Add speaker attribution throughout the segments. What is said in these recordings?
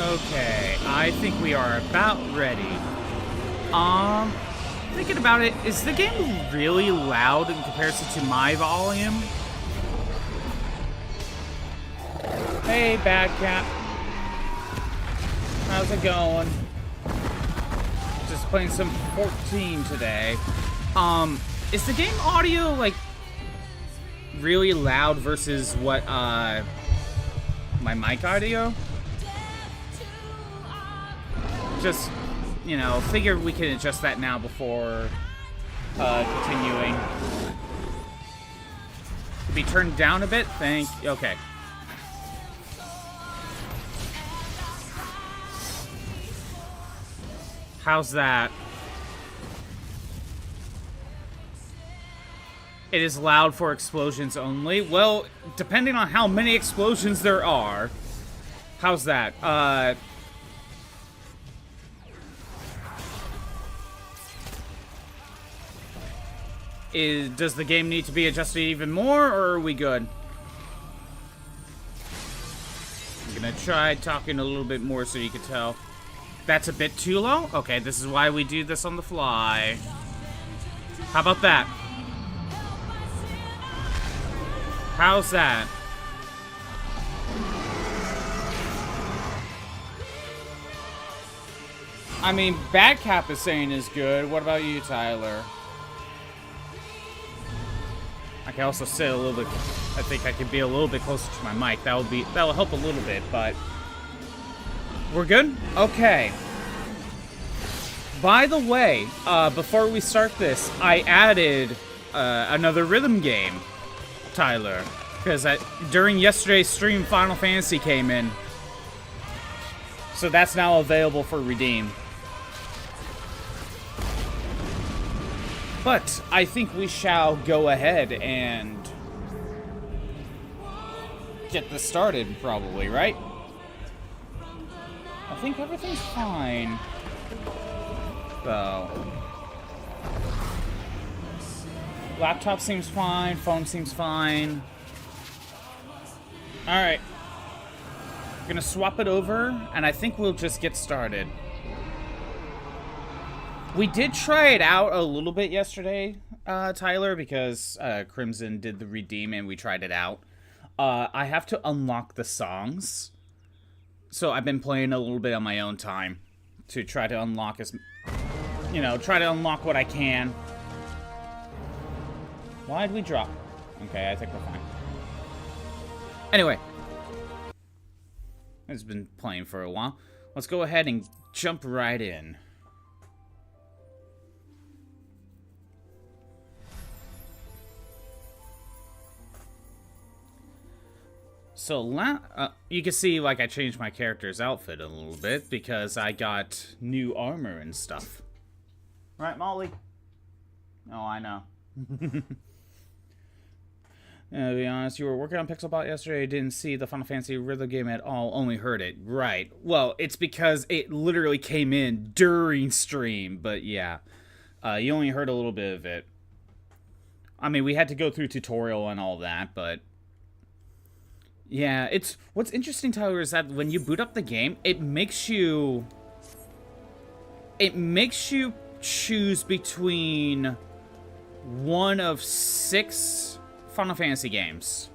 Speaker 1: Okay, I think we are about ready. Thinking about it, is the game really loud in comparison to my volume? Hey, Bad Cat. How's it going? Just playing some 14 today. Is the game audio, like, really loud versus what, my mic audio? Just, you know, figure we can adjust that now before continuing. Could be turned down a bit? Okay. How's that? It is loud for explosions only. Well, depending on how many explosions there are. How's that? Does the game need to be adjusted even more, or are we good? I'm gonna try talking a little bit more so you can tell. That's a bit too low? Okay, this is why we do this on the fly. How about that? How's that? I mean, Bad Cap is saying is good. What about you, Tyler? I can also sit a little bit. I think I could be a little bit closer to my mic. That'll help a little bit, but we're good? Okay. By the way, before we start this, I added another rhythm game, Tyler, because during yesterday's stream, Final Fantasy came in, so that's now available for redeem. But I think we shall go ahead and get this started, probably, right? I think everything's fine. So, laptop seems fine, phone seems fine. Alright. We're gonna swap it over, and I think we'll just get started. We did try it out a little bit yesterday, Tyler, because Crimson did the redeem and we tried it out. I have to unlock the songs. So I've been playing a little bit on my own time to try to unlock try to unlock what I can. Why'd we drop? Okay, I think we're fine. Anyway. It's been playing for a while. Let's go ahead and jump right in. So, you can see, like, I changed my character's outfit a little bit because I got new armor and stuff. Right, Molly? Oh, I know. To be honest, you were working on Pixelbot yesterday, didn't see the Final Fantasy rhythm game at all, only heard it. Right. Well, it's because it literally came in during stream, but yeah. You only heard a little bit of it. I mean, we had to go through tutorial and all that, but yeah, what's interesting, Tyler, is that when you boot up the game, it makes you choose between one of 6 Final Fantasy games.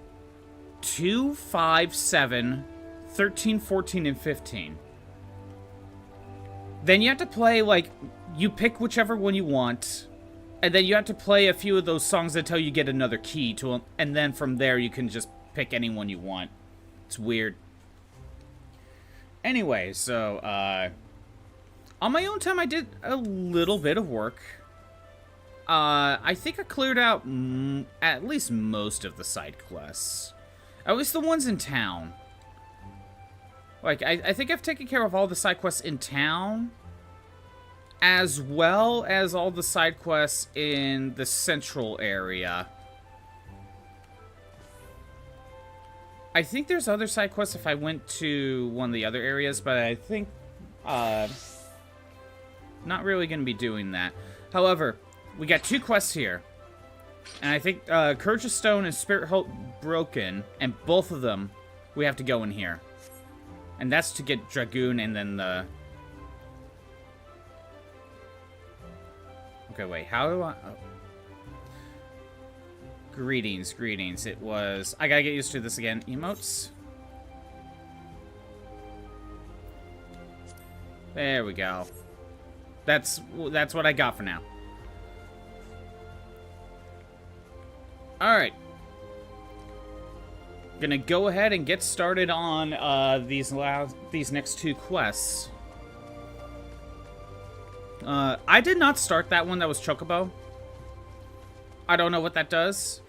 Speaker 1: 2, 5, 7, 13, 14, and 15. Then you have to play, like, you pick whichever one you want, and then you have to play a few of those songs until you get another key to, and then from there you can just pick any one you want. It's weird. Anyway, so, on my own time, I did a little bit of work. I think I cleared out at least most of the side quests. At least the ones in town. Like, I think I've taken care of all the side quests in town, as well as all the side quests in the central area. I think there's other side quests if I went to one of the other areas, but I think, not really going to be doing that. However, we got 2 quests here. And I think, Courage of Stone and Spirit Hope Broken, and both of them, we have to go in here. And that's to get Dragoon and then the... Okay, wait, how do I... Oh. Greetings, greetings. It was... I gotta get used to this again. Emotes? There we go. That's what I got for now. Alright. Gonna go ahead and get started on these next 2 quests. I did not start that one that was Chocobo. I don't know what that does.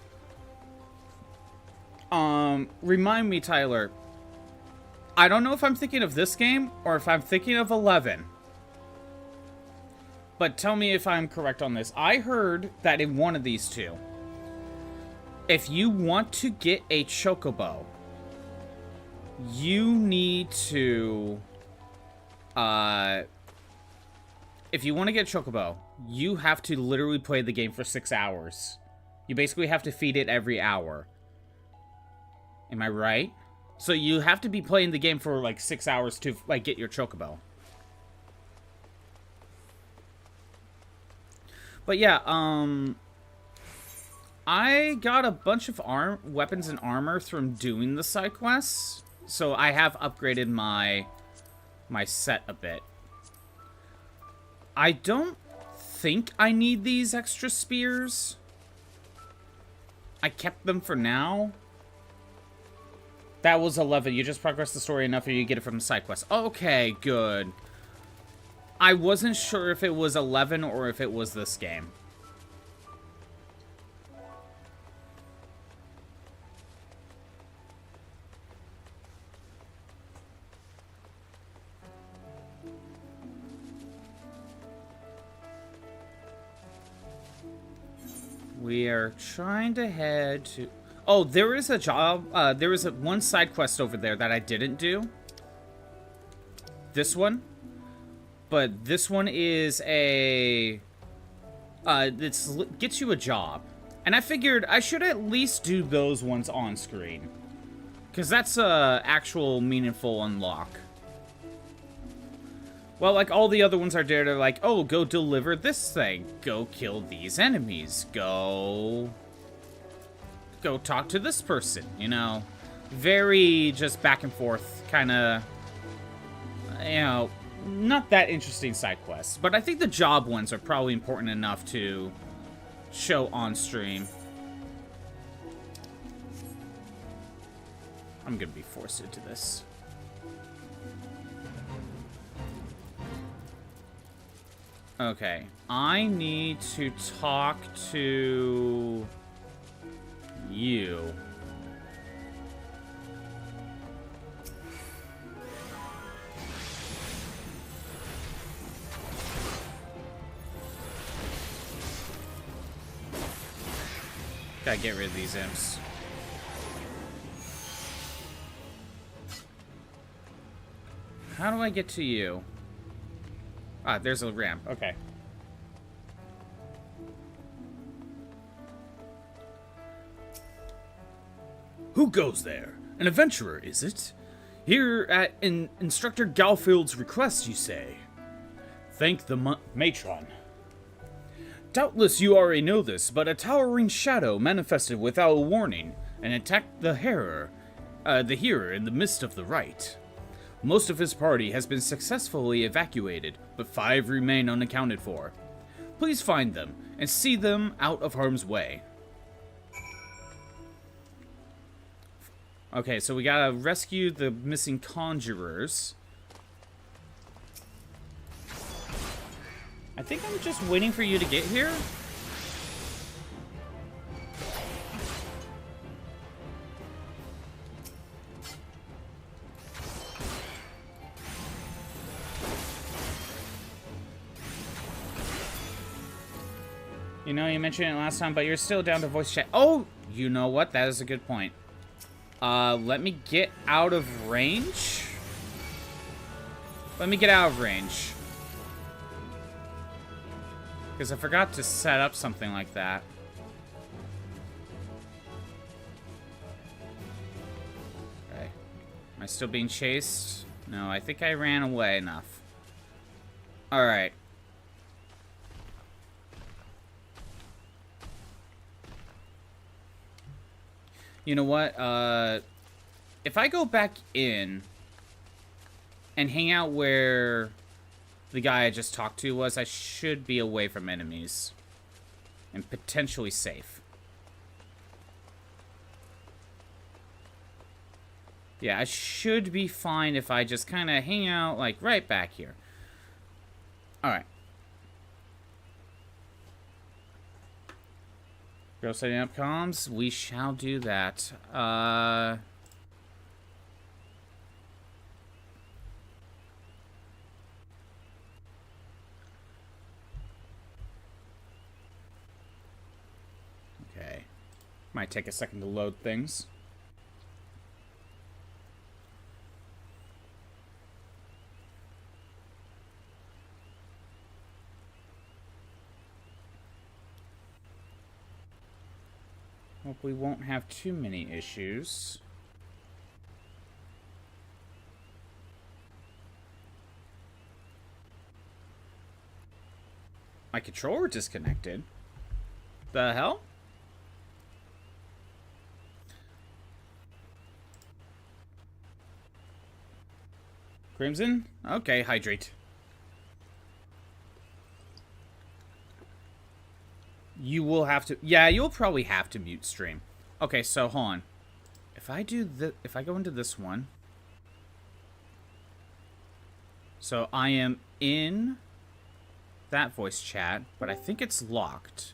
Speaker 1: Remind me, Tyler. I don't know if I'm thinking of this game or if I'm thinking of 11. But tell me if I'm correct on this. I heard that in one of these 2, if you want to get a Chocobo, you need to... if you want to get Chocobo, you have to literally play the game for 6 hours. You basically have to feed it every hour. Am I right? So you have to be playing the game for like 6 hours to like get your Chocobo. But yeah, I got a bunch of weapons and armor from doing the side quests, so I have upgraded my set a bit. I don't think I need these extra spears. I kept them for now. That was 11. You just progress the story enough or you get it from the side quest. Okay, good. I wasn't sure if it was 11 or if it was this game. We are trying to head to... Oh, there is a job. There is one side quest over there that I didn't do. This one. But this one is a... gets you a job. And I figured I should at least do those ones on screen. Because that's a actual meaningful unlock. Well, like, all the other ones are there. They're like, oh, go deliver this thing. Go kill these enemies. Go talk to this person, you know? Very just back and forth, kind of, you know, not that interesting side quests. But I think the job ones are probably important enough to show on stream. I'm gonna be forced into this. Okay, I need to talk to you. Gotta get rid of these imps. How do I get to you? Ah, there's a ramp. Okay. Who goes there? An adventurer, is it? Here at Instructor Galfield's request, you say? Thank the matron. Doubtless you already know this, but a towering shadow manifested without a warning and attacked the hearer in the midst of the rite. Most of his party has been successfully evacuated, but 5 remain unaccounted for. Please find them and see them out of harm's way. Okay, so we gotta rescue the missing conjurers. I think I'm just waiting for you to get here. You know, you mentioned it last time, but you're still down to voice chat. Oh, you know what? That is a good point. Let me get out of range. Let me get out of range. Because I forgot to set up something like that. Okay. Am I still being chased? No, I think I ran away enough. Alright. You know what? If I go back in and hang out where the guy I just talked to was, I should be away from enemies. And potentially safe. Yeah, I should be fine if I just kind of hang out, like, right back here. Alright. Go setting up comms. We shall do that. Okay. Might take a second to load things. Hope we won't have too many issues. My controller disconnected. The hell? Crimson? Okay, hydrate. You will have to... Yeah, you'll probably have to mute stream. Okay, so hold on. If I do the... If I go into this one... So I am in that voice chat, but I think it's locked.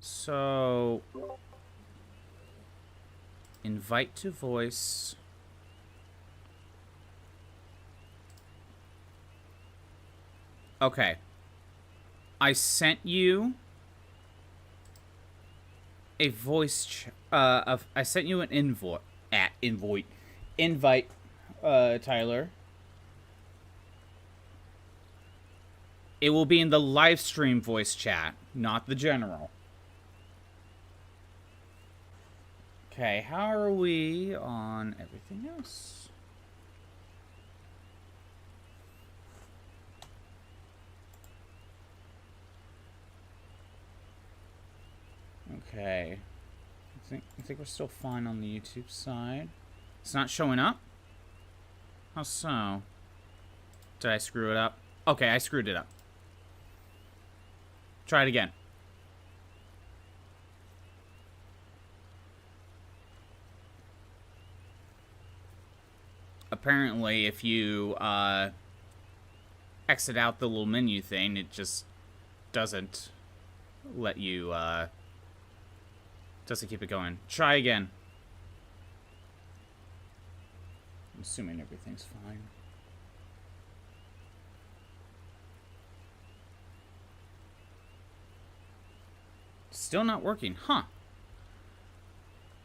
Speaker 1: So... Invite to voice... Okay. I sent you a voice I sent you an invite, Tyler. It will be in the live stream voice chat, not the general. Okay, how are we on everything else? Okay. I think we're still fine on the YouTube side. It's not showing up? How so? Did I screw it up? Okay, I screwed it up. Try it again. Apparently, if you exit out the little menu thing, it just doesn't let you doesn't keep it going. Try again. I'm assuming everything's fine. Still not working, huh?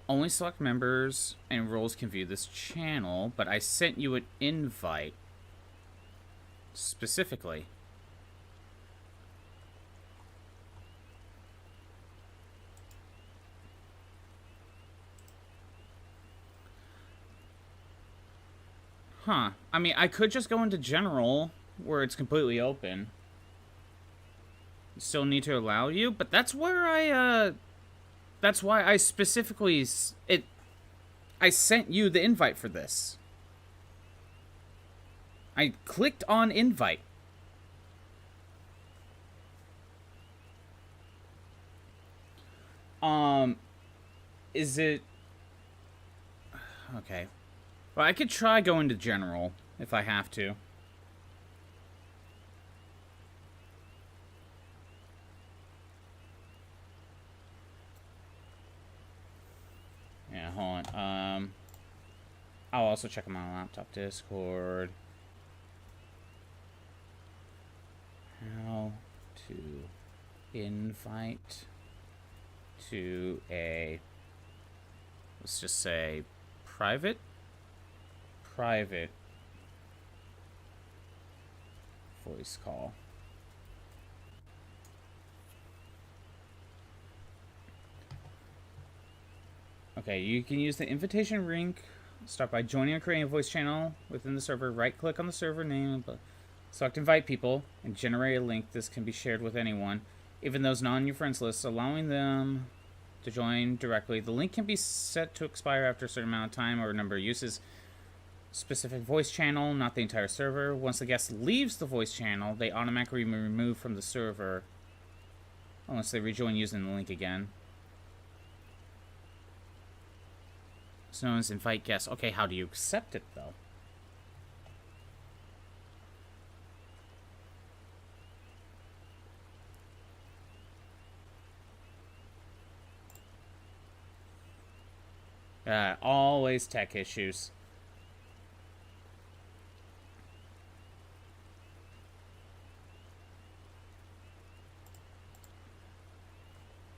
Speaker 1: Only select members and roles can view this channel, but I sent you an invite specifically. Huh. I mean, I could just go into general, where it's completely open. Still need to allow you, but that's where that's why I specifically... I sent you the invite for this. I clicked on invite. Is it... Okay. Well, I could try going to general, if I have to. Yeah, hold on. I'll also check on my laptop Discord. How to invite to a... Let's just say private voice call. Okay, you can use the invitation link Start by joining or creating a voice channel within the server. Right-click on the server name, select Invite People, and generate a link. This can be shared with anyone, even those not on your friends list, allowing them to join directly. The link can be set to expire after a certain amount of time or a number of uses. Specific voice channel, not the entire server. Once the guest leaves the voice channel, they automatically remove from the server unless they rejoin using the link again. It's known as invite guests. Okay, how do you accept it, though? Always tech issues.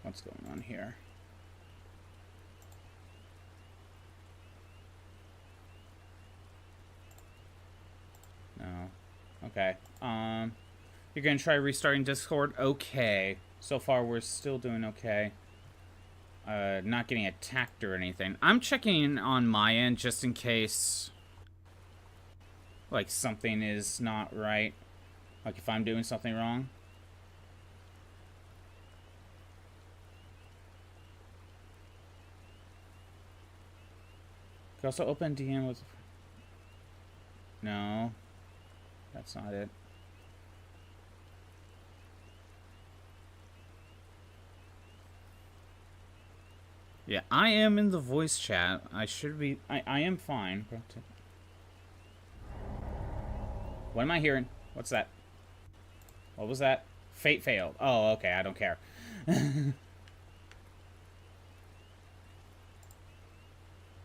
Speaker 1: What's going on here? No. Okay. You're gonna try restarting Discord? Okay. So far, we're still doing okay. Not getting attacked or anything. I'm checking in on my end just in case, like, something is not right. Like, if I'm doing something wrong. You can also open DM with... No. That's not it. Yeah, I am in the voice chat. I should be... I am fine. What am I hearing? What's that? What was that? Fate failed. Oh, okay. I don't care.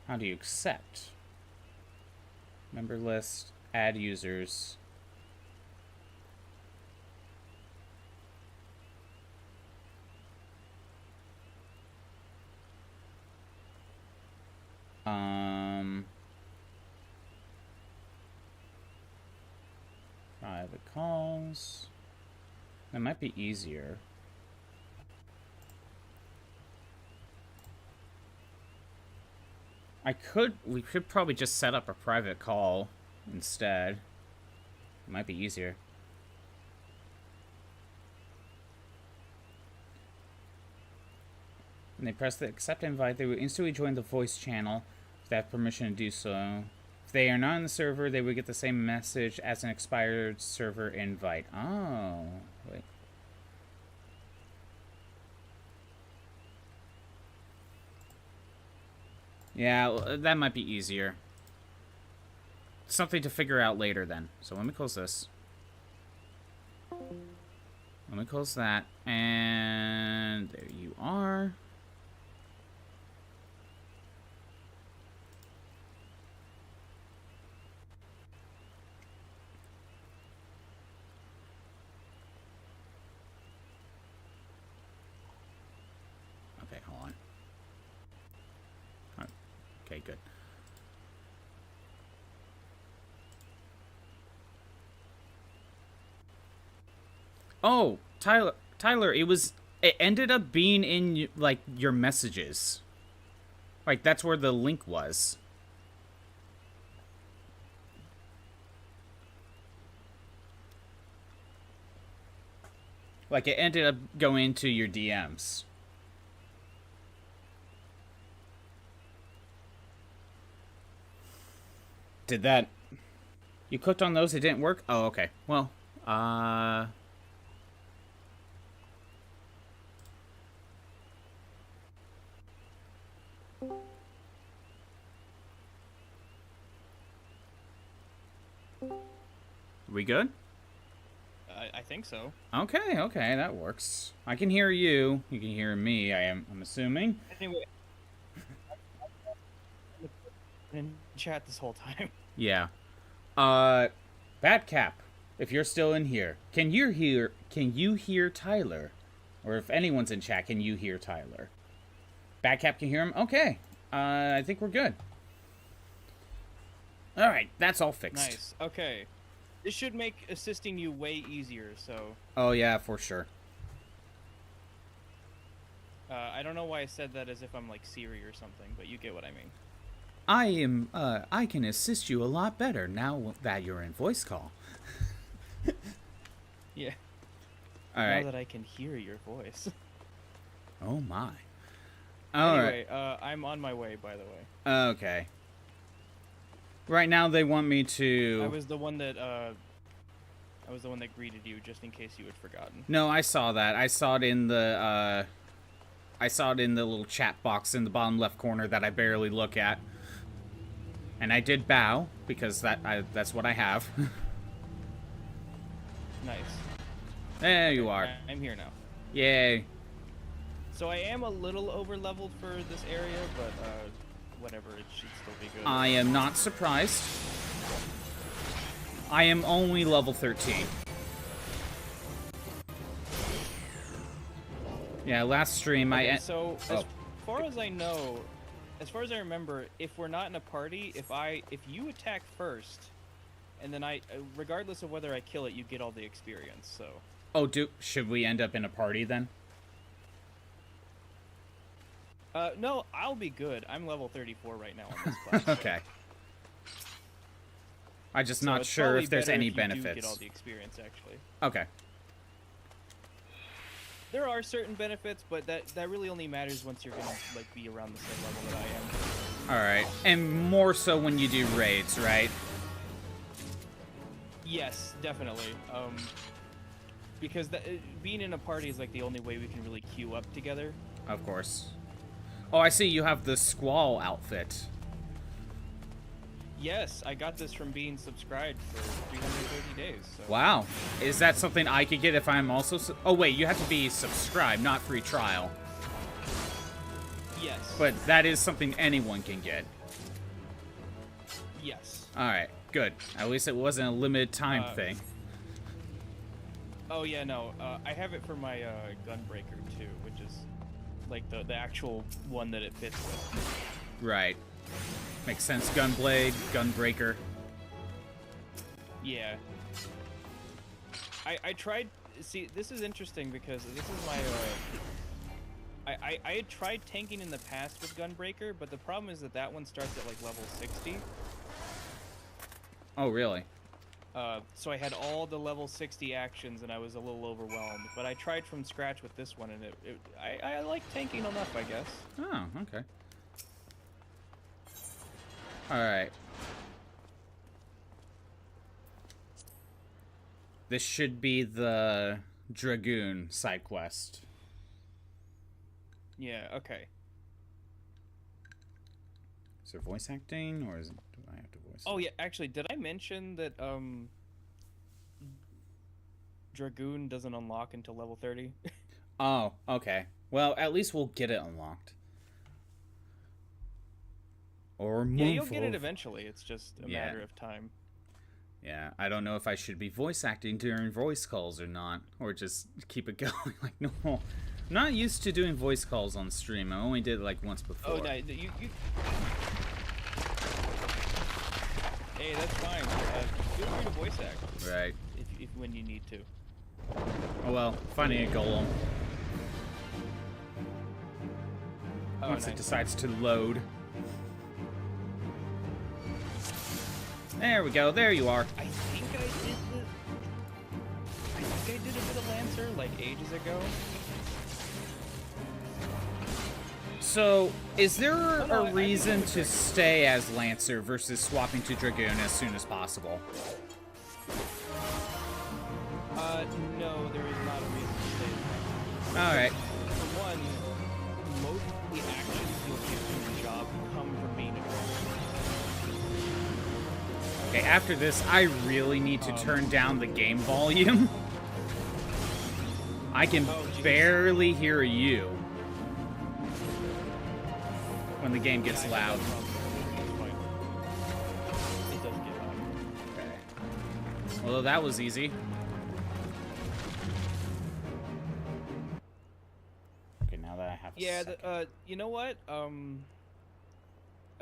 Speaker 1: How do you accept? Member list. Add users. Private calls. That might be easier. We could probably just set up a private call instead. It might be easier. When they press the accept invite, they will instantly join the voice channel if they have permission to do so. If they are not in the server, they would get the same message as an expired server invite. Oh, wait. Yeah, that might be easier. Something to figure out later then. So let me close this. Let me close that. And there you are. Okay, hold on. Okay, good. Oh, Tyler, it ended up being in, like, your messages. Like, that's where the link was. Like, it ended up going into your DMs. Did that... You clicked on those, it didn't work? Oh, okay. Well, we good?
Speaker 2: I think so.
Speaker 1: Okay, that works. I can hear you. You can hear me, I'm assuming.
Speaker 2: Anyway, in chat this whole time.
Speaker 1: Yeah. Batcap, if you're still in here, can you hear Tyler? Or if anyone's in chat, can you hear Tyler? Batcap can hear him? Okay. I think we're good. Alright, that's all fixed.
Speaker 2: Nice. Okay. This should make assisting you way easier, so...
Speaker 1: Oh, yeah, for sure.
Speaker 2: I don't know why I said that as if I'm like Siri or something, but you get what I mean.
Speaker 1: I can assist you a lot better now that you're in voice call.
Speaker 2: Yeah.
Speaker 1: All
Speaker 2: Now
Speaker 1: right.
Speaker 2: that I can hear your voice.
Speaker 1: Oh my. All right.
Speaker 2: Anyway, I'm on my way, by the way.
Speaker 1: Okay. Right now they want me
Speaker 2: I
Speaker 1: to...
Speaker 2: was the one that greeted you, just in case you had forgotten.
Speaker 1: No, I saw that. I saw it in the little chat box in the bottom left corner that I barely look at. And I did bow, because that's what I have.
Speaker 2: Nice.
Speaker 1: There you are.
Speaker 2: I'm here now.
Speaker 1: Yay.
Speaker 2: So I am a little over leveled for this area, but whatever, it should still be good.
Speaker 1: I am not surprised. I am only level 13. Yeah, last stream
Speaker 2: Okay,
Speaker 1: I...
Speaker 2: so as far as I know, as far as I remember, if we're not in a party, if you attack first, and then regardless of whether I kill it, you get all the experience. So.
Speaker 1: Oh, should we end up in a party then?
Speaker 2: No, I'll be good. I'm level 34 right now on this class. So.
Speaker 1: Okay. I'm just not sure if there's any benefits.
Speaker 2: Do get all the experience, actually.
Speaker 1: Okay.
Speaker 2: There are certain benefits, but that really only matters once you're gonna like be around the same level that I am.
Speaker 1: All right, and more so when you do raids, right?
Speaker 2: Yes, definitely. Because being in a party is like the only way we can really queue up together.
Speaker 1: Of course. Oh, I see you have the Squall outfit.
Speaker 2: Yes, I got this from being subscribed for 330 days. So.
Speaker 1: Wow. Is that something I could get if I'm also... Oh, wait, you have to be subscribed, not free trial.
Speaker 2: Yes.
Speaker 1: But that is something anyone can get.
Speaker 2: Yes.
Speaker 1: Alright, good. At least it wasn't a limited time thing.
Speaker 2: Oh, yeah, no. I have it for my Gunbreaker, too, which is like the actual one that it fits with.
Speaker 1: Right. Makes sense. Gunblade, Gunbreaker.
Speaker 2: Yeah. I tried... See, this is interesting because this is my... I had tried tanking in the past with Gunbreaker, but the problem is that one starts at, like, level 60.
Speaker 1: Oh, really?
Speaker 2: So I had all the level 60 actions, and I was a little overwhelmed. But I tried from scratch with this one, and I like tanking enough, I guess.
Speaker 1: Oh, okay. Alright. This should be the Dragoon side quest.
Speaker 2: Yeah, okay.
Speaker 1: Is there voice acting, or do I have to voice?
Speaker 2: Oh, yeah, actually, did I mention that, Dragoon doesn't unlock until level 30?
Speaker 1: Oh, okay. Well, at least we'll get it unlocked. Or
Speaker 2: yeah, you'll get it eventually. It's just a matter of time.
Speaker 1: Yeah, I don't know if I should be voice acting during voice calls or not, or just keep it going like normal. I'm not used to doing voice calls on stream. I only did it like once before.
Speaker 2: Oh, no, you... Hey, that's fine. Feel free to voice act.
Speaker 1: Right.
Speaker 2: If when you need to.
Speaker 1: Oh well, finding a golem. Once it decides to load. There we go. There you are.
Speaker 2: I think I did a bit of Lancer like ages ago.
Speaker 1: So, is there a reason to stay as Lancer versus swapping to Dragoon as soon as possible?
Speaker 2: No, there is not a reason to stay as Lancer.
Speaker 1: Alright.
Speaker 2: For one, most of the actions you'll get from the job come from being a Dragoon.
Speaker 1: Okay, after this, I really need to turn down the game volume. I can barely hear you when the game gets loud.
Speaker 2: It does get loud.
Speaker 1: Okay. Well, that was easy. Okay, now that I have
Speaker 2: you know what?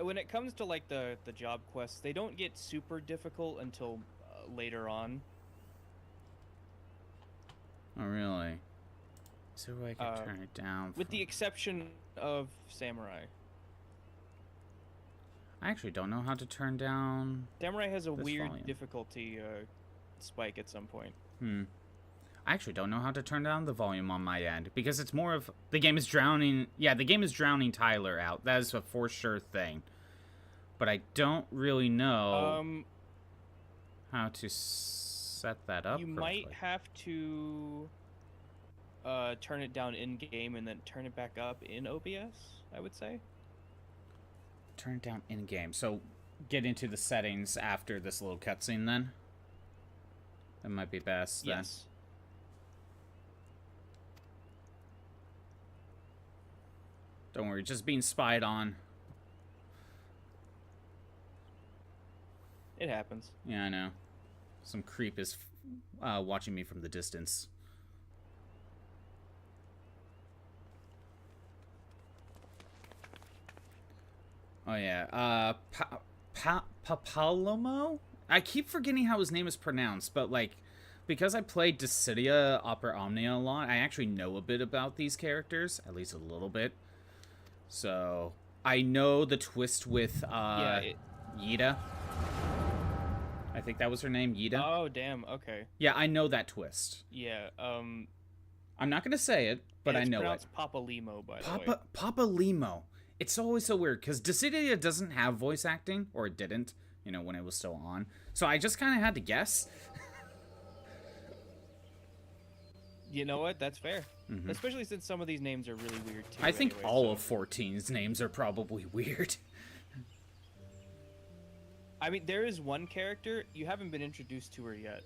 Speaker 2: When it comes to like the job quests, they don't get super difficult until later on.
Speaker 1: Oh, really? So I can turn it down.
Speaker 2: With the exception of Samurai.
Speaker 1: I actually don't know how to turn down
Speaker 2: Samurai has a
Speaker 1: this
Speaker 2: weird
Speaker 1: volume.
Speaker 2: difficulty spike at some point.
Speaker 1: I actually don't know how to turn down the volume on my end because it's more of the game is drowning. Yeah, the game is drowning Tyler out. That is a for sure thing. But I don't really know how to set that up.
Speaker 2: You
Speaker 1: correctly.
Speaker 2: might have to turn it down in game and then turn it back up in OBS, I would say.
Speaker 1: Turn it down in game. So get into the settings after this little cutscene then. That might be best then.
Speaker 2: Yes.
Speaker 1: Don't worry, just being spied on.
Speaker 2: It happens.
Speaker 1: Yeah, I know. Some creep is watching me from the distance. Oh, yeah. Papalomo? I keep forgetting how his name is pronounced, but, like, because I played Dissidia Opera Omnia a lot, I actually know a bit about these characters, at least a little bit. So, I know the twist with Yida. I think that was her name, Yida.
Speaker 2: Oh, damn, okay.
Speaker 1: Yeah, I know that twist.
Speaker 2: Yeah,
Speaker 1: I'm not going to say it, but I know it.
Speaker 2: It's pronounced Papa Limo, by the way.
Speaker 1: Papa Limo. It's always so weird, because Dissidia doesn't have voice acting, or it didn't, you know, when it was still on. So I just kind of had to guess.
Speaker 2: You know what? That's fair. Especially since some of these names are really weird, too.
Speaker 1: I think all of 14's names are probably weird.
Speaker 2: I mean, there is one character, you haven't been introduced to her yet.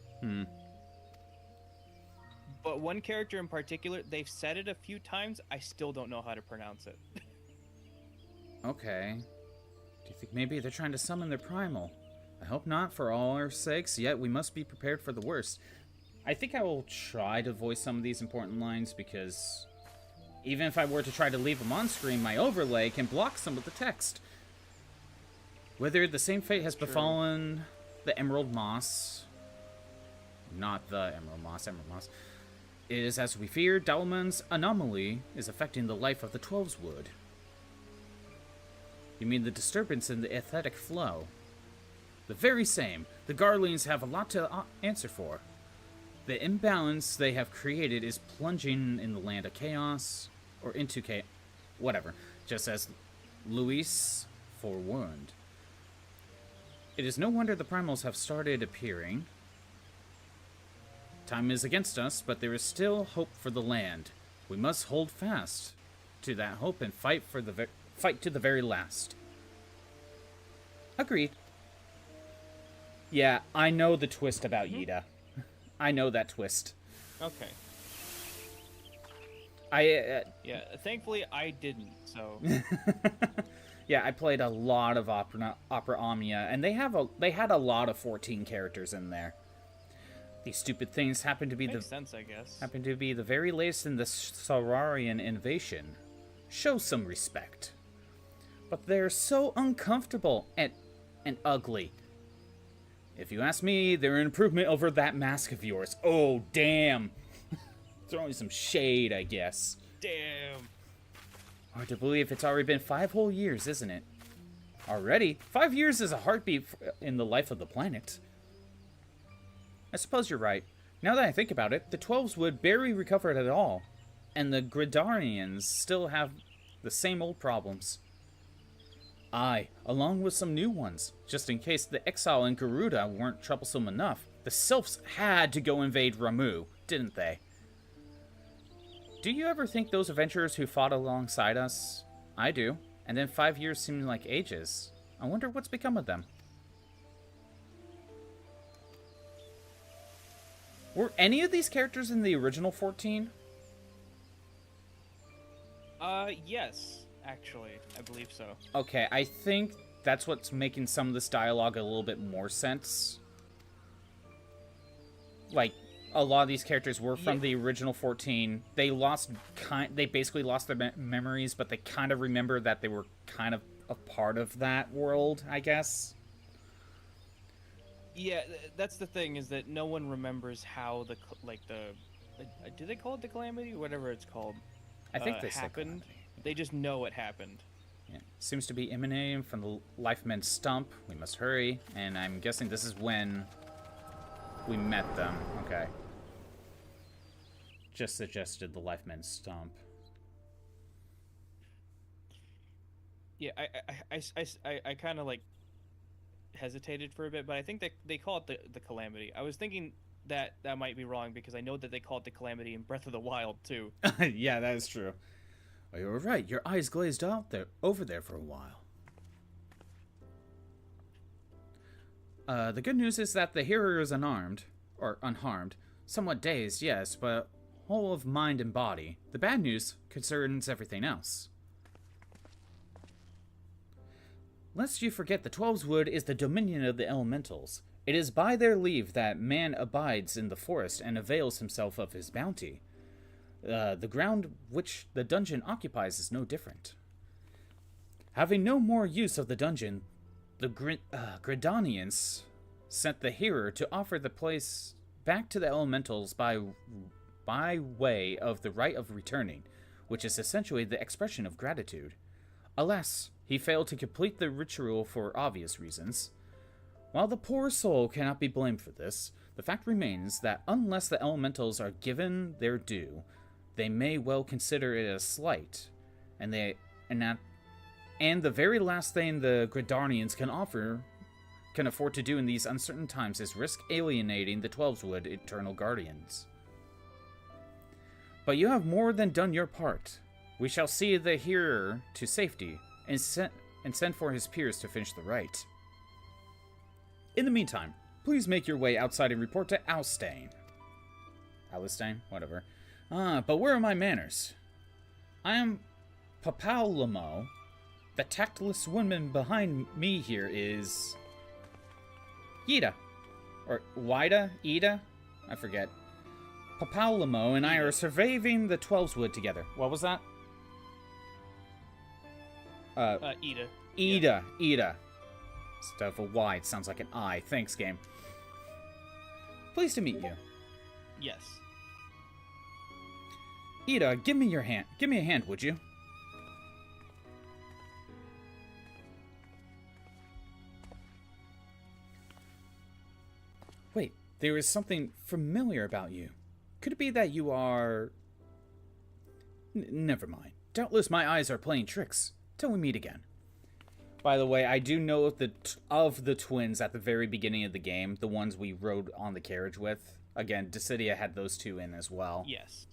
Speaker 2: But one character in particular, they've said it a few times, I still don't know how to pronounce it.
Speaker 1: Okay. Do you think maybe they're trying to summon their primal? I hope not, for all our sakes, yet we must be prepared for the worst. I think I will try to voice some of these important lines, because even if I were to try to leave them on screen, my overlay can block some of the text. Whether the same fate has befallen the Emerald Moss, not the Emerald Moss, it is as we feared, Dalman's anomaly is affecting the life of the Twelves Wood. You mean the disturbance in the aesthetic flow? The very same. The Garleans have a lot to answer for. The imbalance they have created is plunging in the land of chaos, or into chaos, whatever, just as Luis forewarned. It is no wonder the primals have started appearing. Time is against us, but there is still hope for the land. We must hold fast to that hope and fight to the very last. Agreed. Yeah, I know the twist about Yida. I know that twist.
Speaker 2: Okay. Yeah, thankfully I didn't, so...
Speaker 1: Yeah, I played a lot of Opera Omnia, and they had a lot of 14 characters in there. These stupid things happen to be
Speaker 2: Makes sense, I guess.
Speaker 1: happen to be the very latest in the Saurarian invasion. Show some respect. But they're so uncomfortable and ugly. If you ask me, they're an improvement over that mask of yours. Oh, damn. Throwing some shade, I guess.
Speaker 2: Damn.
Speaker 1: Hard to believe it's already been 5 whole years, isn't it? Already? 5 years is a heartbeat in the life of the planet. I suppose you're right. Now that I think about it, the Twelves would barely recover it at all. And the Gridarians still have the same old problems. Aye, along with some new ones. Just in case the exile and Garuda weren't troublesome enough, the Sylphs had to go invade Ramuh, didn't they? Do you ever think those adventurers who fought alongside us? I do. And then 5 years seem like ages. I wonder what's become of them. Were any of these characters in the original 14?
Speaker 2: Yes, actually. I believe so.
Speaker 1: Okay, I think that's what's making some of this dialogue a little bit more sense. Like, a lot of these characters were from the original 14. They basically lost their memories, but they kind of remember that they were kind of a part of that world, I guess.
Speaker 2: Yeah, that's the thing, is that no one remembers how do they call it the Calamity? Whatever it's called.
Speaker 1: I think they said
Speaker 2: happened.
Speaker 1: Calamity.
Speaker 2: They just know it happened.
Speaker 1: Yeah. Seems to be emanating from the Lifemen's stump. We must hurry. And I'm guessing this is when we met them. Okay. Just suggested the Lifemen's stump.
Speaker 2: Yeah, I kind of like hesitated for a bit, but I think that they call it the Calamity. I was thinking that that might be wrong because I know that they call it the Calamity in Breath of the Wild too.
Speaker 1: Yeah, that is true. Oh, you were right. Your eyes glazed out there, over there for a while. The good news is that the hero is unarmed, or unharmed. Somewhat dazed, yes, but whole of mind and body. The bad news concerns everything else. Lest you forget, the Twelves Wood is the dominion of the elementals. It is by their leave that man abides in the forest and avails himself of his bounty. The ground which the dungeon occupies is no different. Having no more use of the dungeon, the Gridanians sent the hearer to offer the place back to the elementals by way of the right of returning, which is essentially the expression of gratitude. Alas, he failed to complete the ritual for obvious reasons. While the poor soul cannot be blamed for this, the fact remains that unless the elementals are given their due, they may well consider it a slight, and the very last thing the Gridanians can afford to do in these uncertain times is risk alienating the Twelveswood eternal guardians. But you have more than done your part. We shall see the hearer to safety, and send for his peers to finish the rite. In the meantime, please make your way outside and report to Alstein. Alistaine? Whatever. But where are my manners? I am Papaulamo. The tactless woman behind me here is... Yida. Or Wida? Ida? I forget. Papaulamo and I are surveying the Twelveswood together. What was that?
Speaker 2: Ida.
Speaker 1: Ida. Ida. Instead of a Y, it sounds like an I. Thanks, game. Pleased to meet you.
Speaker 2: Yes.
Speaker 1: Ida, give me your hand. Give me a hand, would you? Wait, there is something familiar about you. Could it be that you are... Never mind. Doubtless my eyes are playing tricks. Till we meet again. By the way, I do know of the twins at the very beginning of the game, the ones we rode on the carriage with. Again, Dissidia had those two in as well.
Speaker 2: Yes.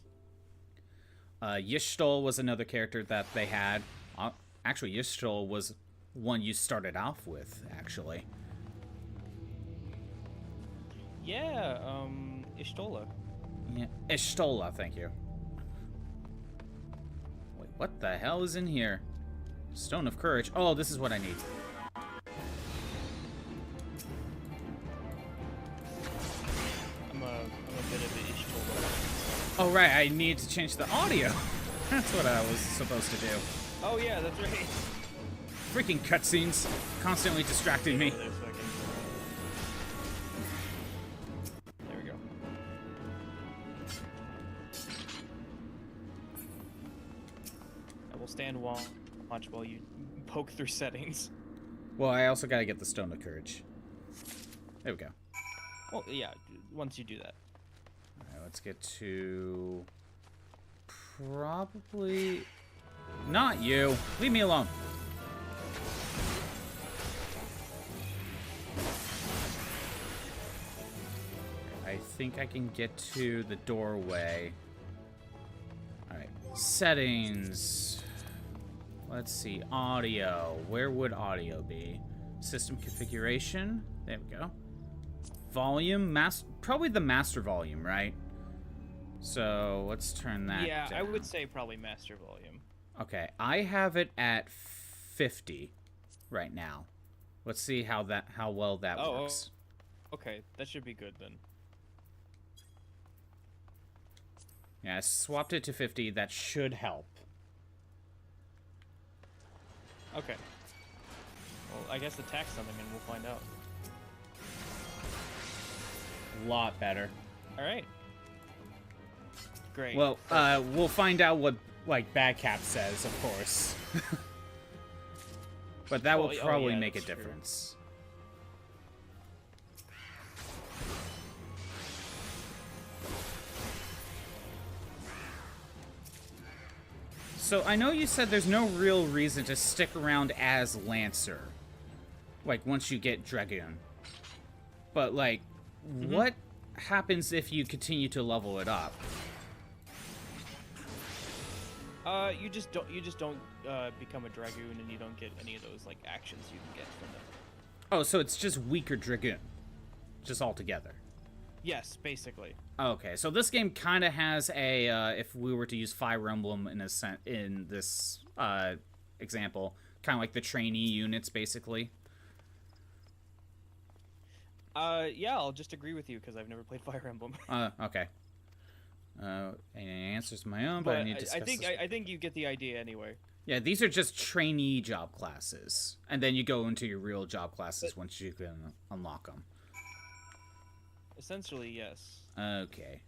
Speaker 1: Yishtol was another character that they had. Actually, Yishtol was one you started off with, actually.
Speaker 2: Yeah, Ishtola.
Speaker 1: Yeah, Ishtola, thank you. Wait, what the hell is in here? Stone of Courage. Oh, this is what I need.
Speaker 2: I'm a bit of an Ishtola.
Speaker 1: Oh, right, I need to change the audio. That's what I was supposed to do.
Speaker 2: Oh, yeah, that's right.
Speaker 1: Freaking cutscenes. Constantly distracting me.
Speaker 2: There we go. I will stand watch while you poke through settings.
Speaker 1: Well, I also gotta get the Stone of Courage. There we go.
Speaker 2: Well, yeah, once you do that.
Speaker 1: Alright, let's get to... Probably... Not you. Leave me alone. I think I can get to the doorway. Alright. Settings. Let's see. Audio. Where would audio be? System configuration. There we go. Volume. Probably the master volume, right? So let's turn that
Speaker 2: Yeah,
Speaker 1: down.
Speaker 2: I would say probably master volume.
Speaker 1: Okay, I have it at 50 right now. Let's see how well that works.
Speaker 2: Okay, that should be good then.
Speaker 1: Yeah, I swapped it to 50. That should help.
Speaker 2: Okay. Well, I guess attack something and we'll find out.
Speaker 1: A lot better.
Speaker 2: All right. Great.
Speaker 1: Well, we'll find out what, like, Badcap says, of course. But that will probably
Speaker 2: yeah,
Speaker 1: make a
Speaker 2: that's true.
Speaker 1: difference. So I know you said there's no real reason to stick around as Lancer, like once you get Dragoon. But like, what happens if you continue to level it up?
Speaker 2: You just don't become a Dragoon, and you don't get any of those like actions you can get from them.
Speaker 1: Oh, so it's just weaker Dragoon, just altogether.
Speaker 2: Yes, basically.
Speaker 1: Okay, so this game kind of has a, if we were to use Fire Emblem in this example, kind of like the trainee units, basically.
Speaker 2: Yeah, I'll just agree with you because I've never played Fire Emblem.
Speaker 1: Okay. Any answers to my own, but I need to discuss this.
Speaker 2: I think you get the idea anyway.
Speaker 1: Yeah, these are just trainee job classes, and then you go into your real job classes once you can unlock them.
Speaker 2: Essentially, yes.
Speaker 1: Okay.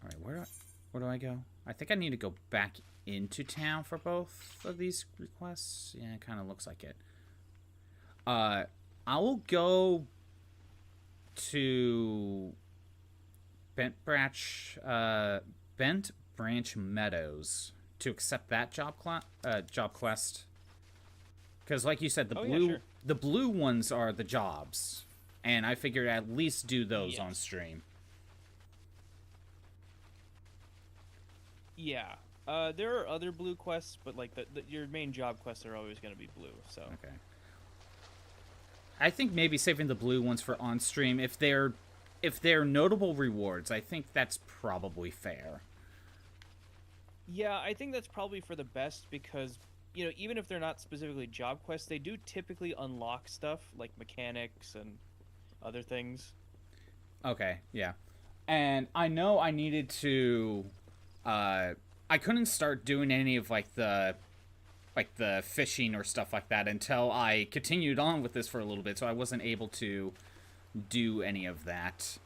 Speaker 1: All right, where do I go? I think I need to go back into town for both of these requests. Yeah, it kind of looks like it. I will go to Bent Branch Meadows to accept that job quest. Because, like you said, the blue ones are the jobs, and I figured I'd at least do those on stream.
Speaker 2: Yeah. There are other blue quests, but like your main job quests are always going to be blue. So.
Speaker 1: Okay. I think maybe saving the blue ones for on stream, if they're notable rewards, I think that's probably fair.
Speaker 2: Yeah, I think that's probably for the best because, you know, even if they're not specifically job quests, they do typically unlock stuff like mechanics and other things.
Speaker 1: Okay, yeah. And I know I needed to I couldn't start doing any of like the fishing or stuff like that until I continued on with this for a little bit, so I wasn't able to do any of that.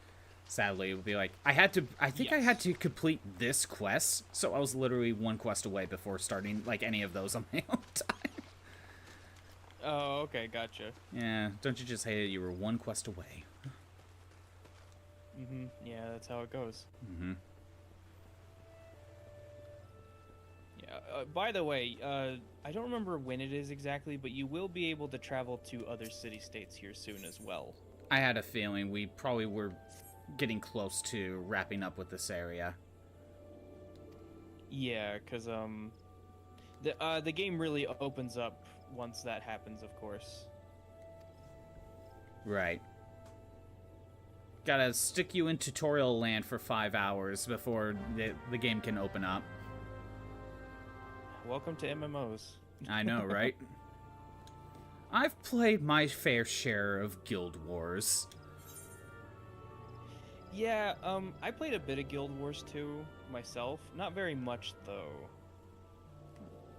Speaker 1: Sadly, it would be like I think I had to complete this quest, so I was literally one quest away before starting like any of those on my own time.
Speaker 2: Oh, okay, gotcha.
Speaker 1: Yeah, don't you just hate it? You were one quest away.
Speaker 2: Yeah, that's how it goes. Yeah. By the way, I don't remember when it is exactly, but you will be able to travel to other city-states here soon as well.
Speaker 1: I had a feeling we probably were getting close to wrapping up with this area.
Speaker 2: Yeah, because the game really opens up once that happens, of course.
Speaker 1: Right. Gotta stick you in tutorial land for 5 hours before the game can open up.
Speaker 2: Welcome to MMOs.
Speaker 1: I know, right? I've played my fair share of Guild Wars.
Speaker 2: Yeah, I played a bit of Guild Wars 2 myself. Not very much, though.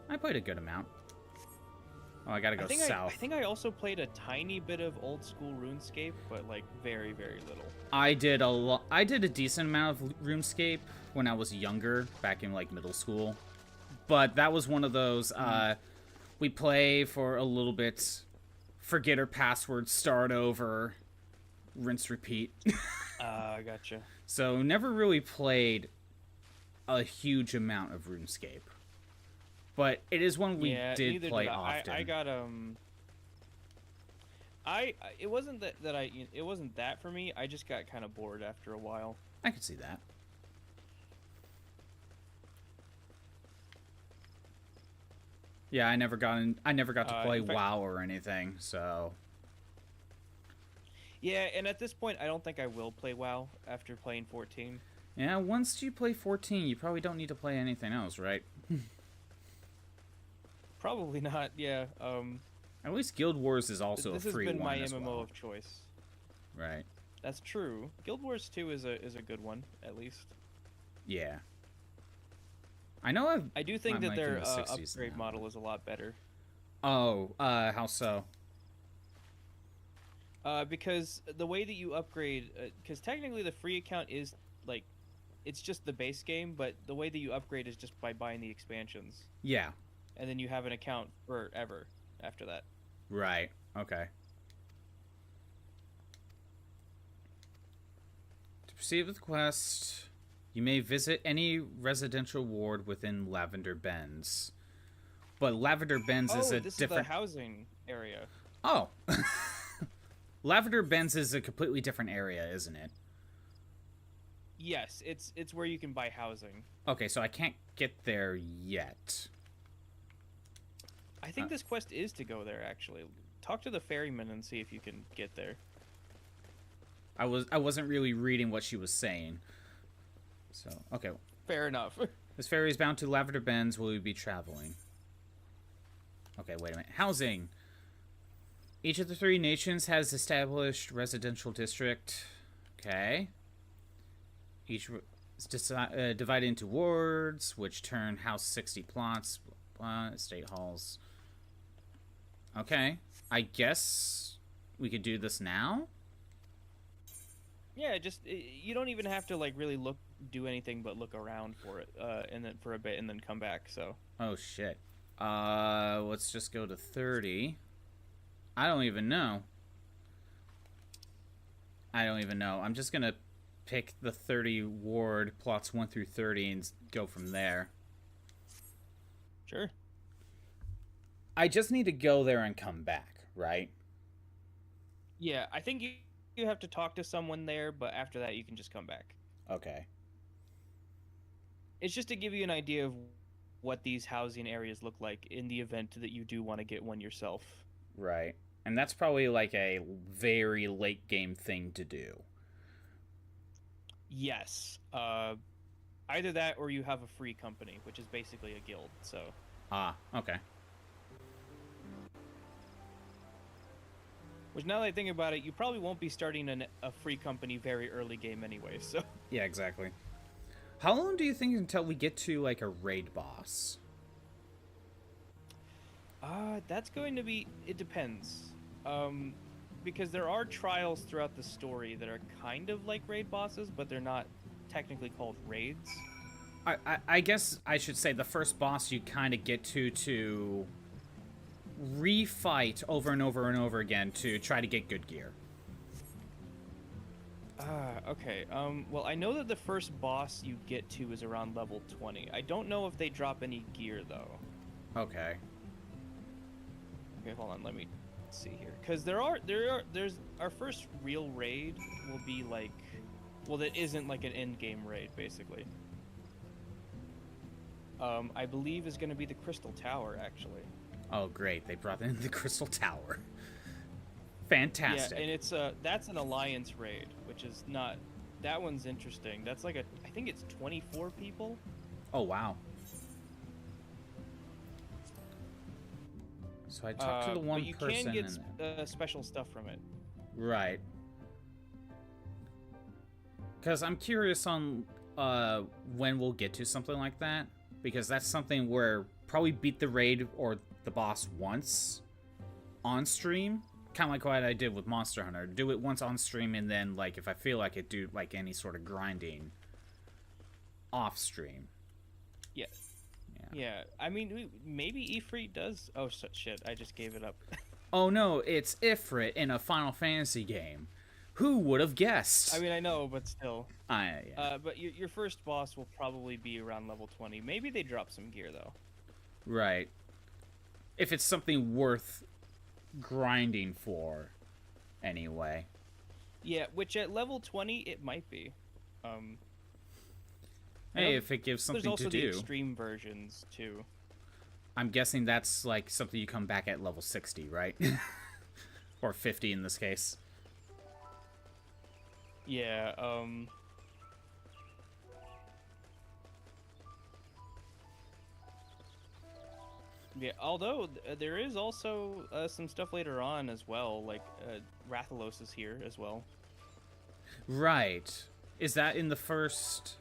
Speaker 1: I played a good amount. Oh, I gotta go south.
Speaker 2: I think I also played a tiny bit of old school RuneScape, but like very, very little.
Speaker 1: I did a decent amount of RuneScape when I was younger, back in like middle school. But that was one of those, we play for a little bit, forget our password, start over, rinse, repeat.
Speaker 2: Gotcha.
Speaker 1: So never really played a huge amount of RuneScape. But it is one we did play often.
Speaker 2: I got it wasn't it wasn't that for me. I just got kind of bored after a while.
Speaker 1: I could see that. Yeah, I never got to play WoW or anything, so.
Speaker 2: Yeah, and at this point, I don't think I will play WoW after playing 14.
Speaker 1: Yeah, once you play 14, you probably don't need to play anything else, right?
Speaker 2: Probably not. Yeah.
Speaker 1: At least Guild Wars is also a free one.
Speaker 2: This has been my
Speaker 1: as
Speaker 2: MMO
Speaker 1: well.
Speaker 2: of choice.
Speaker 1: Right.
Speaker 2: That's true. Guild Wars 2 is a good one, at least.
Speaker 1: Yeah. I know
Speaker 2: I do think that their upgrade
Speaker 1: now.
Speaker 2: model is a lot better.
Speaker 1: Oh, how so?
Speaker 2: Because the way that you upgrade, because technically the free account is like, it's just the base game, but the way that you upgrade is just by buying the expansions.
Speaker 1: Yeah.
Speaker 2: and then you have an account forever after that.
Speaker 1: Right. Okay. To proceed with the quest, you may visit any residential ward within Lavender Bends. But Lavender Bends is
Speaker 2: Oh,
Speaker 1: a
Speaker 2: this is the
Speaker 1: different...
Speaker 2: housing area.
Speaker 1: Oh. Lavender Bends is a completely different area, isn't it?
Speaker 2: Yes, it's where you can buy housing.
Speaker 1: Okay, so I can't get there yet.
Speaker 2: I think this quest is to go there, actually. Talk to the ferryman and see if you can get there.
Speaker 1: I wasn't really reading what she was saying. So, okay.
Speaker 2: Fair enough.
Speaker 1: This ferry is bound to Lavender Bends. Will we be traveling? Okay, wait a minute. Housing. Each of the 3 nations has established residential district. Okay. Each is divided into wards, which turn house 60 plots, estate halls. Okay. I guess we could do this now?
Speaker 2: Yeah, just you don't even have to like really do anything but look around for it, and then for a bit, and then come back. So.
Speaker 1: Oh shit. Let's just go to 30. I don't even know. I'm just gonna pick the 30 ward plots 1 through 30 and go from there.
Speaker 2: Sure.
Speaker 1: I just need to go there and come back, right?
Speaker 2: Yeah, I think you have to talk to someone there, but after that you can just come back.
Speaker 1: Okay.
Speaker 2: It's just to give you an idea of what these housing areas look like in the event that you do want to get one yourself.
Speaker 1: Right. And that's probably like a very late game thing to do.
Speaker 2: Yes. Either that or you have a free company, which is basically a guild, so.
Speaker 1: Ah, okay.
Speaker 2: Which, now that I think about it, you probably won't be starting a free company very early game anyway, so.
Speaker 1: Yeah, exactly. How long do you think until we get to, like, a raid boss?
Speaker 2: That's going to be... It depends. Because there are trials throughout the story that are kind of like raid bosses, but they're not technically called raids.
Speaker 1: I guess I should say the first boss you kind of get to refight over and over and over again to try to get good gear.
Speaker 2: Okay. Well, I know that the first boss you get to is around level 20. I don't know if they drop any gear, though.
Speaker 1: Okay.
Speaker 2: Okay, hold on, let me see here. Because there's our first real raid will be like, well, that isn't like an end game raid, basically. I believe is going to be the Crystal Tower, actually.
Speaker 1: Oh, great. They brought in the Crystal Tower. Fantastic.
Speaker 2: Yeah, and it's that's an alliance raid, which is not... That one's interesting. That's like I think it's 24 people.
Speaker 1: Oh, wow. So I talked to the one
Speaker 2: but you
Speaker 1: person.
Speaker 2: can get special stuff from it.
Speaker 1: Right. Because I'm curious on when we'll get to something like that. Because that's something where probably beat the raid or the boss once on stream. Kind of like what I did with Monster Hunter. Do it once on stream, and then, like, if I feel like it, do, like, any sort of grinding off stream.
Speaker 2: Yeah. Yeah. I mean, maybe Ifrit does... Oh, shit. I just gave it up.
Speaker 1: Oh, no. It's Ifrit in a Final Fantasy game. Who would have guessed?
Speaker 2: I mean, I know, but still.
Speaker 1: Yeah.
Speaker 2: But your first boss will probably be around level 20. Maybe they drop some gear, though.
Speaker 1: Right. If it's something worth grinding for, anyway.
Speaker 2: Yeah, which at level 20, it might be.
Speaker 1: Hey, if it gives something to do.
Speaker 2: There's also the extreme versions, too.
Speaker 1: I'm guessing that's, like, something you come back at level 60, right? Or 50 in this case.
Speaker 2: Yeah, Yeah, although there is also some stuff later on as well, like Rathalos is here as well.
Speaker 1: Right. Is that in the first,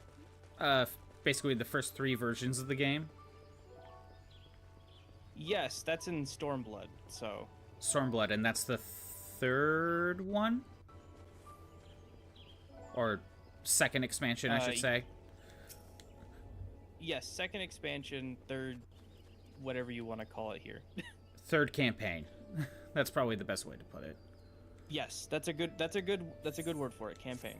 Speaker 1: basically the first 3 versions of the game?
Speaker 2: Yes, that's in Stormblood, so...
Speaker 1: Stormblood, and that's the 3rd one? Or second expansion, I should say.
Speaker 2: Yes, second expansion, third whatever you want to call it here.
Speaker 1: Third campaign. That's probably the best way to put it.
Speaker 2: Yes, that's a good word for it. Campaign.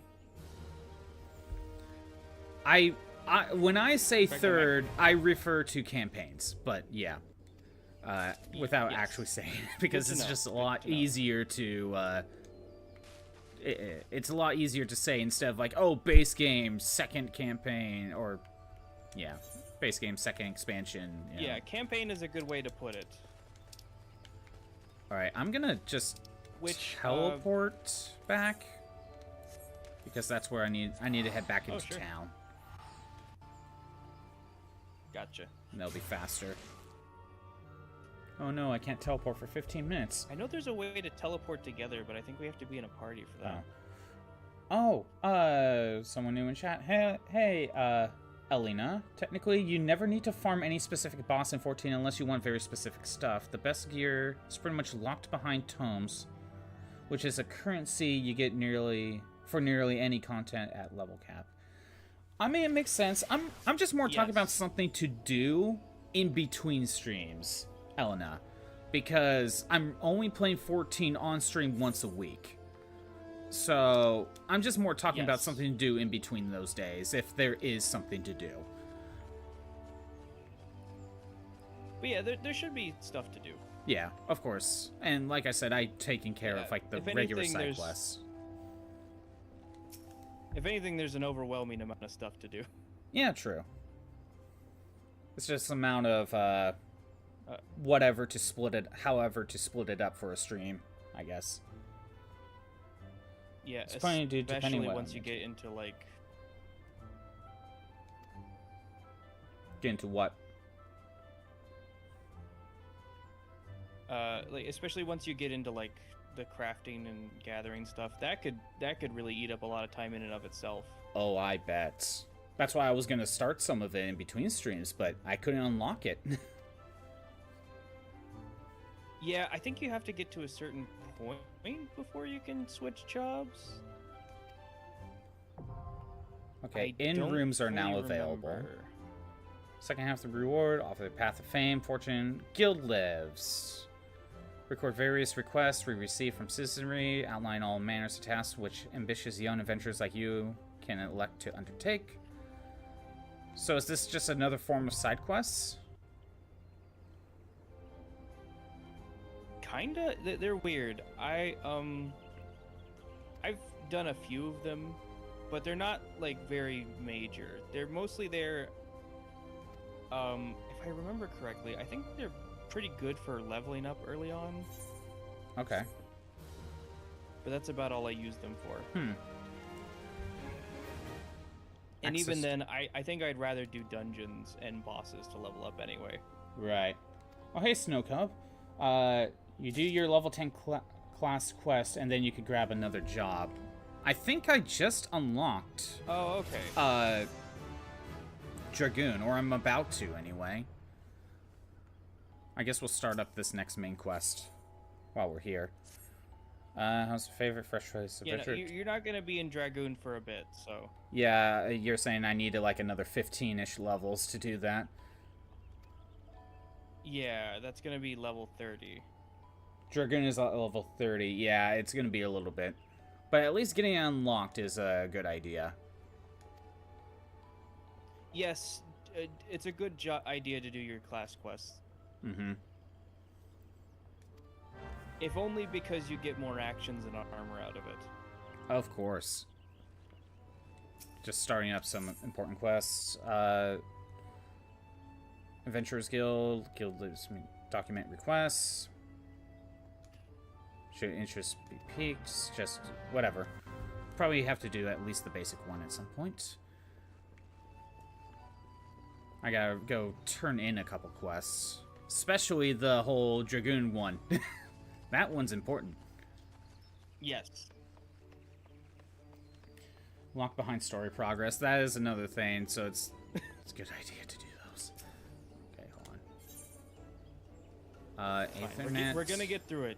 Speaker 1: When I say third, I refer to campaigns, but yeah, without actually saying it, because it's just a lot easier to. It's a lot easier to say instead of like, oh, base game, second campaign, or yeah, base game, second expansion.
Speaker 2: Yeah, campaign is a good way to put it.
Speaker 1: All right, I'm gonna just teleport back because that's where I need to head back into town.
Speaker 2: Gotcha.
Speaker 1: And that'll be faster. Oh no, I can't teleport for 15 minutes.
Speaker 2: I know there's a way to teleport together, but I think we have to be in a party for that.
Speaker 1: Someone new in chat. Hey, Elena. Technically, you never need to farm any specific boss in 14 unless you want very specific stuff. The best gear is pretty much locked behind tomes, which is a currency you get for nearly any content at level cap. I mean, it makes sense. I'm just more talking about something to do in between streams, Elena, because I'm only playing 14 on stream once a week. So I'm just more talking about something to do in between those days, if there is something to do.
Speaker 2: But yeah, there should be stuff to do.
Speaker 1: Yeah, of course. And like I said, I've taken care of like the regular side quests.
Speaker 2: If anything, there's an overwhelming amount of stuff to do.
Speaker 1: Yeah, true. It's just the amount of however to split it up for a stream, I guess.
Speaker 2: Yeah,
Speaker 1: it's funny, dude,
Speaker 2: especially once you get into like.
Speaker 1: Get into what?
Speaker 2: Especially once you get into like the crafting and gathering stuff, that could really eat up a lot of time in and of itself.
Speaker 1: Oh, I bet. That's why I was gonna start some of it in between streams, but I couldn't unlock it.
Speaker 2: Yeah, I think you have to get to a certain point before you can switch jobs.
Speaker 1: Okay, in rooms are now available. Second half of the reward, offer the path of fame, fortune, guild lives. Record various requests we receive from citizenry, outline all manners of tasks which ambitious young adventurers like you can elect to undertake. So is this just another form of side quests?
Speaker 2: Kinda. They're weird. I've done a few of them, but they're not like very major. They're mostly there. If I remember correctly, I think they're pretty good for leveling up early on.
Speaker 1: Okay.
Speaker 2: But that's about all I use them for. And
Speaker 1: Access.
Speaker 2: even then, I think I'd rather do dungeons and bosses to level up anyway.
Speaker 1: Right. Oh, hey, Snowcub. You do your level 10 class quest, and then you could grab another job. I think I just unlocked...
Speaker 2: Oh, okay.
Speaker 1: Dragoon, or I'm about to, anyway. I guess we'll start up this next main quest while we're here. How's your favorite fresh choice?
Speaker 2: Yeah, no, you're not going to be in Dragoon for a bit, so...
Speaker 1: Yeah, you're saying I needed, like, another 15-ish levels to do that?
Speaker 2: Yeah, that's going to be level 30.
Speaker 1: Dragoon is at level 30. Yeah, it's going to be a little bit. But at least getting it unlocked is a good idea.
Speaker 2: Yes, it's a good idea to do your class quests.
Speaker 1: Mm-hmm.
Speaker 2: If only because you get more actions and armor out of it.
Speaker 1: Of course. Just starting up some important quests. Adventurers Guild lives, document requests. Should interest be piqued? Just whatever. Probably have to do at least the basic one at some point. I gotta go turn in a couple quests. Especially the whole Dragoon one. That one's important.
Speaker 2: Yes.
Speaker 1: Lock behind story progress. That is another thing, so it's a good idea to do those. Okay, hold on. Ethernet.
Speaker 2: We're gonna get through it.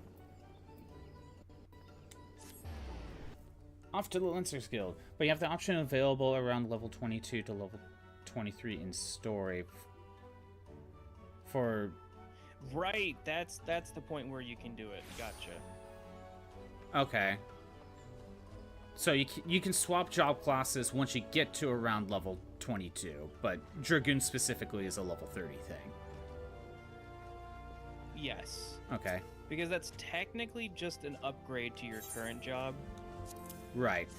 Speaker 1: Off to the Lancers Guild. But you have the option available around level 22 to level 23 in story. For
Speaker 2: Right, that's the point where you can do it. Gotcha.
Speaker 1: okay. So you can swap job classes once you get to around level 22, but Dragoon specifically is a level 30 thing.
Speaker 2: Yes.
Speaker 1: Okay.
Speaker 2: Because that's technically just an upgrade to your current job.
Speaker 1: Right.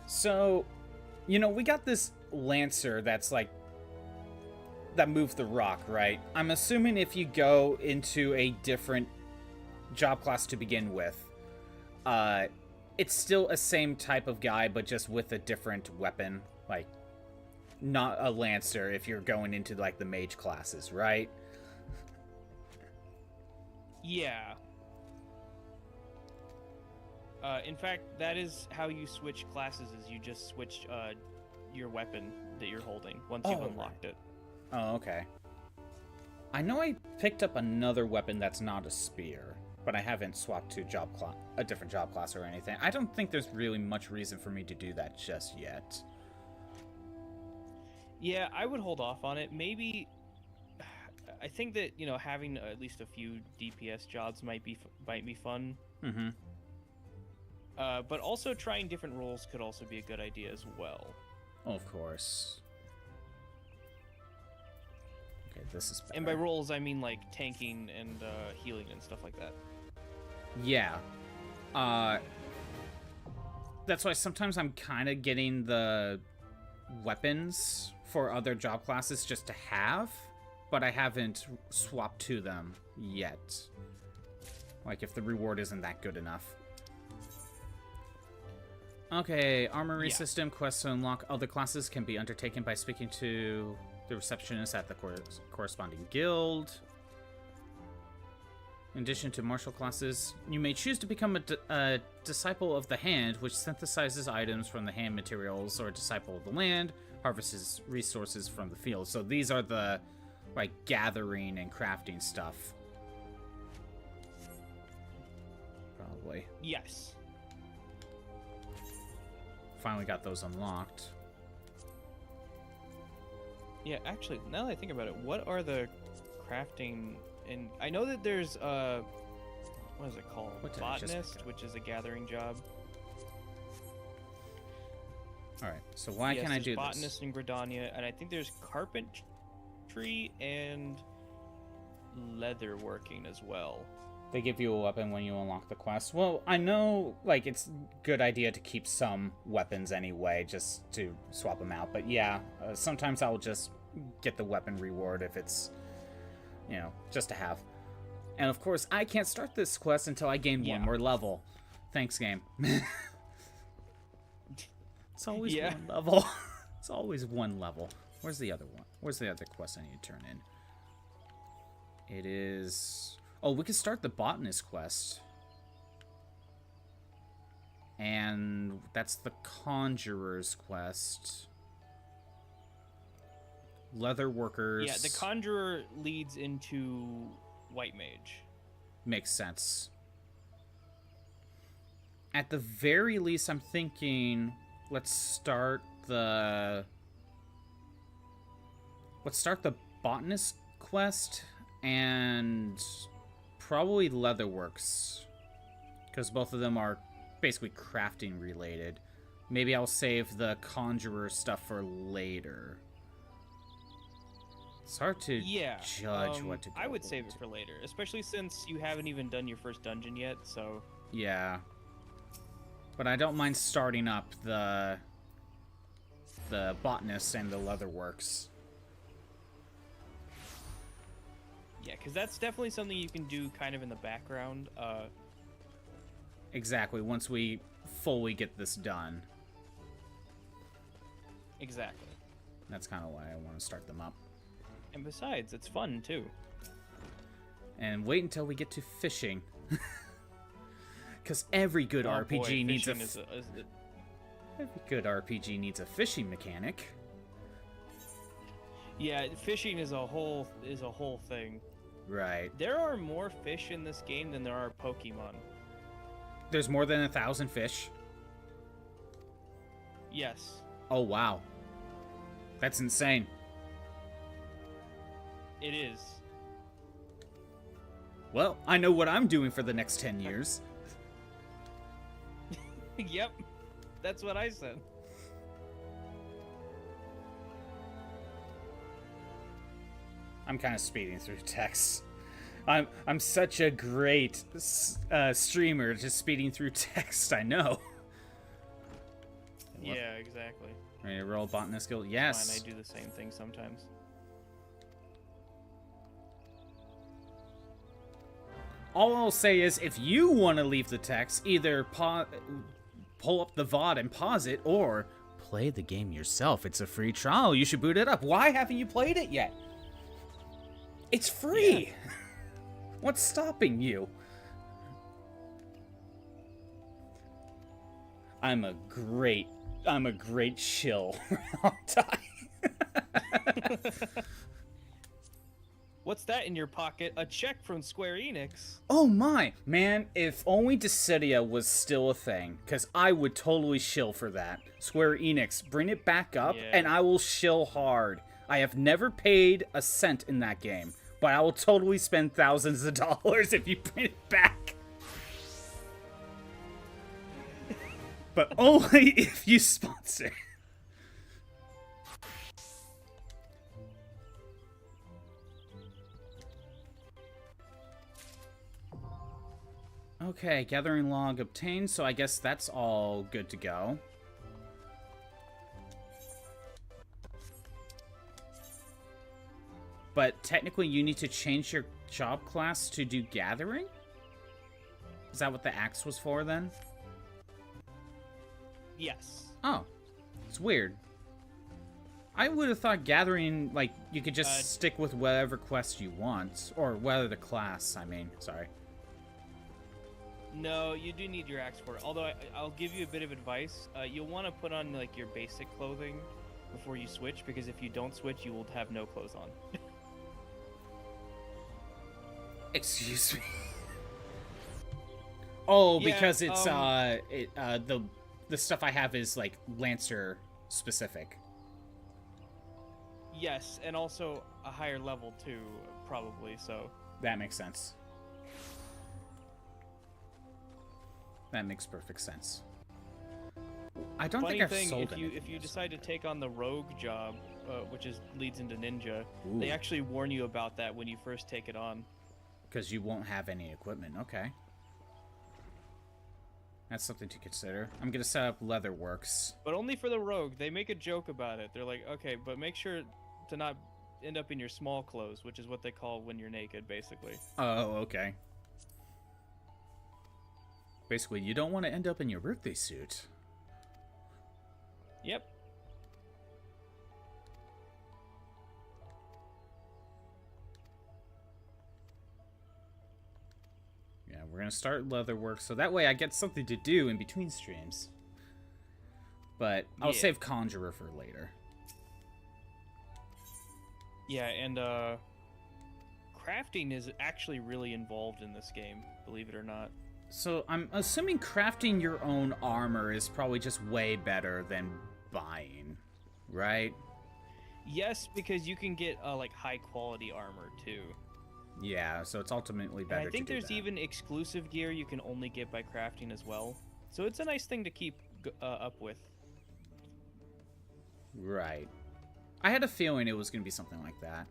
Speaker 1: So, you know, we got this Lancer that's like that moved the rock, right? I'm assuming if you go into a different job class to begin with, it's still a same type of guy, but just with a different weapon, like not a Lancer if you're going into like the mage classes, right?
Speaker 2: Yeah. In fact, that is how you switch classes. Is you just switch your weapon that you're holding once you've unlocked it.
Speaker 1: Oh, okay. I know I picked up another weapon that's not a spear, but I haven't swapped to a different job class or anything. I don't think there's really much reason for me to do that just yet.
Speaker 2: Yeah, I would hold off on it. Maybe I think that, you know, having at least a few DPS jobs might be fun.
Speaker 1: Mm-hmm.
Speaker 2: But also trying different roles could also be a good idea as well.
Speaker 1: Oh, of course. Okay, this is better.
Speaker 2: And by roles, I mean like tanking and healing and stuff like that.
Speaker 1: Yeah. That's why sometimes I'm kind of getting the weapons for other job classes just to have, but I haven't swapped to them yet. Like if the reward isn't that good enough. Okay, armory system quests to unlock other classes can be undertaken by speaking to the receptionist at the corresponding guild. In addition to martial classes, you may choose to become a disciple of the hand, which synthesizes items from the hand materials, or a disciple of the land, harvests resources from the field. So these are the like gathering and crafting stuff. Probably.
Speaker 2: Yes.
Speaker 1: Finally got those unlocked.
Speaker 2: Yeah, actually, now that I think about it, what are the crafting? And I know that there's what is it called? Botanist, which is a gathering job.
Speaker 1: All right. So why can't I do this?
Speaker 2: Botanist in Gridania, and I think there's carpentry and leather working as well.
Speaker 1: They give you a weapon when you unlock the quest. Well, I know, like, it's a good idea to keep some weapons anyway, just to swap them out. But yeah, sometimes I'll just get the weapon reward if it's, you know, just to have. And of course, I can't start this quest until I gain one more level. Thanks, game. It's always one level. It's always one level. Where's the other one? Where's the other quest I need to turn in? It is... Oh, we could start the botanist quest. And that's the conjurer's quest. Leather workers.
Speaker 2: Yeah, the conjurer leads into white mage.
Speaker 1: Makes sense. At the very least, I'm thinking let's start the botanist quest and probably leatherworks, because both of them are basically crafting related. Maybe I'll save the conjurer stuff for later. It's hard to judge what to go
Speaker 2: I would save it for later, especially since you haven't even done your first dungeon yet, so...
Speaker 1: Yeah. But I don't mind starting up the botanist and the leatherworks.
Speaker 2: Yeah, because that's definitely something you can do kind of in the background.
Speaker 1: Exactly, once we fully get this done.
Speaker 2: Exactly.
Speaker 1: That's kind of why I want to start them up.
Speaker 2: And besides, it's fun, too.
Speaker 1: And wait until we get to fishing. Because every good RPG needs every good RPG needs a fishing mechanic.
Speaker 2: Yeah, fishing is a whole thing.
Speaker 1: Right.
Speaker 2: There are more fish in this game than there are Pokemon.
Speaker 1: There's more than 1,000 fish.
Speaker 2: Yes.
Speaker 1: Oh, wow. That's insane.
Speaker 2: It is.
Speaker 1: Well, I know what I'm doing for the next 10 years.
Speaker 2: Yep. That's what I said.
Speaker 1: I'm kind of speeding through text. I'm such a great streamer, just speeding through text. I know.
Speaker 2: Yeah, exactly.
Speaker 1: Ready to roll botanist guild? Yes.
Speaker 2: Fine, I do the same thing sometimes.
Speaker 1: All I'll say is, if you want to leave the text, either pull up the VOD and pause it, or play the game yourself. It's a free trial. You should boot it up. Why haven't you played it yet? It's free. Yeah. What's stopping you? I'm a great shill.
Speaker 2: What's that in your pocket? A check from Square Enix.
Speaker 1: Oh my, man, if only Dissidia was still a thing, because I would totally shill for that. Square Enix, bring it back up, and I will shill hard. I have never paid a cent in that game, but I will totally spend thousands of dollars if you bring it back. But only if you sponsor. Okay, gathering log obtained, so I guess that's all good to go. But technically you need to change your job class to do gathering? Is that what the axe was for then?
Speaker 2: Yes.
Speaker 1: Oh, it's weird. I would have thought gathering, like, you could just stick with whatever quest you want. Or whatever class, I mean, sorry.
Speaker 2: No, you do need your axe for it. Although I'll give you a bit of advice. You'll want to put on like your basic clothing before you switch, because if you don't switch, you will have no clothes on.
Speaker 1: Excuse me. Oh,
Speaker 2: yeah,
Speaker 1: because it's the stuff I have is like Lancer specific.
Speaker 2: Yes, and also a higher level too, probably. So
Speaker 1: that makes sense. That makes perfect sense. I don't think I've sold anything.
Speaker 2: If you decide to take on the rogue job, which leads into ninja,
Speaker 1: Ooh.
Speaker 2: They actually warn you about that when you first take it on.
Speaker 1: Because you won't have any equipment. Okay. That's something to consider. I'm gonna set up Leatherworks.
Speaker 2: But only for the rogue. They make a joke about it. They're like, okay, but make sure to not end up in your small clothes, which is what they call when you're naked, basically.
Speaker 1: Oh, okay. Basically, you don't want to end up in your birthday suit.
Speaker 2: Yep.
Speaker 1: Yeah, we're going to start Leatherworks, so that way I get something to do in between streams. But I'll save Conjurer for later.
Speaker 2: Yeah, and crafting is actually really involved in this game, believe it or not.
Speaker 1: So I'm assuming crafting your own armor is probably just way better than buying, right?
Speaker 2: Yes, because you can get like high quality armor too.
Speaker 1: Yeah, so it's ultimately better.
Speaker 2: And I think there's even exclusive gear you can only get by crafting as well. So it's a nice thing to keep up with.
Speaker 1: Right. I had a feeling it was going to be something like that.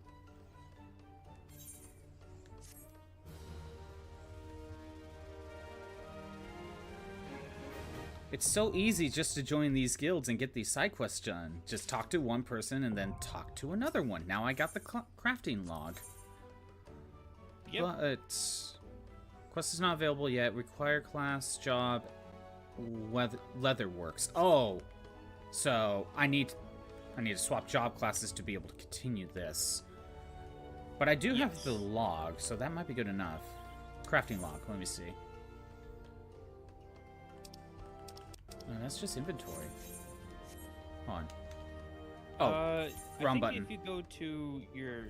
Speaker 1: It's so easy just to join these guilds and get these side quests done. Just talk to one person and then talk to another one. Now I got the crafting log.
Speaker 2: Yep.
Speaker 1: But quest is not available yet. Required class, job, Leatherworks. Oh, so I need to swap job classes to be able to continue this. But I do have the log, so that might be good enough. Crafting log. Let me see. No, that's just inventory. Hold on. Oh, wrong button.
Speaker 2: If you go to your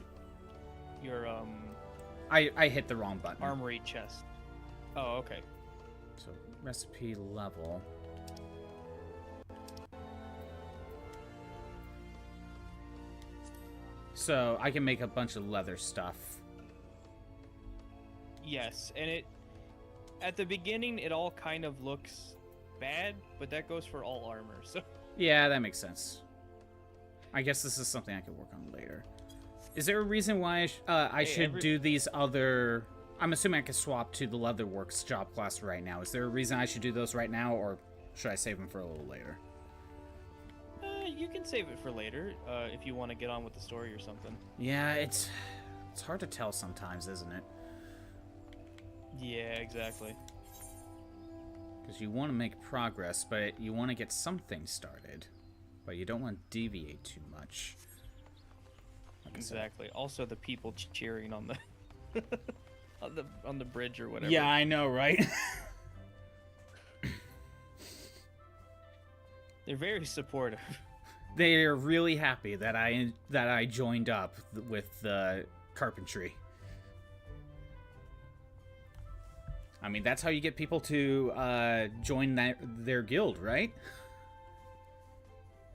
Speaker 1: I hit the wrong button.
Speaker 2: Armory chest. Oh, okay.
Speaker 1: So recipe level. So I can make a bunch of leather stuff.
Speaker 2: Yes, and at the beginning it all kind of looks bad, but that goes for all armor. So
Speaker 1: Yeah, that makes sense. I guess this is something I could work on later. Is there a reason why I should do these other... I'm assuming I can swap to the Leatherworks job class right now. Is there a reason I should do those right now, or should I save them for a little later?
Speaker 2: You can save it for later, if you want to get on with the story or something.
Speaker 1: Yeah, it's hard to tell sometimes, isn't it?
Speaker 2: Yeah, exactly.
Speaker 1: Because you want to make progress, but you want to get something started. But you don't want to deviate too much. Like
Speaker 2: Exactly. Also, the people cheering on the on the bridge or whatever.
Speaker 1: Yeah, I know, right?
Speaker 2: They're very supportive.
Speaker 1: They're really happy that I joined up with the carpentry. I mean, that's how you get people to join their guild, right?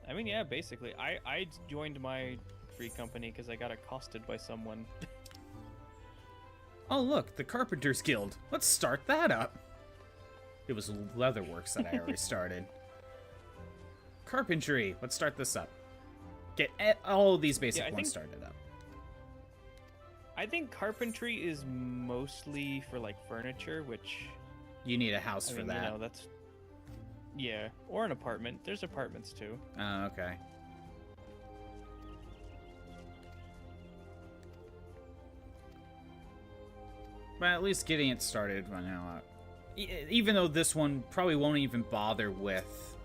Speaker 2: I mean, yeah, basically. I joined my free company because I got accosted by someone.
Speaker 1: Oh, look, the Carpenters Guild. Let's start that up. It was Leatherworks that I already started. Carpentry. Let's start this up. Get all of these basic ones started up.
Speaker 2: I think carpentry is mostly for like furniture, which
Speaker 1: you need a house for that.
Speaker 2: You know, that's or an apartment. There's apartments too.
Speaker 1: Oh, okay. But at least getting it started right now. Even though this one probably won't even bother with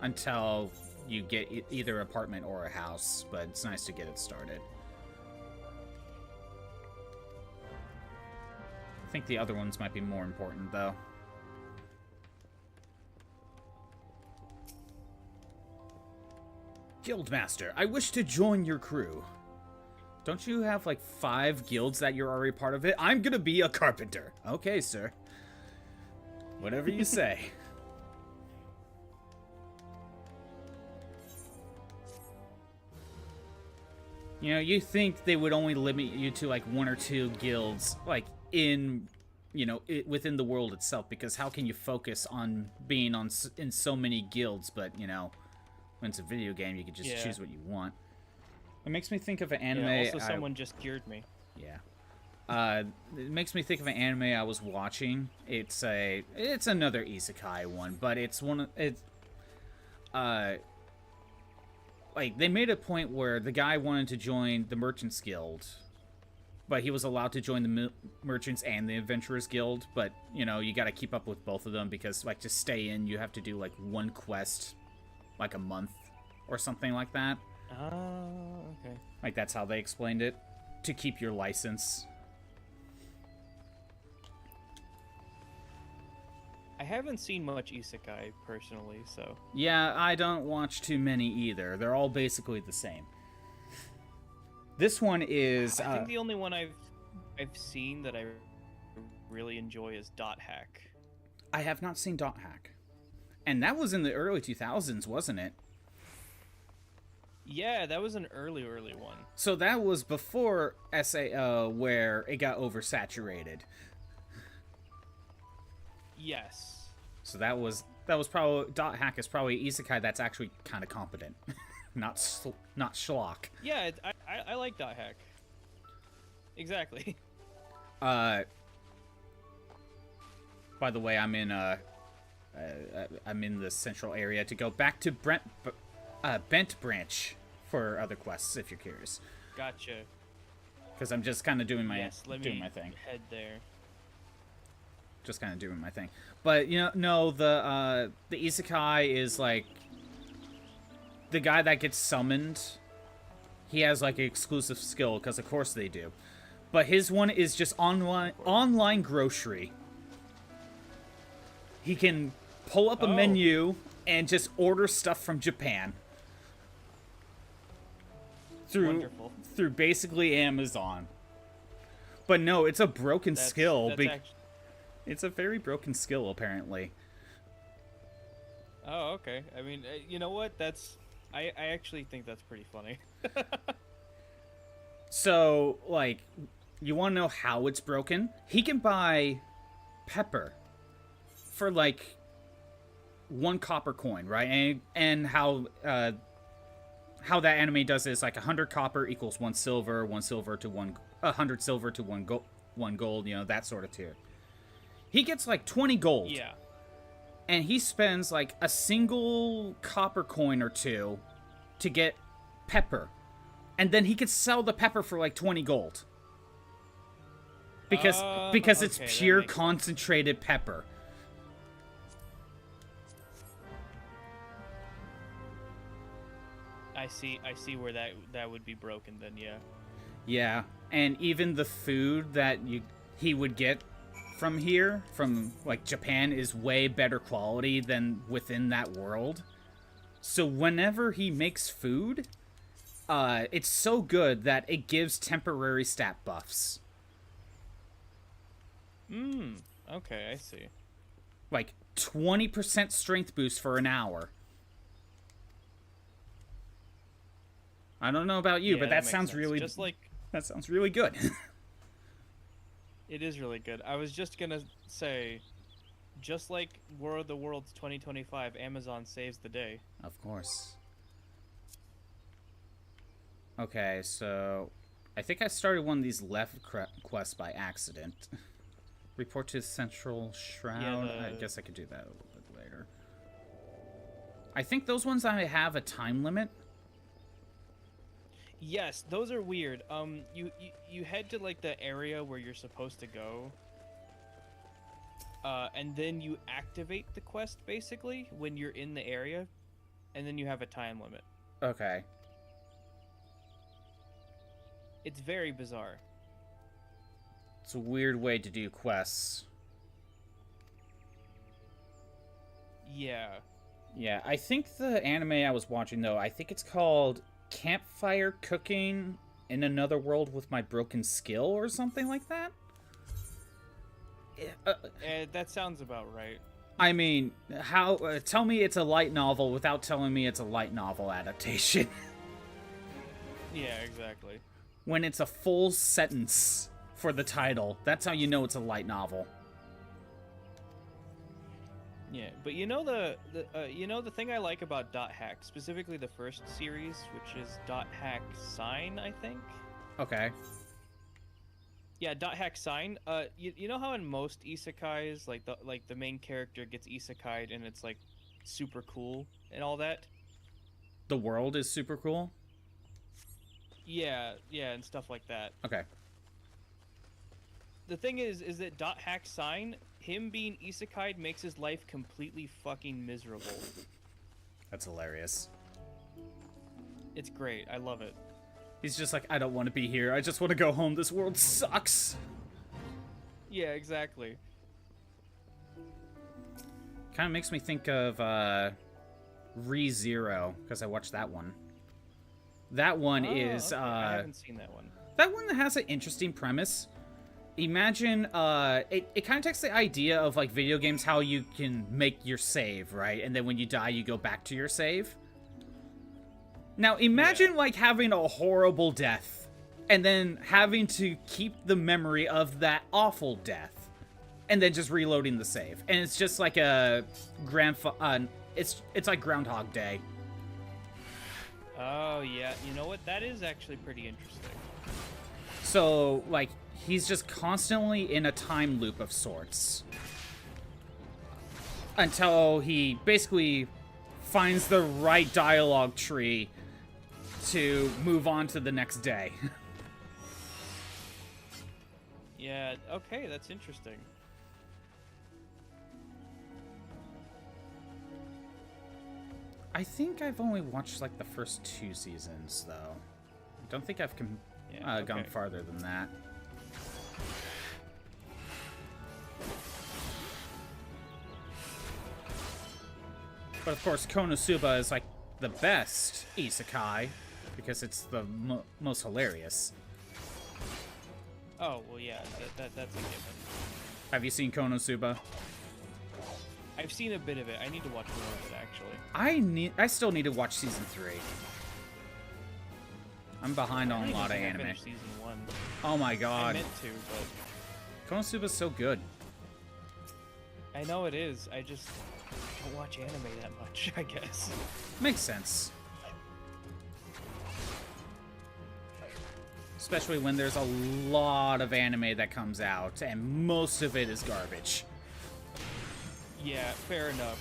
Speaker 1: until you get either an apartment or a house, but it's nice to get it started. I think the other ones might be more important, though. Guildmaster, I wish to join your crew. Don't you have like 5 guilds that you're already part of it? I'm gonna be a carpenter. Okay, sir. Whatever you say. You know, you think they would only limit you to like 1 or 2 guilds, like in, you know, within the world itself, because how can you focus on being in so many guilds? But you know, when it's a video game, you can just choose what you want. It makes me think of an anime.
Speaker 2: Yeah, also, someone just cured me.
Speaker 1: Yeah. It makes me think of an anime I was watching. It's another isekai one, but like, they made a point where the guy wanted to join the Merchants Guild, but he was allowed to join the Merchants and the Adventurers Guild, but, you know, you gotta keep up with both of them, because, like, to stay in, you have to do, like, 1 quest, like, a month, or something like that.
Speaker 2: Oh, okay.
Speaker 1: Like, that's how they explained it, to keep your license.
Speaker 2: I haven't seen much isekai, personally, so...
Speaker 1: Yeah, I don't watch too many either. They're all basically the same. This one is...
Speaker 2: I think the only one I've seen that I really enjoy is Dot Hack.
Speaker 1: I have not seen Dot Hack. And that was in the early 2000s, wasn't it?
Speaker 2: Yeah, that was an early one.
Speaker 1: So that was before SAO, where it got oversaturated.
Speaker 2: Yes.
Speaker 1: So that was probably... Dot Hack is probably isekai that's actually kind of competent. not schlock.
Speaker 2: Yeah, I like Dot Hack. Exactly.
Speaker 1: By the way, I'm in the central area to go back to Bent Branch for other quests, if you're curious.
Speaker 2: Gotcha.
Speaker 1: Because I'm just kind of doing my thing.
Speaker 2: Head there.
Speaker 1: Just kind of doing my thing. But, you know, no, the isekai is, like, the guy that gets summoned, he has, like, an exclusive skill, because of course they do. But his one is just online grocery. He can pull up a menu and just order stuff from Japan. Through basically Amazon. But no, it's a broken skill. It's a very broken skill, apparently.
Speaker 2: Oh, okay. I mean, you know what? I actually think that's pretty funny.
Speaker 1: So, like, you want to know how it's broken? He can buy pepper for, like, 1 copper coin, right? And how that anime does is, like, 100 copper equals 1 silver, 1 silver to 100 silver to 1 gold, you know, that sort of tier. He gets, like, 20 gold.
Speaker 2: Yeah.
Speaker 1: And he spends, like, a single copper coin or 2 to get pepper. And then he could sell the pepper for, like, 20 gold. Because it's
Speaker 2: okay,
Speaker 1: pure concentrated pepper.
Speaker 2: I see where that would be broken then, yeah.
Speaker 1: Yeah, and even the food that he would get from here, from, like, Japan, is way better quality than within that world. So whenever he makes food, it's so good that it gives temporary stat buffs.
Speaker 2: Okay, I see.
Speaker 1: Like, 20% strength boost for an hour. I don't know about you,
Speaker 2: Yeah,
Speaker 1: but that sounds
Speaker 2: sense.
Speaker 1: really...
Speaker 2: Just like...
Speaker 1: That sounds really good.
Speaker 2: It is really good. I was just gonna say, just like War of the Worlds 2025, Amazon saves the day.
Speaker 1: Of course. Okay, so... I think I started one of these left quests by accident. Report to the Central Shroud.
Speaker 2: Yeah,
Speaker 1: I guess I could do that a little bit later. I think those ones I have a time limit.
Speaker 2: Yes, those are weird. You head to like the area where you're supposed to go, and then you activate the quest basically when you're in the area, and then you have a time limit.
Speaker 1: Okay.
Speaker 2: It's very bizarre.
Speaker 1: It's a weird way to do quests.
Speaker 2: Yeah.
Speaker 1: Yeah, I think the anime I was watching, though, I think it's called Campfire Cooking in Another World with My Broken Skill or something like that.
Speaker 2: That sounds about right.
Speaker 1: I mean, how? Tell me it's a light novel without telling me it's a light novel adaptation.
Speaker 2: Yeah, exactly.
Speaker 1: When it's a full sentence for the title, that's how you know it's a light novel.
Speaker 2: Yeah, but you know the thing I like about Dot Hack, specifically the first series, which is Dot Hack Sign, I think.
Speaker 1: Okay.
Speaker 2: Yeah, Dot Hack Sign. You know how in most isekais, like the main character gets isekai'd and it's like super cool and all that.
Speaker 1: The world is super cool.
Speaker 2: Yeah, and stuff like that.
Speaker 1: Okay.
Speaker 2: The thing is that Dot Hack Sign, him being isekai'd makes his life completely fucking miserable.
Speaker 1: That's hilarious.
Speaker 2: It's great. I love it.
Speaker 1: He's just like, I don't want to be here. I just want to go home. This world sucks.
Speaker 2: Yeah, exactly.
Speaker 1: Kind of makes me think of ReZero, because I watched that one. That one is...
Speaker 2: Okay. I haven't seen that one.
Speaker 1: That one has an interesting premise. Imagine, it kind of takes the idea of, like, video games, how you can make your save, right? And then when you die, you go back to your save. Now, imagine, like, having a horrible death, and then having to keep the memory of that awful death, and then just reloading the save. And it's just like a it's like Groundhog Day.
Speaker 2: Oh, yeah. You know what? That is actually pretty interesting.
Speaker 1: So, like, he's just constantly in a time loop of sorts. Until he basically finds the right dialogue tree to move on to the next day.
Speaker 2: Yeah, okay, that's interesting.
Speaker 1: I think I've only watched, like, the first 2 seasons, though. I don't think I've gone farther than that. But, of course, Konosuba is, like, the best isekai, because it's the most hilarious.
Speaker 2: Oh, well, yeah, that's a given.
Speaker 1: Have you seen Konosuba?
Speaker 2: I've seen a bit of it. I need to watch more of it, actually.
Speaker 1: I still need to watch season 3. I'm behind
Speaker 2: I
Speaker 1: on
Speaker 2: don't
Speaker 1: a
Speaker 2: even
Speaker 1: lot of
Speaker 2: think I
Speaker 1: anime.
Speaker 2: finished season 1.
Speaker 1: Oh my
Speaker 2: I
Speaker 1: god.
Speaker 2: meant to, but
Speaker 1: Konosuba's so good.
Speaker 2: I know it is. I just don't watch anime that much, I guess.
Speaker 1: Makes sense. Especially when there's a lot of anime that comes out, and most of it is garbage.
Speaker 2: Yeah, fair enough.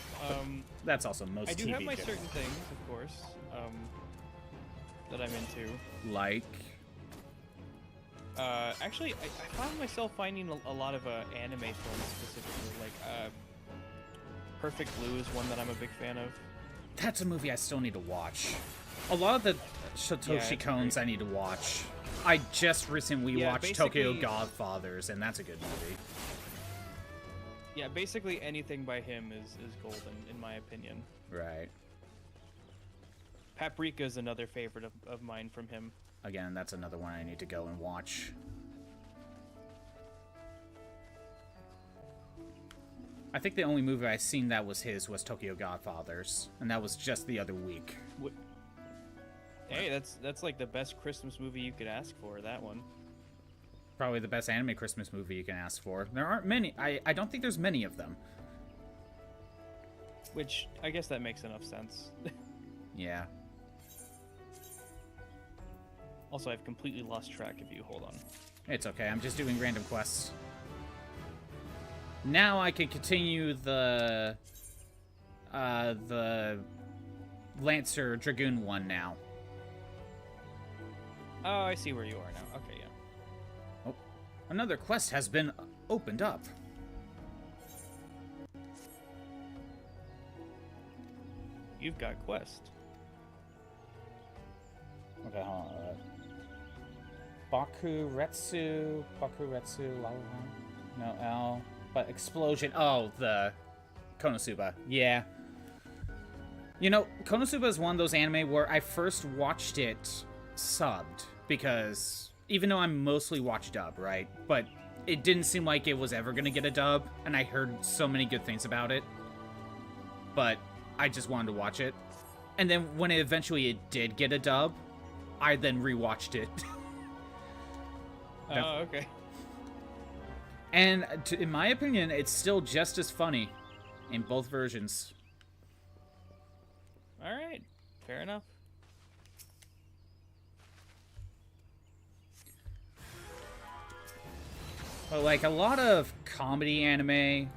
Speaker 1: That's also most
Speaker 2: I do
Speaker 1: TV
Speaker 2: have my
Speaker 1: shows.
Speaker 2: certain things, of course, that I'm into.
Speaker 1: Like,
Speaker 2: Actually, I found myself finding a lot of anime films specifically. Like, Perfect Blue is one that I'm a big fan of.
Speaker 1: that's a movie I still need to watch. A lot of the
Speaker 2: Yeah,
Speaker 1: Satoshi
Speaker 2: it's
Speaker 1: Kons
Speaker 2: great.
Speaker 1: I need to watch. I just recently
Speaker 2: Yeah,
Speaker 1: watched Tokyo
Speaker 2: basically-
Speaker 1: Godfathers, and that's a good movie.
Speaker 2: Yeah, basically anything by him is golden, in my opinion.
Speaker 1: Right.
Speaker 2: Paprika is another favorite of mine from him.
Speaker 1: Again, that's another one I need to go and watch. I think the only movie I've seen that was his was Tokyo Godfathers, and that was just the other week.
Speaker 2: Hey, that's like the best Christmas movie you could ask for, that one.
Speaker 1: Probably the best anime Christmas movie you can ask for. There aren't many. I don't think there's many of them.
Speaker 2: Which, I guess that makes enough sense.
Speaker 1: Yeah.
Speaker 2: Also, I've completely lost track of you. Hold on.
Speaker 1: It's okay, I'm just doing random quests. Now I can continue the Lancer Dragoon one now.
Speaker 2: Oh, I see where you are now. Okay, yeah.
Speaker 1: Oh, another quest has been opened up.
Speaker 2: You've got Quest.
Speaker 1: Okay, hold on. Bakuretsu, la la la. No, L. But explosion. Oh, the Konosuba. Yeah. You know, Konosuba is one of those anime where I first watched it subbed because even though I mostly watch dub, right? But it didn't seem like it was ever going to get a dub, and I heard so many good things about it. But I just wanted to watch it. And then when it did get a dub, I then rewatched it.
Speaker 2: Oh, okay.
Speaker 1: And in my opinion, it's still just as funny in both versions.
Speaker 2: All right. Fair enough.
Speaker 1: But like a lot of comedy anime,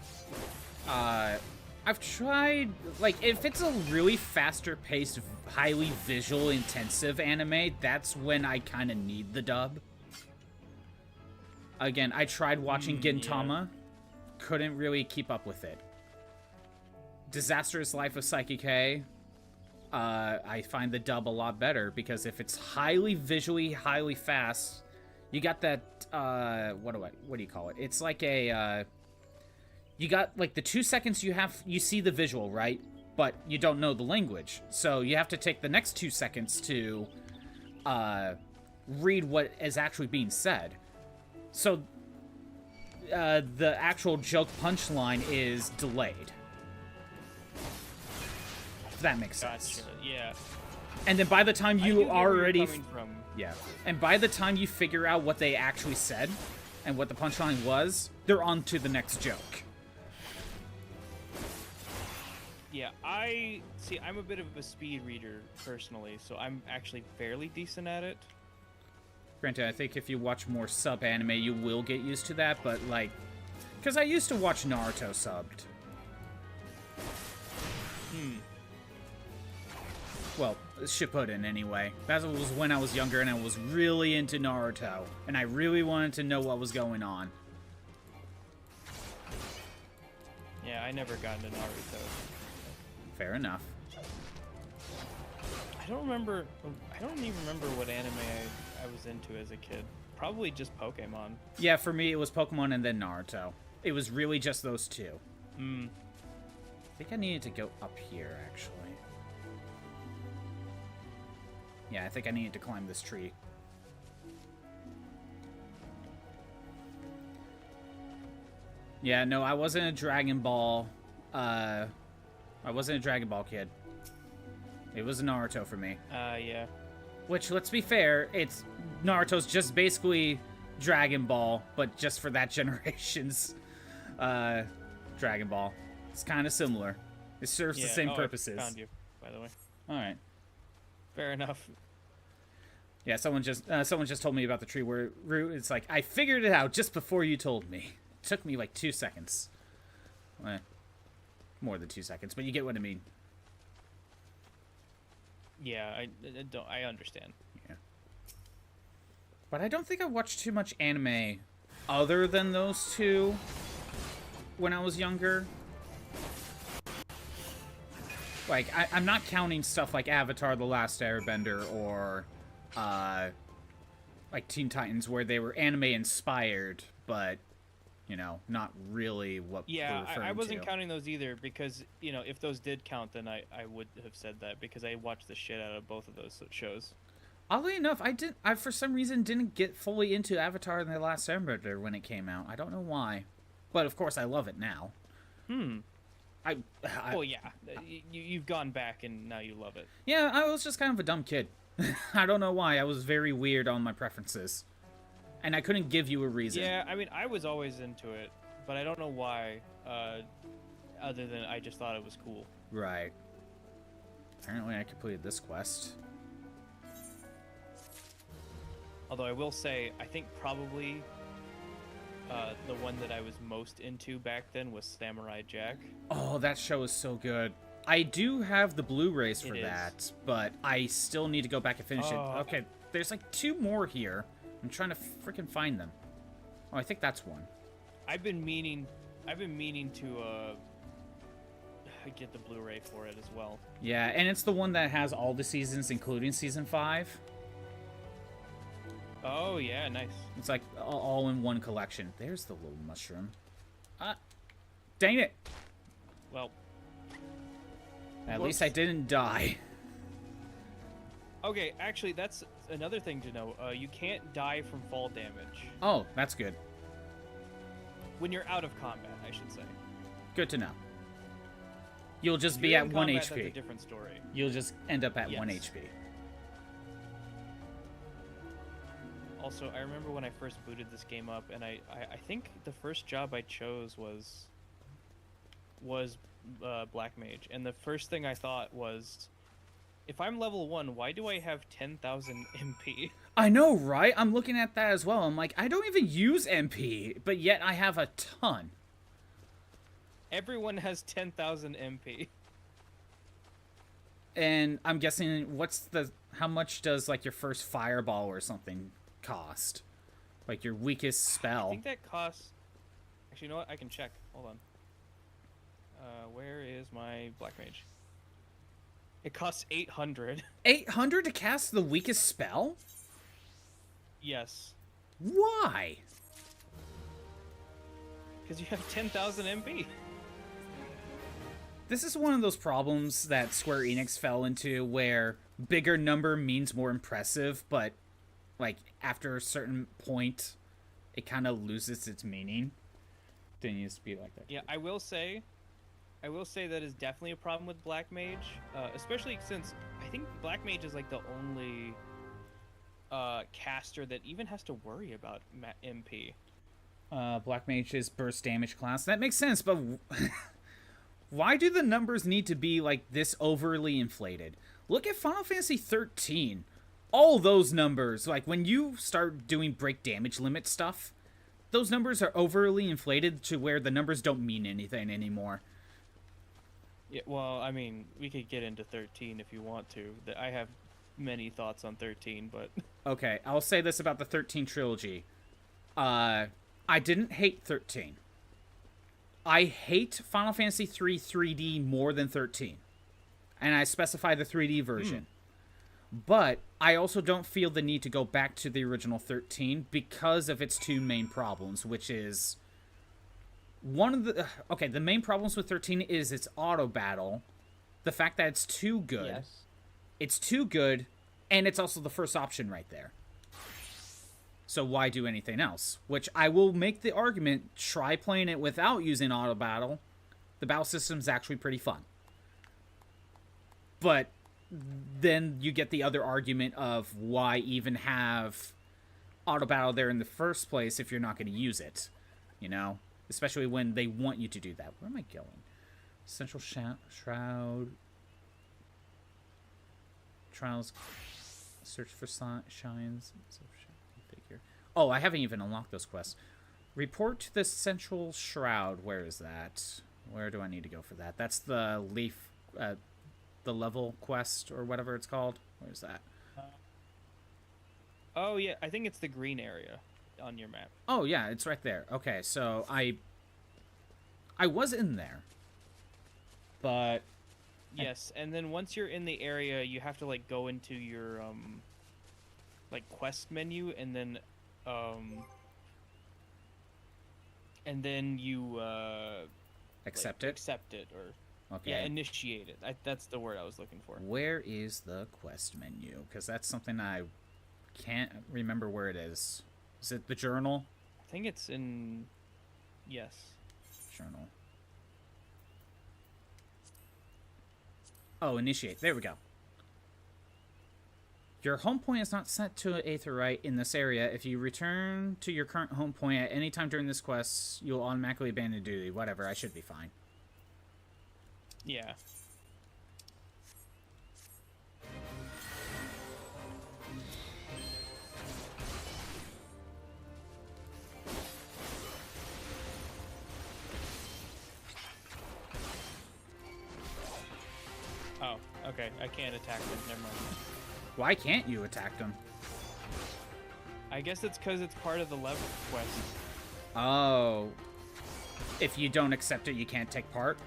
Speaker 1: I've tried, like, if it's a really faster paced, highly visual intensive anime, that's when I kind of need the dub. Again, I tried watching Gintama, couldn't really keep up with it. Disastrous Life of Psyche K, I find the dub a lot better because if it's highly visually, highly fast, you got that, what do you call it? It's like a, you got like the 2 seconds you see the visual, right? But you don't know the language. So you have to take the next 2 seconds to, read what is actually being said. So, the actual joke punchline is delayed. If that makes sense.
Speaker 2: Gotcha. Yeah.
Speaker 1: And then by the time
Speaker 2: I do
Speaker 1: you
Speaker 2: get where you're
Speaker 1: already...
Speaker 2: coming from.
Speaker 1: Yeah. And by the time you figure out what they actually said, and what the punchline was, they're on to the next joke.
Speaker 2: Yeah, I'm a bit of a speed reader personally, so I'm actually fairly decent at it.
Speaker 1: Granted, I think if you watch more sub anime, you will get used to that, but like... Because I used to watch Naruto subbed. Well, Shippuden anyway. That was when I was younger and I was really into Naruto. And I really wanted to know what was going on.
Speaker 2: Yeah, I never got into Naruto.
Speaker 1: Fair enough.
Speaker 2: I don't even remember what anime I was into as a kid. Probably just Pokemon.
Speaker 1: Yeah, for me it was Pokemon and then Naruto. It was really just those two. I think I needed to go up here, actually. Yeah, I think I needed to climb this tree. Yeah, no, I wasn't a Dragon Ball. I wasn't a Dragon Ball kid. It was Naruto for me.
Speaker 2: Yeah.
Speaker 1: Which, let's be fair, it's Naruto's just basically Dragon Ball, but just for that generation's Dragon Ball. It's kind of similar. It serves the same purposes.
Speaker 2: I found you, by the way.
Speaker 1: All right.
Speaker 2: Fair enough.
Speaker 1: Yeah, someone just told me about the tree where root. It's like I figured it out just before you told me. It took me like 2 seconds. More than 2 seconds, but you get what I mean.
Speaker 2: Yeah, I understand.
Speaker 1: Yeah. But I don't think I watched too much anime other than those two when I was younger. Like, I'm not counting stuff like Avatar: The Last Airbender or, like Teen Titans, where they were anime inspired, but, you know, not really what we're referring to.
Speaker 2: I wasn't counting those either because, you know, if those did count, then I would have said that because I watched the shit out of both of those shows.
Speaker 1: Oddly enough, I for some reason didn't get fully into Avatar: The Last Airbender when it came out. I don't know why, but of course I love it now.
Speaker 2: Well, yeah, you've gone back and now you love it.
Speaker 1: Yeah, I was just kind of a dumb kid. I don't know why. I was very weird on my preferences, and I couldn't give you a reason.
Speaker 2: Yeah, I mean, I was always into it, but I don't know why. Other than I just thought it was cool.
Speaker 1: Right. Apparently, I completed this quest.
Speaker 2: Although I will say, I think probably the one that I was most into back then was Samurai Jack.
Speaker 1: Oh, that show is so good. I do have the Blu-rays for that, but I still need to go back and finish it. Okay, there's like 2 more here. I'm trying to freaking find them. Oh, I think that's one.
Speaker 2: I've been meaning to get the Blu-ray for it as well.
Speaker 1: Yeah, and it's the one that has all the seasons, including season 5.
Speaker 2: Oh, yeah, nice.
Speaker 1: It's like all in one collection. There's the little mushroom. Dang it.
Speaker 2: Well.
Speaker 1: At least I didn't die.
Speaker 2: Okay, actually, that's another thing to know. You can't die from fall damage.
Speaker 1: Oh, that's good.
Speaker 2: When you're out of combat, I should say.
Speaker 1: Good to know. You'll just be at 1 HP.
Speaker 2: That's a different story.
Speaker 1: You'll just end up at 1 HP.
Speaker 2: Also, I remember when I first booted this game up, and I think the first job I chose was Black Mage, and the first thing I thought was, if I'm level 1, why do I have 10,000 MP?
Speaker 1: I know, right? I'm looking at that as well. I'm like, I don't even use MP, but yet I have a ton.
Speaker 2: Everyone has 10,000 MP.
Speaker 1: And I'm guessing, how much does, like, your first fireball or something cost? Like, your weakest spell.
Speaker 2: I think that costs... Actually, you know what? I can check. Hold on. Where is my Black Mage? It costs 800.
Speaker 1: 800 to cast the weakest spell?
Speaker 2: Yes.
Speaker 1: Why?
Speaker 2: Because you have 10,000 MP.
Speaker 1: This is one of those problems that Square Enix fell into where bigger number means more impressive, but like after a certain point, it kind of loses its meaning. Didn't used to be like that.
Speaker 2: Yeah, I will say that is definitely a problem with Black Mage, especially since I think Black Mage is like the only caster that even has to worry about MP.
Speaker 1: Black Mage is burst damage class. That makes sense, but why do the numbers need to be like this overly inflated? Look at Final Fantasy XIII. All those numbers, like when you start doing break damage limit stuff, those numbers are overly inflated to where the numbers don't mean anything anymore.
Speaker 2: Yeah, well, I mean, we could get into 13 if you want to. I have many thoughts on 13, but...
Speaker 1: Okay, I'll say this about the 13 trilogy. I didn't hate 13. I hate Final Fantasy III 3D more than 13. And I specify the 3D version. But I also don't feel the need to go back to the original 13 because of its 2 main problems, which is... One of the... Okay, the main problems with 13 is its auto battle. The fact that it's too good.
Speaker 2: Yes.
Speaker 1: It's too good, and it's also the first option right there. So why do anything else? Which I will make the argument, try playing it without using auto battle. The battle system's actually pretty fun. But then you get the other argument of why even have auto battle there in the first place if you're not going to use it, you know? Especially when they want you to do that. Where am I going? Central Shroud. Trials. Search for shines. Figure. Oh, I haven't even unlocked those quests. Report to the Central Shroud. Where is that? Where do I need to go for that? That's the leaf, the level quest or whatever it's called. Where's that?
Speaker 2: Oh yeah, I think it's the green area on your map.
Speaker 1: Oh yeah, it's right there. Okay, so I was in there, but
Speaker 2: yes, and then once you're in the area, you have to like go into your like quest menu, and then you
Speaker 1: accept
Speaker 2: like,
Speaker 1: it.
Speaker 2: Accept it, or
Speaker 1: Okay.
Speaker 2: yeah, initiate it. That's the word I was looking for.
Speaker 1: Where is the quest menu? Because that's something I can't remember where it is. Is it the journal?
Speaker 2: I think it's in. Yes.
Speaker 1: Journal. Oh, initiate. There we go. Your home point is not set to Aetheryte in this area. If you return to your current home point at any time during this quest, you'll automatically abandon duty. Whatever, I should be fine.
Speaker 2: Yeah. Oh, okay. I can't attack them. Never mind.
Speaker 1: Why can't you attack them?
Speaker 2: I guess it's because it's part of the level quest.
Speaker 1: Oh. If you don't accept it, you can't take part?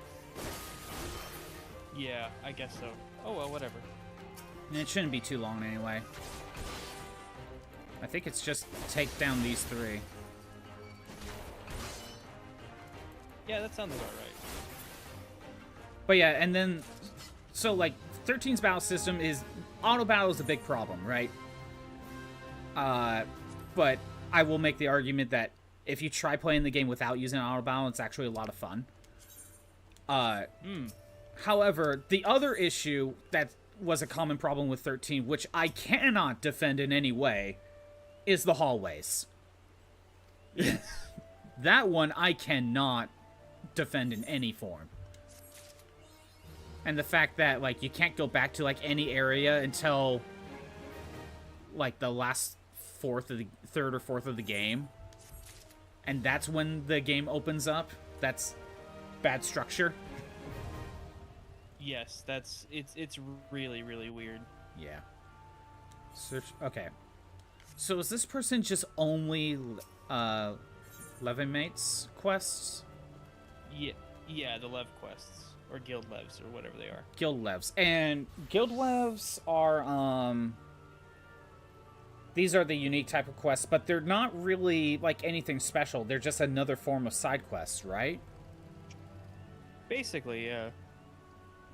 Speaker 2: Yeah, I guess so. Oh well, whatever.
Speaker 1: It shouldn't be too long anyway. I think it's just take down these three.
Speaker 2: Yeah, that sounds about right.
Speaker 1: But yeah, and then... So, like, 13's battle system is... Auto battle is a big problem, right? But I will make the argument that if you try playing the game without using auto battle, it's actually a lot of fun. However, the other issue that was a common problem with 13, which I cannot defend in any way, is the hallways. That one I cannot defend in any form. And the fact that, like, you can't go back to, like, any area until, like, the last third or fourth of the game. And that's when the game opens up. That's bad structure.
Speaker 2: Yes, it's really, really weird.
Speaker 1: Yeah. Search. Okay. So is this person just only Levimates quests?
Speaker 2: Yeah, the Lev quests. Or guild levs, or whatever they are.
Speaker 1: Guild levs. And guild levs are, these are the unique type of quests, but they're not really, like, anything special. They're just another form of side quests, right?
Speaker 2: Basically, yeah.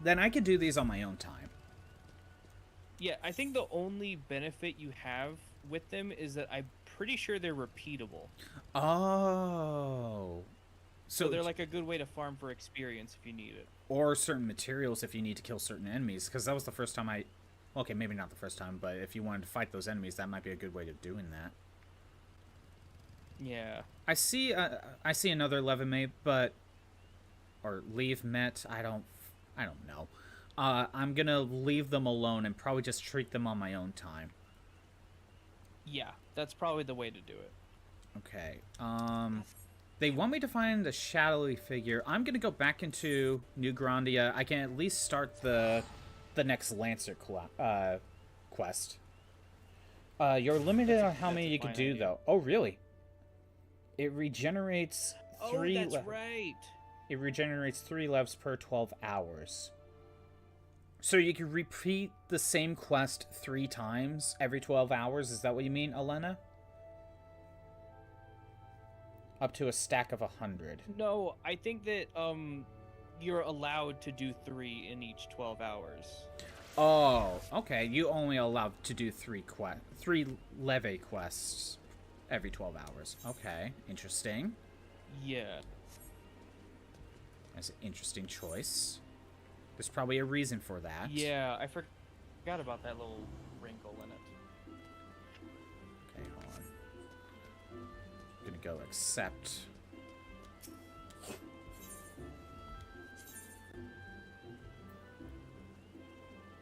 Speaker 1: Then I could do these on my own time.
Speaker 2: Yeah, I think the only benefit you have with them is that I'm pretty sure they're repeatable.
Speaker 1: Oh.
Speaker 2: So they're like a good way to farm for experience if you need it.
Speaker 1: Or certain materials if you need to kill certain enemies. Because that was the first time I... Okay, maybe not the first time, but if you wanted to fight those enemies, that might be a good way of doing that.
Speaker 2: Yeah.
Speaker 1: I see another Levimate, but... Or leave Met, I don't know. I'm gonna leave them alone and probably just treat them on my own time.
Speaker 2: Yeah, that's probably the way to do it.
Speaker 1: Okay, they want me to find a shadowy figure. I'm gonna go back into New Grandia. I can at least start the next Lancer quest. You're limited on how many you can do, though. Oh, really? It regenerates 3...
Speaker 2: Oh, that's right!
Speaker 1: It regenerates 3 levs per 12 hours. So you can repeat the same quest 3 times every 12 hours? Is that what you mean, Elena? Up to a stack of 100.
Speaker 2: No, I think that you're allowed to do 3 in each 12 hours.
Speaker 1: Oh, okay. You only allowed to do 3 leve quests every 12 hours. Okay, interesting.
Speaker 2: Yeah.
Speaker 1: That's an interesting choice. There's probably a reason for that.
Speaker 2: Yeah, Forgot about that little wrinkle in it.
Speaker 1: Okay, hold on. I'm gonna go accept.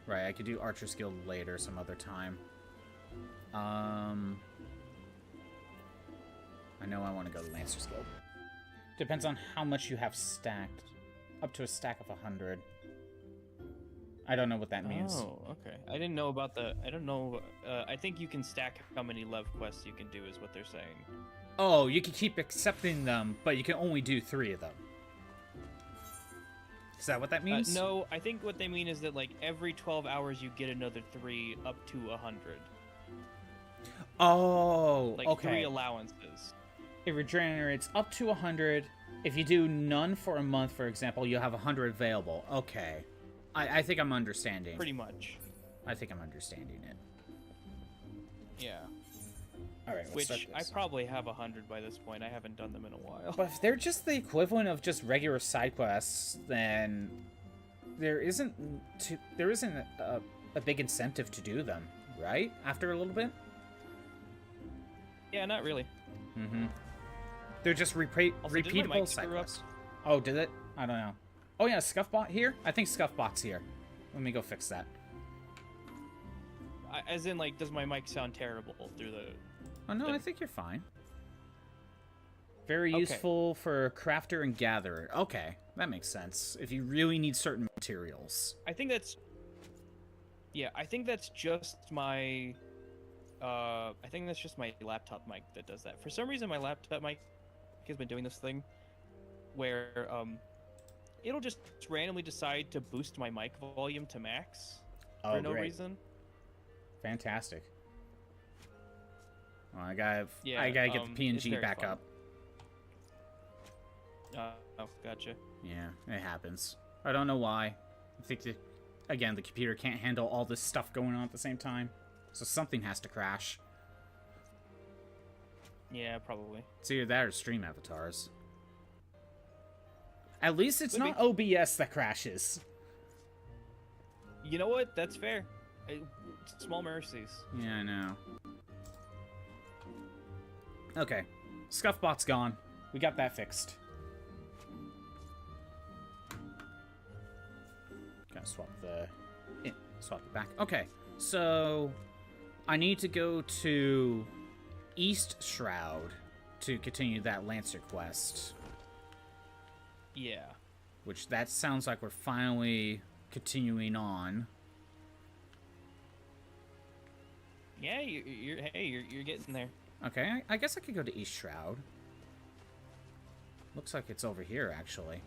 Speaker 1: Right, I could do Archer's Guild later, some other time. I know I want to go to Lancer's Guild. Depends on how much you have stacked. Up to a stack of 100. I don't know what that means.
Speaker 2: Oh, okay. I didn't know about the... I don't know... I think you can stack how many love quests you can do is what they're saying.
Speaker 1: Oh, you can keep accepting them, but you can only do 3 of them. Is that what that means?
Speaker 2: No, I think what they mean is that, like, every 12 hours you get another 3 up to 100.
Speaker 1: Oh,
Speaker 2: like,
Speaker 1: okay.
Speaker 2: 3 allowances.
Speaker 1: It regenerates up to 100. If you do none for a month, for example, you'll have 100 available. Okay. I think I'm understanding.
Speaker 2: Pretty much.
Speaker 1: I think I'm understanding it.
Speaker 2: Yeah.
Speaker 1: All right, let's
Speaker 2: Which
Speaker 1: start
Speaker 2: I
Speaker 1: this.
Speaker 2: probably have 100 by this point. I haven't done them in a while.
Speaker 1: But if they're just the equivalent of just regular side quests, then there isn't a big incentive to do them, right? After a little bit.
Speaker 2: Yeah, not really.
Speaker 1: Mm-hmm. They're just
Speaker 2: Also, did my
Speaker 1: repeatable
Speaker 2: mic
Speaker 1: side
Speaker 2: screw up?
Speaker 1: quests. Oh, did it? I don't know. Oh yeah, Scuffbot here? I think Scuffbot's here. Let me go fix that.
Speaker 2: As in, like, does my mic sound terrible through the...
Speaker 1: Oh no,
Speaker 2: Then-
Speaker 1: I think you're fine. Very
Speaker 2: Okay.
Speaker 1: useful for crafter and gatherer. Okay, that makes sense. If you really need certain materials.
Speaker 2: I think that's... Yeah, I think that's just my... I think that's just my laptop mic that does that. For some reason, my laptop mic has been doing this thing where, it'll just randomly decide to boost my mic volume to max for no reason.
Speaker 1: Fantastic. Well, I gotta
Speaker 2: Yeah,
Speaker 1: get the
Speaker 2: it's
Speaker 1: PNG
Speaker 2: very
Speaker 1: back
Speaker 2: fun.
Speaker 1: up.
Speaker 2: Oh, gotcha.
Speaker 1: Yeah, it happens. I don't know why. I think again, the computer can't handle all this stuff going on at the same time. So something has to crash.
Speaker 2: Yeah, probably.
Speaker 1: It's either that or stream avatars. At least it's
Speaker 2: Could
Speaker 1: not OBS that crashes.
Speaker 2: You know what? That's fair. Small mercies.
Speaker 1: Yeah, I know. Okay. Scuffbot's gone. We got that fixed. Gotta swap the back. Okay, so I need to go to East Shroud to continue that Lancer quest.
Speaker 2: Yeah.
Speaker 1: Which that sounds like we're finally continuing on.
Speaker 2: Yeah, you're getting there.
Speaker 1: Okay, I guess I could go to East Shroud. Looks like it's over here, actually.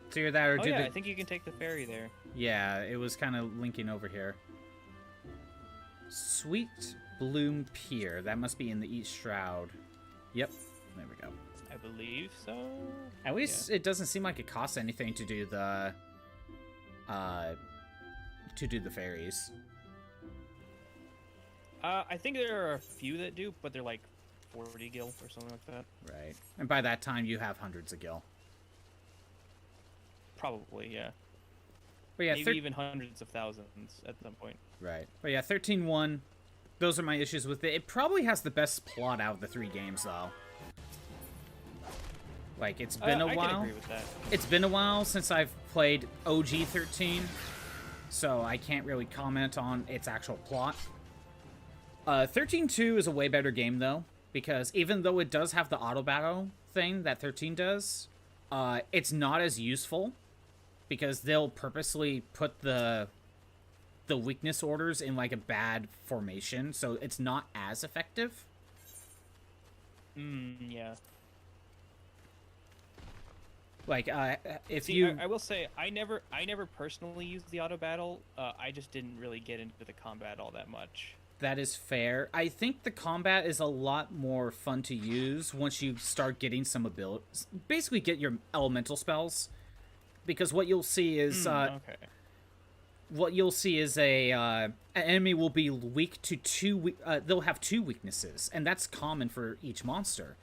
Speaker 1: It's either that or
Speaker 2: Oh yeah, I think you can take the ferry there.
Speaker 1: Yeah, it was kind of linking over here. Sweet Bloom Pier. That must be in the East Shroud. Yep, there we go.
Speaker 2: I believe so.
Speaker 1: At least it doesn't seem like it costs anything to do the ferries.
Speaker 2: I think there are a few that do, but they're like 40 gil or something like that.
Speaker 1: Right. And by that time you have hundreds of gil.
Speaker 2: Probably, yeah.
Speaker 1: But yeah,
Speaker 2: Maybe even hundreds of thousands at some point.
Speaker 1: right. But yeah, 13-1. Those are my issues with it. It probably has the best plot out of the 3 games, though. Like, it's been a while.
Speaker 2: I can agree with that.
Speaker 1: It's been a while since I've played OG 13, so I can't really comment on its actual plot. 13-2 is a way better game, though, because even though it does have the auto battle thing that 13 does, it's not as useful, because they'll purposely put the weakness orders in, like, a bad formation, so it's not as effective.
Speaker 2: Yeah.
Speaker 1: Like, if
Speaker 2: See,
Speaker 1: you...
Speaker 2: I will say, I never personally used the auto battle. I just didn't really get into the combat all that much.
Speaker 1: That is fair. I think the combat is a lot more fun to use once you start getting some abilities. Basically, get your elemental spells, because what you'll see is
Speaker 2: Okay.
Speaker 1: what you'll see is an enemy will be weak to they'll have 2 weaknesses, and that's common for each monster.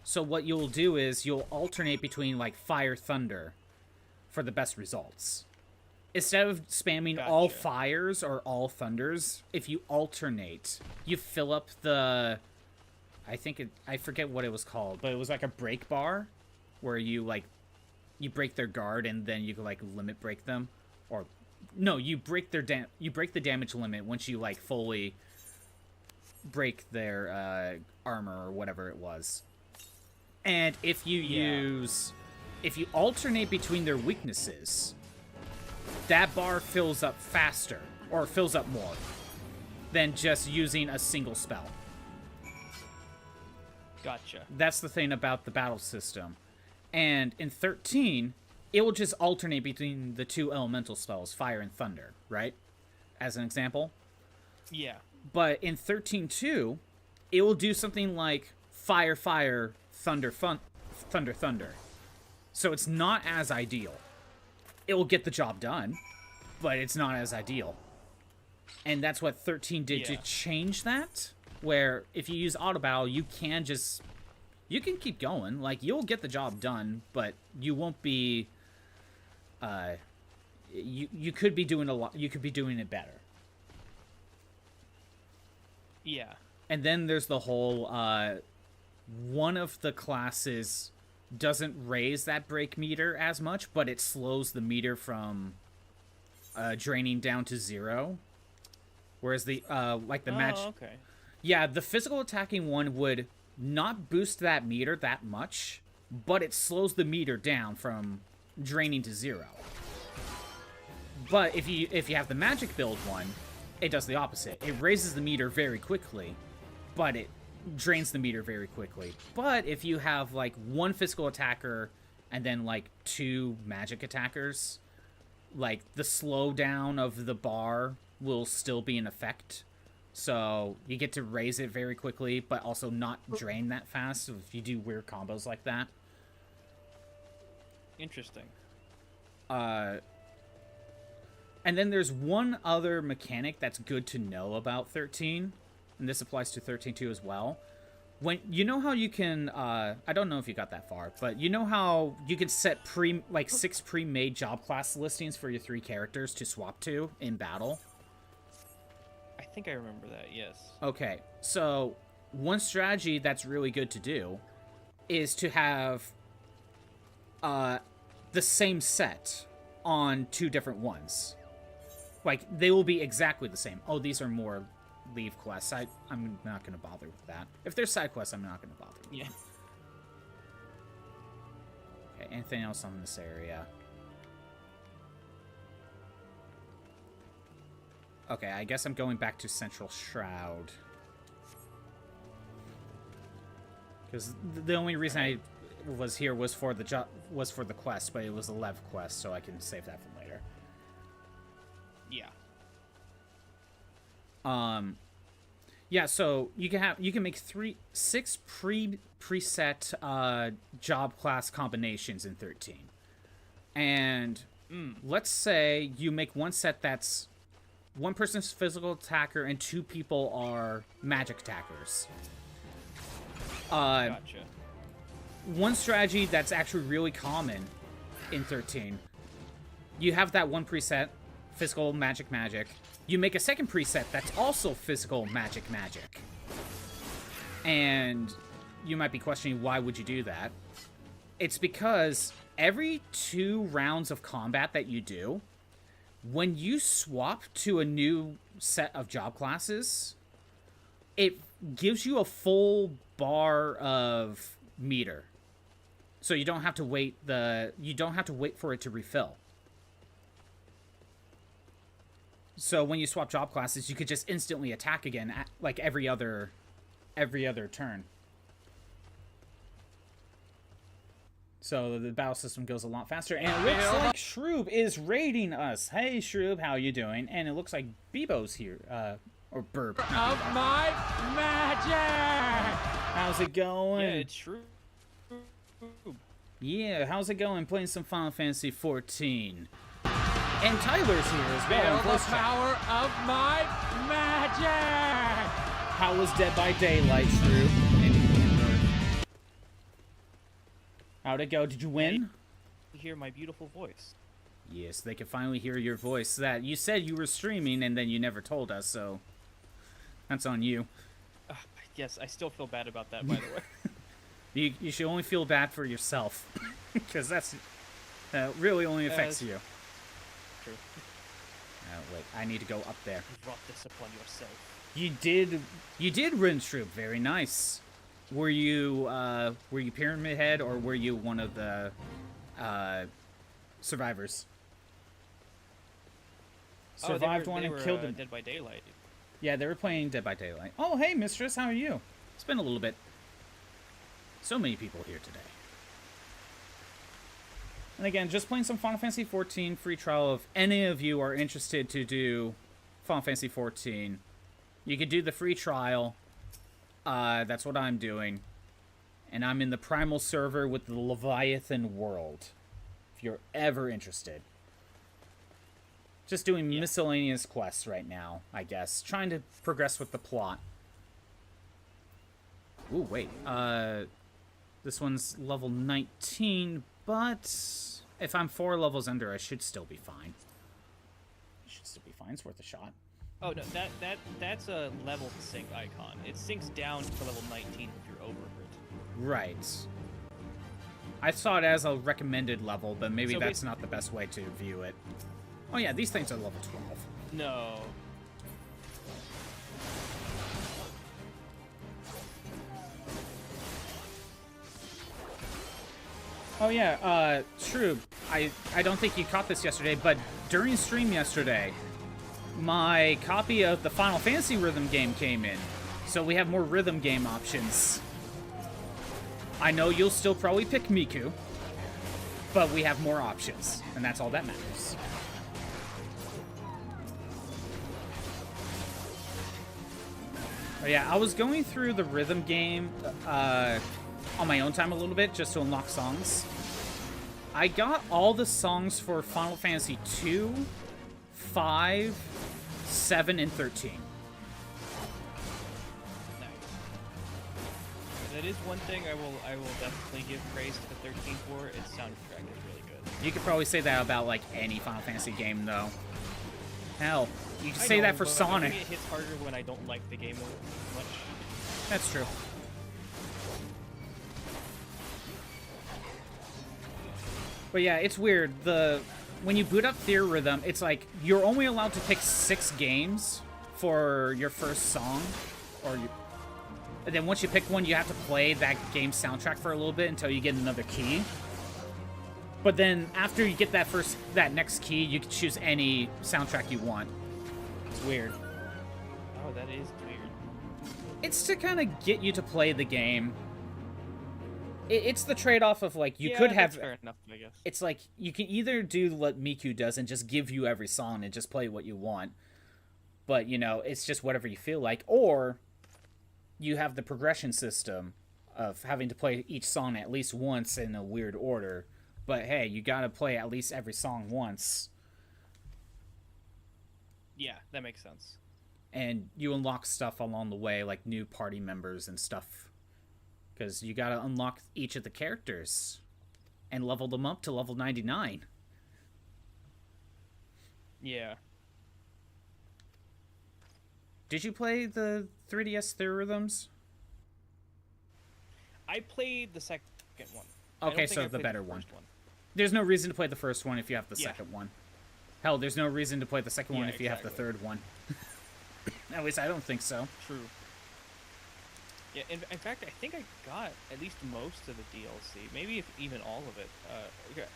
Speaker 1: So what you'll do is you'll alternate between like fire, thunder. for the best results. Instead of spamming all fires or all thunders, if you alternate, you fill up the... I forget what it was called, but it was like a break bar where you break their guard and then you can like limit break them, or no, you break the damage limit once you like fully break their armor or whatever it was. And if you alternate between their weaknesses, that bar fills up faster, or fills up more, than just using a single spell.
Speaker 2: Gotcha.
Speaker 1: That's the thing about the battle system. And in 13, it will just alternate between the two elemental spells, fire and thunder, right? As an example.
Speaker 2: Yeah.
Speaker 1: But in 13.2, it will do something like fire, fire, thunder, thunder, thunder. So it's not as ideal. It will get the job done, but it's not as ideal. And that's what 13 did to change that, where if you use auto battle, you can keep going. Like, you'll get the job done, but you won't be... You could be doing a lot. You could be doing it better.
Speaker 2: Yeah.
Speaker 1: And then there's the whole, one of the classes doesn't raise that break meter as much, but it slows the meter from draining down to 0. Whereas the, like the match...
Speaker 2: okay.
Speaker 1: Yeah, the physical attacking one would not boost that meter that much, but it slows the meter down from draining to 0. But if you have the magic build one, it does the opposite. It raises the meter very quickly, but it drains the meter very quickly. But if you have like one physical attacker and then like 2 magic attackers, like the slowdown of the bar will still be in effect. So you get to raise it very quickly, but also not drain that fast if you do weird combos like that.
Speaker 2: Interesting.
Speaker 1: And then there's one other mechanic that's good to know about 13, and this applies to 13.2 as well. When you know how you can, I don't know if you got that far, but you know how you can set 6 pre-made job class listings for your 3 characters to swap to in battle?
Speaker 2: I think I remember that, yes.
Speaker 1: Okay, so one strategy that's really good to do is to have the same set on 2 different ones. Like, they will be exactly the same. Oh, these are more leave quests. I'm not going to bother with that. If they're side quests, I'm not going to bother with them. Okay, anything else on this area? Okay, I guess I'm going back to Central Shroud. Because the only reason I was here was for the quest, but it was a Lev quest, so I can save that for later.
Speaker 2: Yeah.
Speaker 1: Yeah, so you can make 6 preset job class combinations in 13. And let's say you make one set that's one person's physical attacker and 2 people are magic attackers.
Speaker 2: Gotcha.
Speaker 1: One strategy that's actually really common in 13, you have that one preset, physical magic. You make a second preset that's also physical magic. And you might be questioning, why would you do that? It's because every 2 rounds of combat that you do, when you swap to a new set of job classes, it gives you a full bar of meter. So you don't have to wait for it to refill. So when you swap job classes, you could just instantly attack again at, like, every other turn. So the battle system goes a lot faster, and it looks like Shroob is raiding us. Hey, Shroob, how you doing? And it looks like Bebo's here, or Burp.
Speaker 3: Of my magic!
Speaker 1: How's it going?
Speaker 2: Yeah, it's true.
Speaker 1: Yeah, how's it going? Playing some Final Fantasy XIV. And Tyler's here as well.
Speaker 3: Feel the power of my magic!
Speaker 1: How was Dead by Daylight, Shroob? How'd it go? Did you win?
Speaker 2: You hear my beautiful voice.
Speaker 1: Yes, they can finally hear your voice. That you said you were streaming and then you never told us, so that's on you.
Speaker 2: Yes, I still feel bad about that, by the way.
Speaker 1: You should only feel bad for yourself, because that really only affects you.
Speaker 2: True.
Speaker 1: Wait, I need to go up there.
Speaker 2: You brought this upon yourself.
Speaker 1: You did rinse troop. Very nice. Were you Pyramid Head, or were you one of the survivors? Survived one and killed him.
Speaker 2: Dead by Daylight.
Speaker 1: Yeah, they were playing Dead by Daylight. Oh, hey, mistress, how are you? It's been a little bit. So many people here today. And again, just playing some Final Fantasy XIV free trial. If any of you are interested to do Final Fantasy XIV, you could do the free trial. That's what I'm doing. And I'm in the Primal server with the Leviathan world. If you're ever interested. Just doing miscellaneous quests right now, I guess. Trying to progress with the plot. Ooh, wait. This one's level 19, but if I'm 4 levels under, I should still be fine. It's worth a shot.
Speaker 2: Oh no, that's a level sync icon. It syncs down to level 19 if you're over it.
Speaker 1: Right. I saw it as a recommended level, but maybe
Speaker 2: So
Speaker 1: that's not the best way to view it. Oh yeah, these things are level 12.
Speaker 2: No.
Speaker 1: Oh yeah, true. I don't think you caught this yesterday, but during stream yesterday, my copy of the Final Fantasy rhythm game came in. So we have more rhythm game options. I know you'll still probably pick Miku, but we have more options, and that's all that matters. But yeah, I was going through the rhythm game on my own time a little bit, just to unlock songs. I got all the songs for Final Fantasy 2, 5, 7, and 13.
Speaker 2: Nice. That is one thing I will definitely give praise to the 13 for. Its soundtrack is really good.
Speaker 1: You could probably say that about like any Final Fantasy game, though. Hell, you can
Speaker 2: I
Speaker 1: say
Speaker 2: know,
Speaker 1: that for
Speaker 2: but
Speaker 1: Sonic.
Speaker 2: I think it hits harder when I don't like the game much.
Speaker 1: That's true. But yeah, it's weird. When you boot up Theorhythm, it's like you're only allowed to pick 6 games for your first song, and then once you pick one, you have to play that game's soundtrack for a little bit until you get another key. But then after you get that next key, you can choose any soundtrack you want. It's weird.
Speaker 2: Oh, that is weird.
Speaker 1: It's to kind of get you to play the game. It's the trade-off of, like, you
Speaker 2: Yeah,
Speaker 1: could
Speaker 2: that's
Speaker 1: have...
Speaker 2: fair enough, I guess.
Speaker 1: It's like, you can either do what Miku does and just give you every song and just play what you want. But, you know, it's just whatever you feel like. Or you have the progression system of having to play each song at least once in a weird order. But, hey, you gotta play at least every song once.
Speaker 2: Yeah, that makes sense.
Speaker 1: And you unlock stuff along the way, like new party members and stuff. Because you gotta unlock each of the characters and level them up to level 99.
Speaker 2: Yeah.
Speaker 1: Did you play the 3DS Theorhythms?
Speaker 2: I played the second one.
Speaker 1: Okay, so the better one. There's no reason to play the first one if you have the second one. Hell, there's no reason to play the second one if you have the third one. At least I don't think so.
Speaker 2: True. Yeah, in fact, I think I got at least most of the DLC. Maybe if even all of it.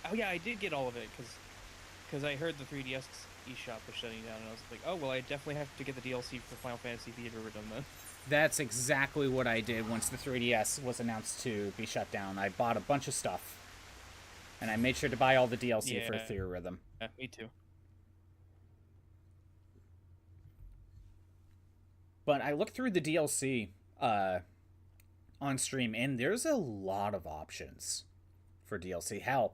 Speaker 2: Oh yeah, I did get all of it because I heard the 3DS eShop was shutting down, and I was like, oh well, I definitely have to get the DLC for Final Fantasy Theorhythm then.
Speaker 1: That's exactly what I did once the 3DS was announced to be shut down. I bought a bunch of stuff, and I made sure to buy all the DLC for Theorhythm.
Speaker 2: Yeah, me too.
Speaker 1: But I looked through the DLC on stream, and there's a lot of options for DLC. Hell,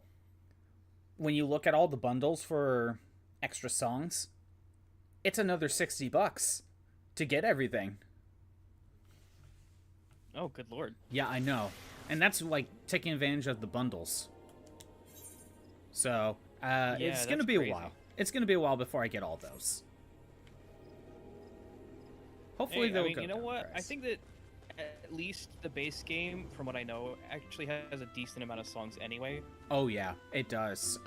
Speaker 1: when you look at all the bundles for extra songs, it's another $60 to get everything.
Speaker 2: Oh, good lord.
Speaker 1: Yeah, I know. And that's like taking advantage of the bundles. So, It's
Speaker 2: that's
Speaker 1: gonna be
Speaker 2: crazy.
Speaker 1: a while. It's gonna be a while before I get all those. Hopefully
Speaker 2: Hey,
Speaker 1: they'll
Speaker 2: I mean,
Speaker 1: go
Speaker 2: you know
Speaker 1: down
Speaker 2: what?
Speaker 1: in
Speaker 2: I
Speaker 1: price.
Speaker 2: think that at least the base game, from what I know, actually has a decent amount of songs anyway.
Speaker 1: Oh yeah, it does.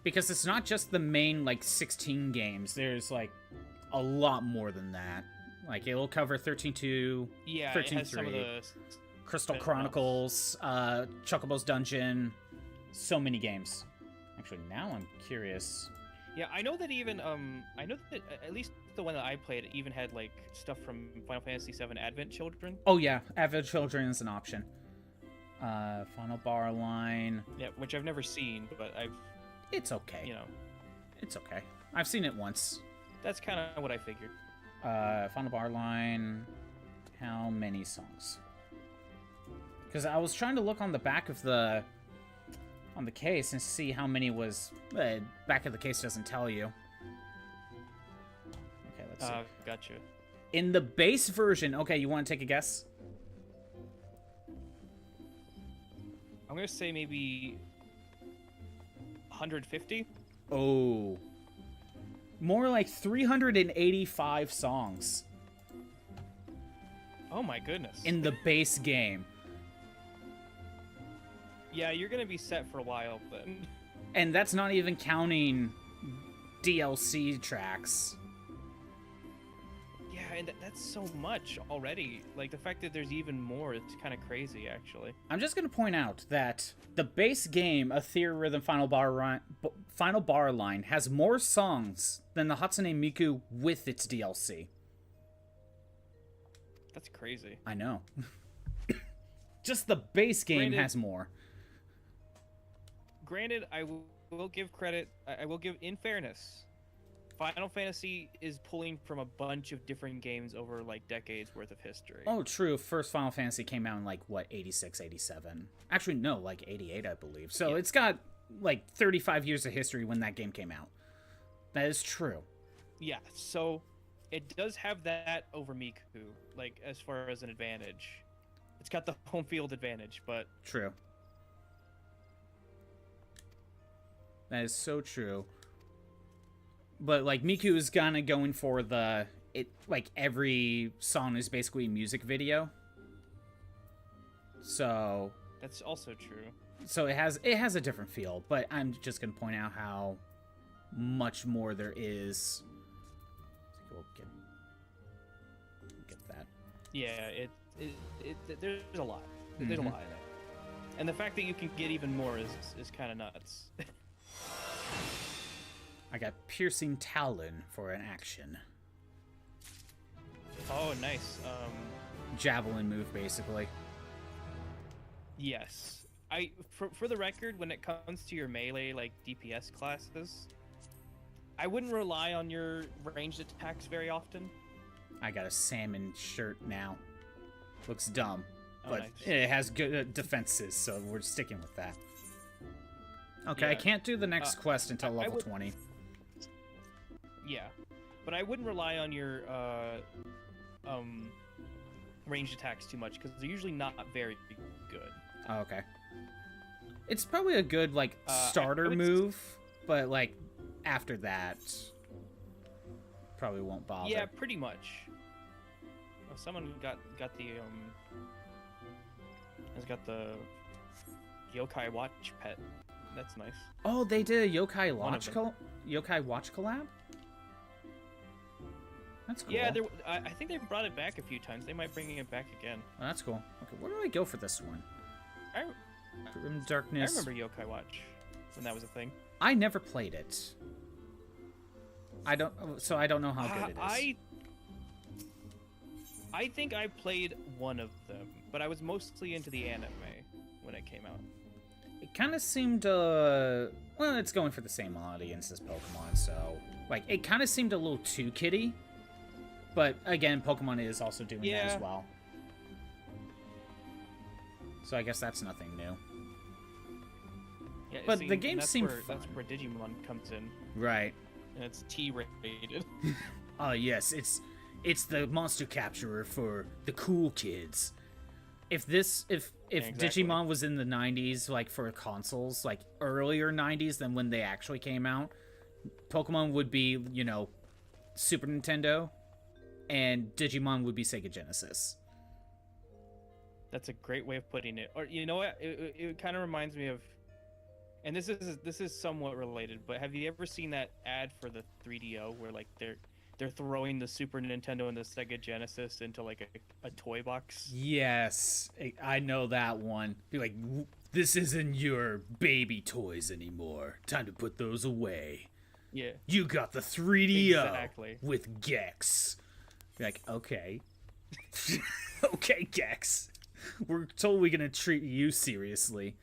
Speaker 1: Because it's not just the main like 16 games. There's like a lot more than that. Like it'll cover 13.2,
Speaker 2: Yeah, it has some of
Speaker 1: 13.3,
Speaker 2: the
Speaker 1: Crystal
Speaker 2: spin-offs.
Speaker 1: Chronicles, Chocobo's Dungeon, so many games. Actually, now I'm curious.
Speaker 2: Yeah, I know that even I know that at least the one that I played even had like stuff from Final Fantasy VII Advent Children.
Speaker 1: Oh yeah, Avid Children is an option. Final Bar Line.
Speaker 2: Yeah, which I've never seen, but I've
Speaker 1: It's okay.
Speaker 2: you know
Speaker 1: It's okay. I've seen it once.
Speaker 2: that's kind of what I figured.
Speaker 1: Final Bar Line. How many songs? Because I was trying to look on the back of the case and see how many was. Back of the case doesn't tell you. Okay, let's see.
Speaker 2: Gotcha.
Speaker 1: In the base version, okay, you want to take a guess?
Speaker 2: I'm gonna say maybe 150.
Speaker 1: Oh. More like 385 songs
Speaker 2: Oh my goodness.
Speaker 1: in the base game.
Speaker 2: Yeah, you're gonna be set for a while then.
Speaker 1: And that's not even counting DLC tracks.
Speaker 2: Yeah, and that's so much already. Like the fact that there's even more, it's kind of crazy actually.
Speaker 1: I'm just going to point out that the base game, A Theorhythm Final Bar Line, has more songs than the Hatsune Miku with its DLC.
Speaker 2: That's crazy.
Speaker 1: I know. Just the base game
Speaker 2: Granted-
Speaker 1: has more.
Speaker 2: Granted, I will give credit. I will give, in fairness, Final Fantasy is pulling from a bunch of different games over like decades worth of history.
Speaker 1: Oh, true. First Final Fantasy came out in like, what, 86, 87? Actually, no, like 88, I believe. So
Speaker 2: Yeah.
Speaker 1: it's got like 35 years of history when that game came out. That is true.
Speaker 2: Yeah, so it does have that over Miku, like as far as an advantage. It's got the home field advantage, but
Speaker 1: True. That is so true. But like Miku is kind of going for like every song is basically a music video. So
Speaker 2: that's also true.
Speaker 1: it has a different feel, but I'm just going to point out how much more there is. We'll get that.
Speaker 2: Yeah, there's a lot. There's a lot in it. And the fact that you can get even more is kind of nuts.
Speaker 1: I got Piercing Talon for an action.
Speaker 2: Oh, nice.
Speaker 1: Javelin move, basically.
Speaker 2: Yes. For the record, when it comes to your melee like DPS classes, I wouldn't rely on your ranged attacks very often.
Speaker 1: I got a salmon shirt now. Looks dumb,
Speaker 2: Oh,
Speaker 1: but
Speaker 2: nice.
Speaker 1: it has good defenses, so we're sticking with that. Okay, I
Speaker 2: Yeah.
Speaker 1: can't do the next quest until
Speaker 2: I
Speaker 1: level
Speaker 2: would-
Speaker 1: 20.
Speaker 2: Yeah, but I wouldn't rely on your ranged attacks too much because they're usually not very good.
Speaker 1: Oh, okay. It's probably a good, like,
Speaker 2: I
Speaker 1: starter
Speaker 2: would-
Speaker 1: move, but, like, after that, probably won't bother.
Speaker 2: Yeah, pretty much. Oh, someone got the has got the yokai watch pet. That's nice.
Speaker 1: Oh, they did a Yokai
Speaker 2: One of
Speaker 1: Watch
Speaker 2: them.
Speaker 1: Yokai Watch collab? That's cool.
Speaker 2: Yeah, I think they brought it back a few times. They might bring it back again.
Speaker 1: Oh, that's cool. Okay, where do I go for this one?
Speaker 2: I
Speaker 1: Grim Darkness.
Speaker 2: remember Yokai Watch when that was a thing.
Speaker 1: I never played it. I don't know how good it is.
Speaker 2: I think I played one of them, but I was mostly into the anime when it came out.
Speaker 1: It kind of seemed, well, it's going for the same audience as Pokemon, so, like, it kind of seemed a little too kiddie. But, again, Pokemon is also doing that
Speaker 2: Yeah.
Speaker 1: as well. So I guess that's nothing new.
Speaker 2: Yeah,
Speaker 1: But
Speaker 2: see,
Speaker 1: the game
Speaker 2: that's
Speaker 1: seemed
Speaker 2: where,
Speaker 1: fun.
Speaker 2: That's where Digimon comes in,
Speaker 1: Right.
Speaker 2: and it's T-rated.
Speaker 1: Oh, yes, it's the monster capturer for the cool kids. if
Speaker 2: exactly.
Speaker 1: Digimon was in the 90s, like for consoles, like earlier 90s than when they actually came out, Pokemon would be, Super Nintendo, and Digimon would be Sega Genesis.
Speaker 2: That's a great way of putting it. Or you know what? It kind of reminds me of, and this is somewhat related, but have you ever seen that ad for the 3DO where like they're throwing the Super Nintendo and the Sega Genesis into like a toy box?
Speaker 1: Yes, I know that one. Be like, this isn't your baby toys anymore. Time to put those away.
Speaker 2: Yeah.
Speaker 1: You got the 3DO
Speaker 2: Exactly.
Speaker 1: with Gex. Be like, okay. Okay, Gex. We're totally gonna treat you seriously.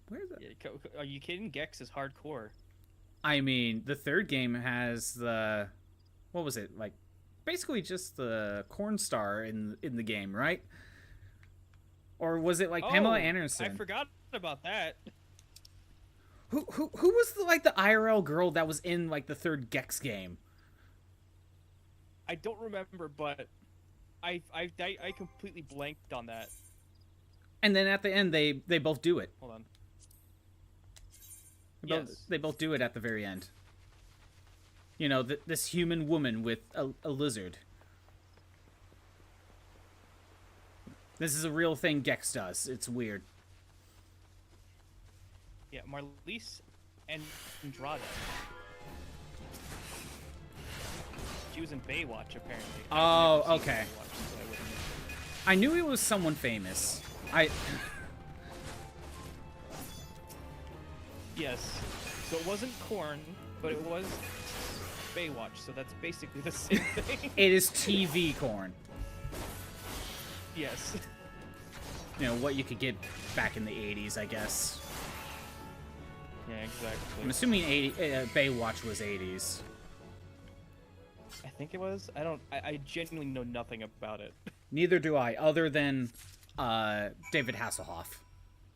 Speaker 1: Where's that?
Speaker 2: Yeah, are you kidding? Gex is hardcore.
Speaker 1: I mean, the third game has the, what was it, like, basically just the corn star in the game, right? Or was it like Pamela Anderson?
Speaker 2: I forgot about that.
Speaker 1: Who was the IRL girl that was in like the third Gex game?
Speaker 2: I don't remember, but I completely blanked on that.
Speaker 1: And then at the end, they both do it.
Speaker 2: Hold on.
Speaker 1: They both do it at the very end. This human woman with a lizard. This is a real thing Gex does. It's weird.
Speaker 2: Yeah, Marlise and Andrade. She was in Baywatch, apparently.
Speaker 1: Oh,
Speaker 2: I've never seen
Speaker 1: okay.
Speaker 2: Baywatch, so I wouldn't know.
Speaker 1: I knew it was someone famous.
Speaker 2: Yes. So it wasn't Korn, but it was Baywatch, so that's basically the same thing.
Speaker 1: It is TV corn.
Speaker 2: Yes.
Speaker 1: What you could get back in the 80s, I guess.
Speaker 2: Yeah, exactly.
Speaker 1: I'm assuming Baywatch was 80s.
Speaker 2: I think it was. I genuinely know nothing about it.
Speaker 1: Neither do I, other than David Hasselhoff.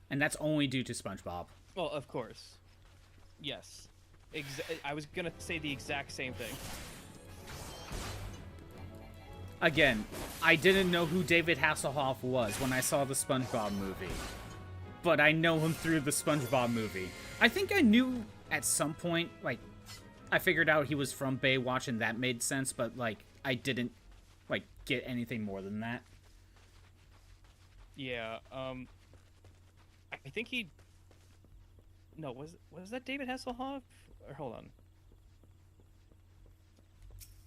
Speaker 1: And that's only due to SpongeBob.
Speaker 2: Well, of course. Yes. I was gonna say the exact same thing.
Speaker 1: Again, I didn't know who David Hasselhoff was when I saw the SpongeBob movie. But I know him through the SpongeBob movie. I think I knew at some point, like, I figured out he was from Baywatch and that made sense, but, like, I didn't, like, get anything more than that.
Speaker 2: Yeah, I think he... No, was that David Hasselhoff? Or hold on.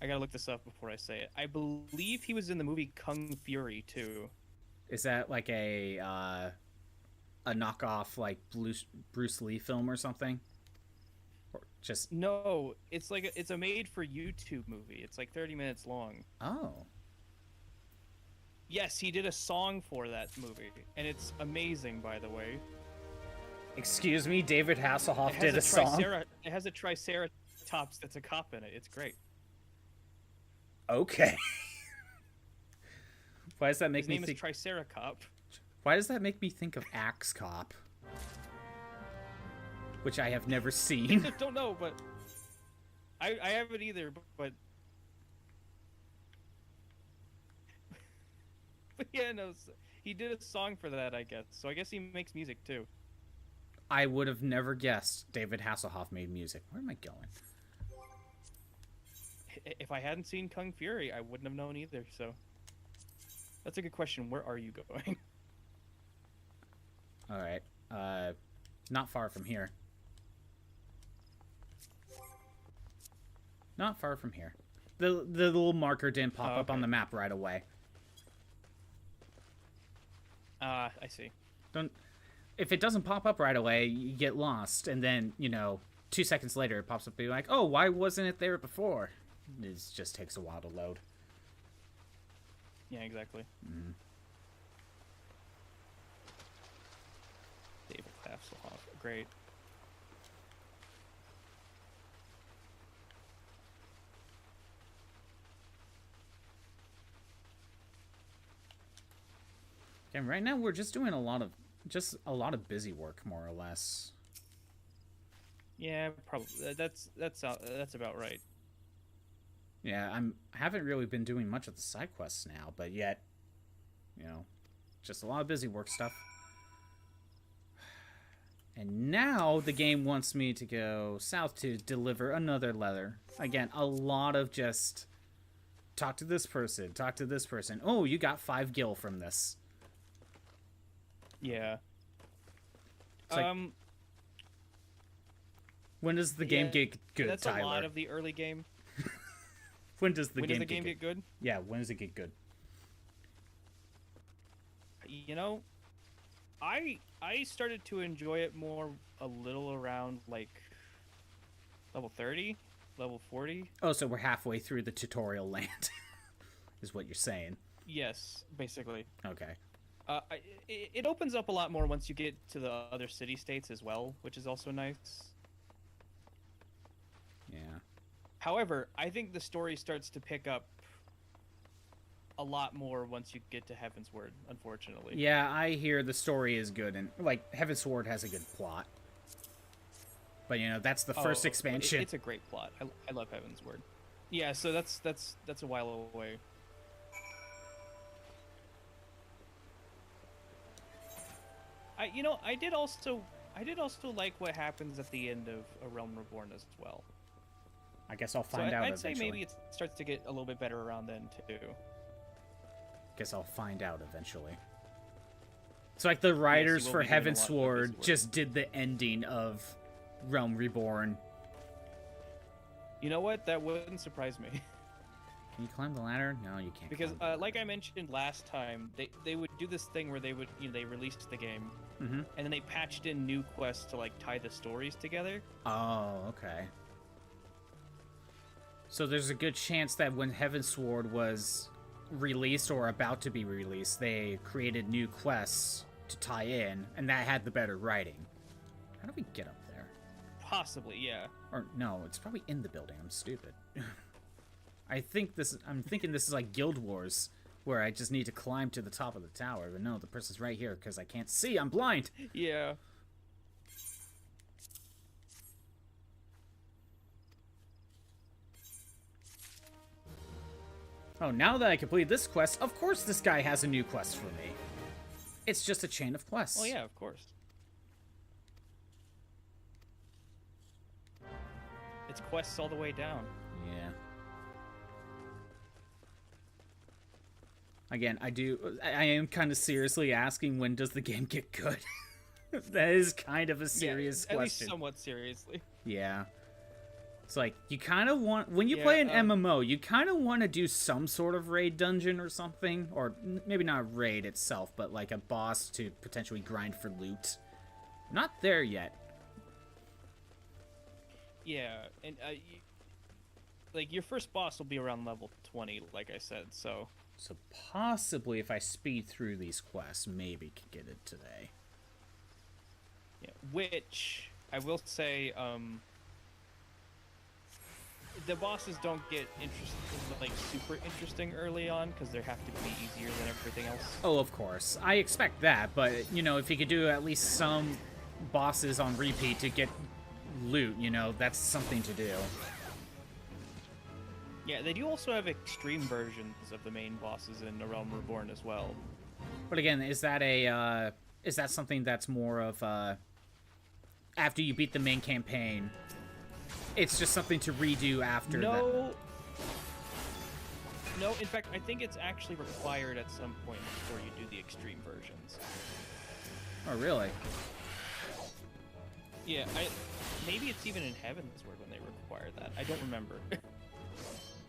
Speaker 2: I gotta look this up before I say it. I believe he was in the movie Kung Fury, too.
Speaker 1: Is that, like, a knockoff, like, Bruce Lee film or something? Or just...
Speaker 2: No, it's like it's a made-for-YouTube movie. It's like 30 minutes long.
Speaker 1: Oh.
Speaker 2: Yes, he did a song for that movie, and it's amazing, by the way.
Speaker 1: Excuse me, David Hasselhoff did a song?
Speaker 2: It has a Triceratops that's a cop in it. It's great.
Speaker 1: Okay. Why does that make
Speaker 2: His
Speaker 1: me
Speaker 2: name
Speaker 1: think...
Speaker 2: is Triceracop.
Speaker 1: Why does that make me think of Axe Cop? Which I have never seen.
Speaker 2: I don't know, but... I haven't either, but... But yeah, no, he did a song for that, I guess. So I guess he makes music, too.
Speaker 1: I would have never guessed David Hasselhoff made music. Where am I going?
Speaker 2: If I hadn't seen Kung Fury, I wouldn't have known either, so... That's a good question. Where are you going?
Speaker 1: Alright. Not far from here. Not far from here. The little marker didn't pop up on the map right away.
Speaker 2: I see.
Speaker 1: If it doesn't pop up right away, you get lost, and then, 2 seconds later it pops up being like, oh, why wasn't it there before? It just takes a while to load.
Speaker 2: Yeah, exactly.
Speaker 1: Mm.
Speaker 2: David Hasselhoff. Great.
Speaker 1: And right now we're just doing a lot of busy work, more or less.
Speaker 2: Yeah, probably. That's about right.
Speaker 1: Yeah, I haven't really been doing much of the side quests now, but yet you know, just a lot of busy work stuff. And now the game wants me to go south to deliver another letter. Again, a lot of just talk to this person, talk to this person. Oh, you got 5 gil from this.
Speaker 2: Yeah.
Speaker 1: It's like, when does the game get good,
Speaker 2: that's
Speaker 1: Tyler?
Speaker 2: That's a lot of the early game.
Speaker 1: When does the game
Speaker 2: get good?
Speaker 1: Yeah, when does it get good?
Speaker 2: You know, I started to enjoy it more a little around like level 30, level 40.
Speaker 1: Oh, so we're halfway through the tutorial land, is what you're saying.
Speaker 2: Yes, basically.
Speaker 1: Okay.
Speaker 2: It opens up a lot more once you get to the other city-states as well, which is also nice.
Speaker 1: Yeah.
Speaker 2: However, I think the story starts to pick up a lot more once you get to Heaven's Word, unfortunately.
Speaker 1: Yeah, I hear the story is good, and, like, Heaven's Sword has a good plot. But, you know, that's the first expansion.
Speaker 2: It's a great plot. I love Heaven's Word. Yeah, so that's a while away. I did also like what happens at the end of A Realm Reborn as well.
Speaker 1: I guess I'll find out eventually.
Speaker 2: I'd say maybe it starts to get a little bit better around then too.
Speaker 1: Guess I'll find out eventually. It's like the writers for Heaven's Sword just did the ending of Realm Reborn.
Speaker 2: You know what? That wouldn't surprise me.
Speaker 1: Can you climb the ladder? No, you can't.
Speaker 2: Because, like I mentioned last time, they would do this thing where they would, they released the game, and then they patched in new quests to like tie the stories together.
Speaker 1: Oh, okay. So there's a good chance that when Heaven's Sword was released or about to be released, they created new quests to tie in, and that had the better writing. How do we get up there?
Speaker 2: Possibly, yeah.
Speaker 1: Or no, it's probably in the building. I'm stupid. I'm thinking this is like Guild Wars, where I just need to climb to the top of the tower. But no, the person's right here because I can't see. I'm blind.
Speaker 2: Yeah.
Speaker 1: Oh, now that I completed this quest, of course this guy has a new quest for me. It's just a chain of quests.
Speaker 2: Oh yeah, of course. It's quests all the way down.
Speaker 1: Yeah. Again, I am kind of seriously asking, when does the game get good? That is kind of a serious question.
Speaker 2: At least somewhat seriously.
Speaker 1: Yeah. It's like, you kind of want, when you play an MMO, you kind of want to do some sort of raid dungeon or something. Or maybe not a raid itself, but like a boss to potentially grind for loot. Not there yet.
Speaker 2: Yeah, and like your first boss will be around level 20, like I said, so...
Speaker 1: So possibly if I speed through these quests, maybe could get it today.
Speaker 2: Yeah, which, I will say, the bosses don't get super interesting early on, because they have to be easier than everything else.
Speaker 1: Oh, of course. I expect that, but, you know, if you could do at least some bosses on repeat to get loot, you know, that's something to do.
Speaker 2: Yeah, they do also have extreme versions of the main bosses in A Realm Reborn as well.
Speaker 1: But again, is that something that's more of, after you beat the main campaign, it's just something to redo after that?
Speaker 2: No, in fact, I think it's actually required at some point before you do the extreme versions.
Speaker 1: Oh, really?
Speaker 2: Yeah, maybe it's even in Heaven's Word when they require that. I don't remember.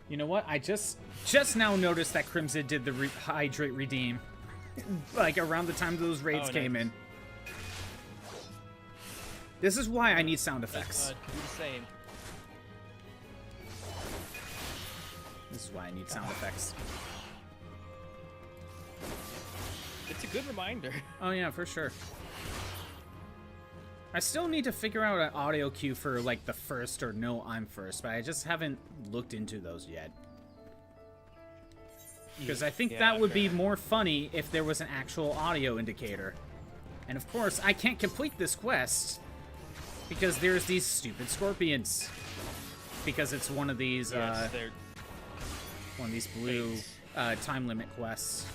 Speaker 1: You know what? I just now noticed that Crimson did the Hydrate Redeem. Like, around the time those raids came in. This is why I need sound effects.
Speaker 2: Do the same.
Speaker 1: This is why I need sound effects.
Speaker 2: It's a good reminder.
Speaker 1: Oh yeah, for sure. I still need to figure out an audio cue for, like, the first or no I'm first, but I just haven't looked into those yet. Because I think that would be more funny if there was an actual audio indicator. And of course, I can't complete this quest because there's these stupid scorpions. Because it's one of these, one of these blue time limit quests.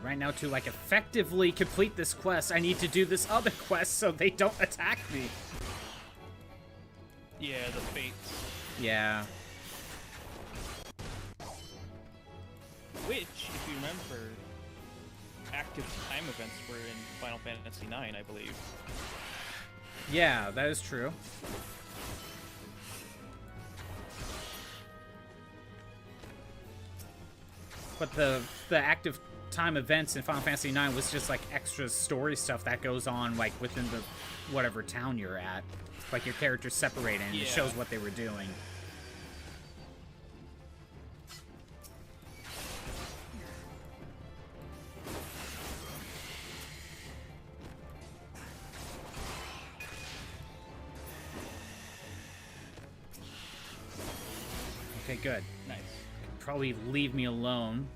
Speaker 1: right now to, like, effectively complete this quest, I need to do this other quest so they don't attack me.
Speaker 2: Yeah, the fates.
Speaker 1: Yeah.
Speaker 2: Which, if you remember, active time events were in Final Fantasy IX, I believe.
Speaker 1: Yeah, that is true. But the active time events in Final Fantasy IX was just like extra story stuff that goes on like within the whatever town you're at. Like your character's separated and it shows what they were doing. Okay, good.
Speaker 2: Nice.
Speaker 1: Probably leave me alone.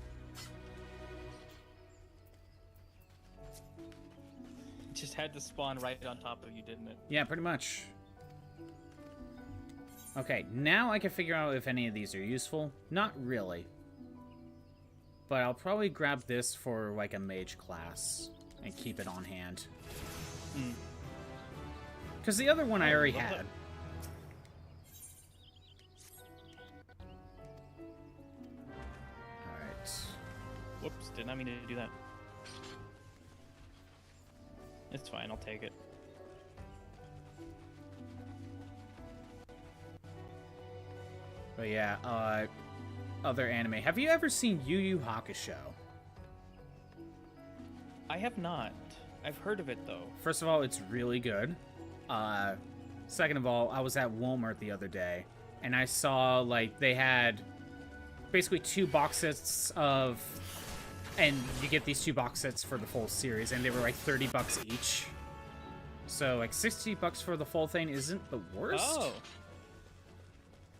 Speaker 2: It just had to spawn right on top of you, didn't it?
Speaker 1: Yeah, pretty much. Okay, now I can figure out if any of these are useful. Not really. But I'll probably grab this for, like, a mage class and keep it on hand. Because the other one I already had. Alright.
Speaker 2: Whoops, did not mean to do that. It's fine, I'll take it.
Speaker 1: But yeah, other anime. Have you ever seen Yu Yu Hakusho?
Speaker 2: I have not. I've heard of it, though.
Speaker 1: First of all, it's really good. Second of all, I was at Walmart the other day, and I saw, like, they had basically 2 box sets of... And you get these 2 box sets for the full series, and they were like $30 each. So, like, $60 for the full thing isn't the worst.
Speaker 2: Oh.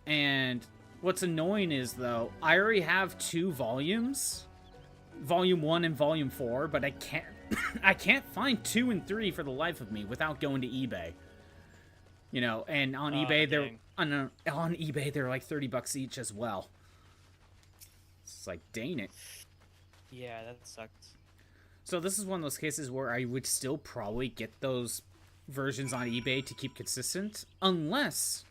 Speaker 1: And what's annoying is, though, I already have 2 volumes. Volume 1 and Volume 4, but I can't... I can't find 2 and 3 for the life of me without going to eBay. You know, and on eBay they're on eBay they're like $30 each as well. It's like, dang it.
Speaker 2: Yeah, that sucks.
Speaker 1: So this is one of those cases where I would still probably get those versions on eBay to keep consistent, unless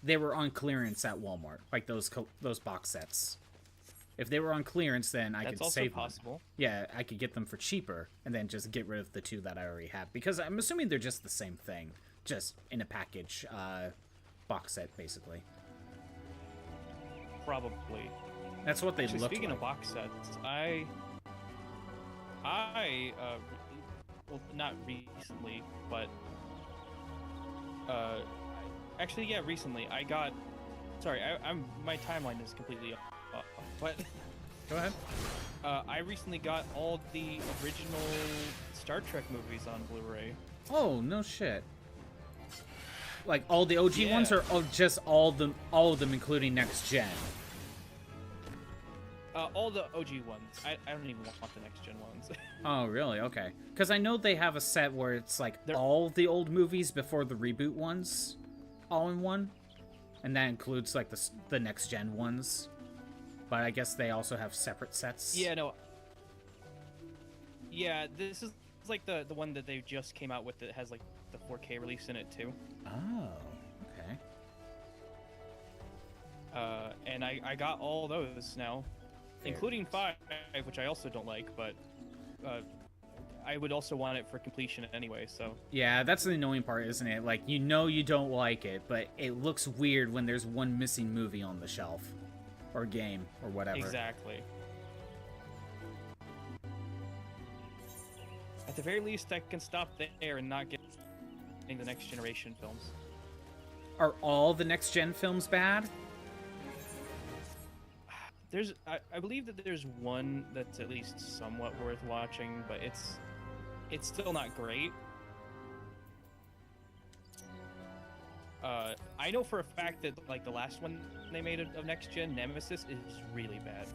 Speaker 1: they were on clearance at Walmart, like those box sets. If they were on clearance, then I could save them.
Speaker 2: Possible.
Speaker 1: Yeah, I could get them for cheaper, and then just get rid of the 2 that I already have. Because I'm assuming they're just the same thing, just in a package box set, basically.
Speaker 2: Probably.
Speaker 1: That's what they look like.
Speaker 2: Speaking of box sets, well, not recently, but actually, yeah, recently I got. Sorry, my timeline is completely off, but
Speaker 1: Go ahead.
Speaker 2: I recently got all the original Star Trek movies on Blu-ray.
Speaker 1: Oh, no shit. Like all the OG
Speaker 2: Yeah.
Speaker 1: ones, or just all of them, including Next Gen?
Speaker 2: All the OG ones. I don't even want the next gen ones.
Speaker 1: Oh, really? Okay. Because I know they have a set where it's like
Speaker 2: They're-
Speaker 1: all the old movies before the reboot ones, all in one, and that includes like the Next Gen ones. But I guess they also have separate sets.
Speaker 2: Yeah, no. Yeah, this is like the one that they just came out with that has like the 4K release in it too.
Speaker 1: Oh, okay.
Speaker 2: And I got all those now, including 5, which I also don't like, but I would also want it for completion anyway, so.
Speaker 1: Yeah, that's the annoying part, isn't it? Like, you know you don't like it, but it looks weird when there's one missing movie on the shelf. Or game, or whatever.
Speaker 2: Exactly. At the very least, I can stop there and not get the next generation films.
Speaker 1: Are all the Next Gen films bad?
Speaker 2: I believe that there's one that's at least somewhat worth watching, but it's still not great. I know for a fact that like the last one they made of Next Gen, Nemesis, is really bad.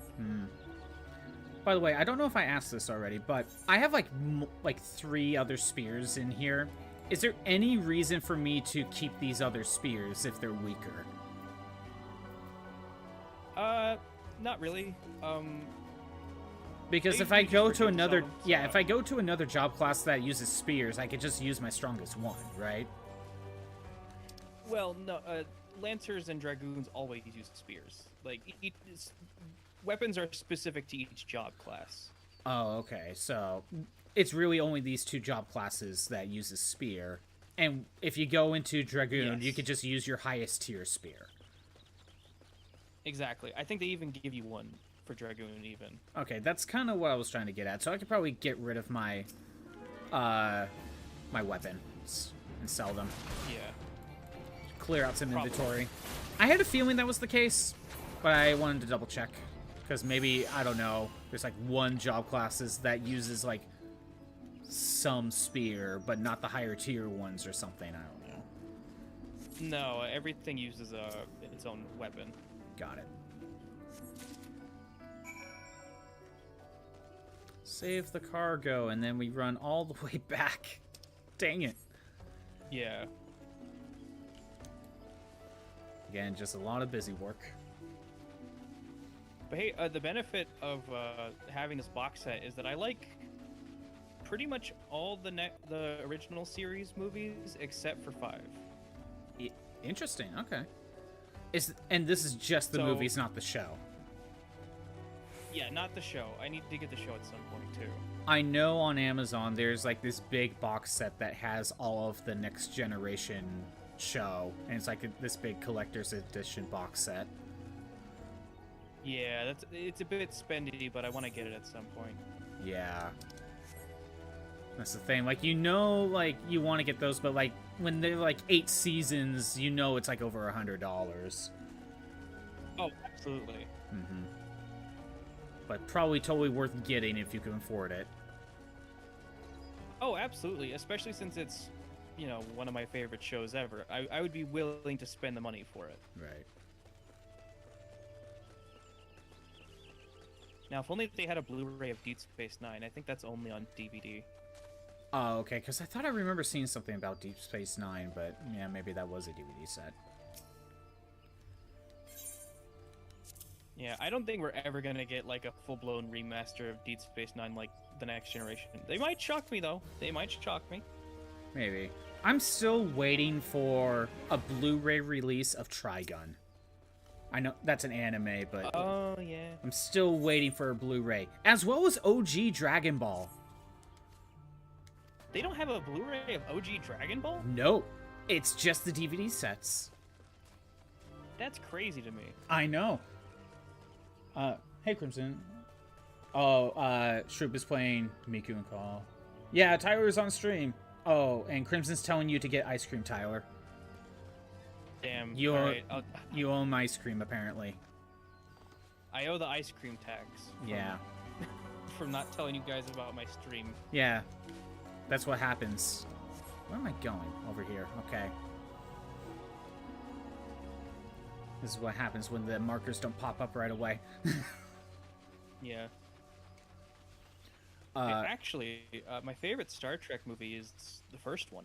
Speaker 1: By the way, I don't know if I asked this already, but I have like 3 other spears in here. Is there any reason for me to keep these other spears if they're weaker?
Speaker 2: Not really.
Speaker 1: Because
Speaker 2: They
Speaker 1: if I
Speaker 2: just
Speaker 1: go
Speaker 2: forget
Speaker 1: to
Speaker 2: to
Speaker 1: another,
Speaker 2: sell them,
Speaker 1: yeah,
Speaker 2: so-
Speaker 1: if I go to another job class that uses spears, I could just use my strongest one, right?
Speaker 2: Well, no, lancers and dragoons always use spears. Like weapons are specific to each job class.
Speaker 1: Oh, okay. So it's really only these two job classes that uses spear. And if you go into dragoon, you
Speaker 2: Yes.
Speaker 1: could just use your highest tier spear.
Speaker 2: Exactly. I think they even give you one for dragoon even.
Speaker 1: Okay, that's kind of what I was trying to get at. So I could probably get rid of my my weapons and sell them.
Speaker 2: Yeah.
Speaker 1: Clear out some
Speaker 2: Probably.
Speaker 1: inventory. I had a feeling that was the case, but I wanted to double check. Because maybe, I don't know, there's like one job classes that uses like some spear, but not the higher tier ones or something. I don't know.
Speaker 2: No, everything uses its own weapon.
Speaker 1: Got it. Save the cargo, and then we run all the way back. Dang it.
Speaker 2: Yeah.
Speaker 1: Again, just a lot of busy work.
Speaker 2: But hey, the benefit of having this box set is that I like pretty much all the original series movies except for 5.
Speaker 1: Interesting, okay. And this is just the
Speaker 2: So-
Speaker 1: movies, not the show.
Speaker 2: Yeah, not the show. I need to get the show at some point too.
Speaker 1: I know on Amazon there's like this big box set that has all of the next generation show, and it's like this big collector's edition box set.
Speaker 2: Yeah, it's a bit spendy, but I want to get it at some point.
Speaker 1: Yeah. That's the thing. Like, you know, like, you want to get those, but like, when they're like 8 seasons, you know it's like over $100.
Speaker 2: Oh, absolutely.
Speaker 1: Mm-hmm. But probably totally worth getting if you can afford it.
Speaker 2: Oh, absolutely. Especially since it's, you know, one of my favorite shows ever. I would be willing to spend the money for it.
Speaker 1: Right.
Speaker 2: Now, if only they had a Blu-ray of Deep Space Nine. I think that's only on DVD.
Speaker 1: Oh, okay, because I thought I remember seeing something about Deep Space Nine, but yeah, maybe that was a DVD set.
Speaker 2: Yeah, I don't think we're ever gonna get like a full-blown remaster of Deep Space Nine like the Next Generation. They might shock me though. They might shock me.
Speaker 1: Maybe. I'm still waiting for a Blu-ray release of Trigun. I know that's an anime, but
Speaker 2: Oh yeah.
Speaker 1: I'm still waiting for a Blu-ray, as well as OG Dragon Ball.
Speaker 2: They don't have a Blu-ray of OG Dragon Ball?
Speaker 1: Nope, it's just the DVD sets.
Speaker 2: That's crazy to me.
Speaker 1: I know. Hey Crimson. Oh, Shroop is playing Miku and Call. Yeah, Tyler's on stream. Oh, and Crimson's telling you to get ice cream, Tyler.
Speaker 2: Damn.
Speaker 1: You owe,
Speaker 2: alright,
Speaker 1: you owe him ice cream, apparently.
Speaker 2: I owe the ice cream tax.
Speaker 1: Yeah.
Speaker 2: From not telling you guys about my stream.
Speaker 1: Yeah. That's what happens. Where am I going? Over here. Okay. This is what happens when the markers don't pop up right away.
Speaker 2: Yeah. Actually, my favorite Star Trek movie is the first one.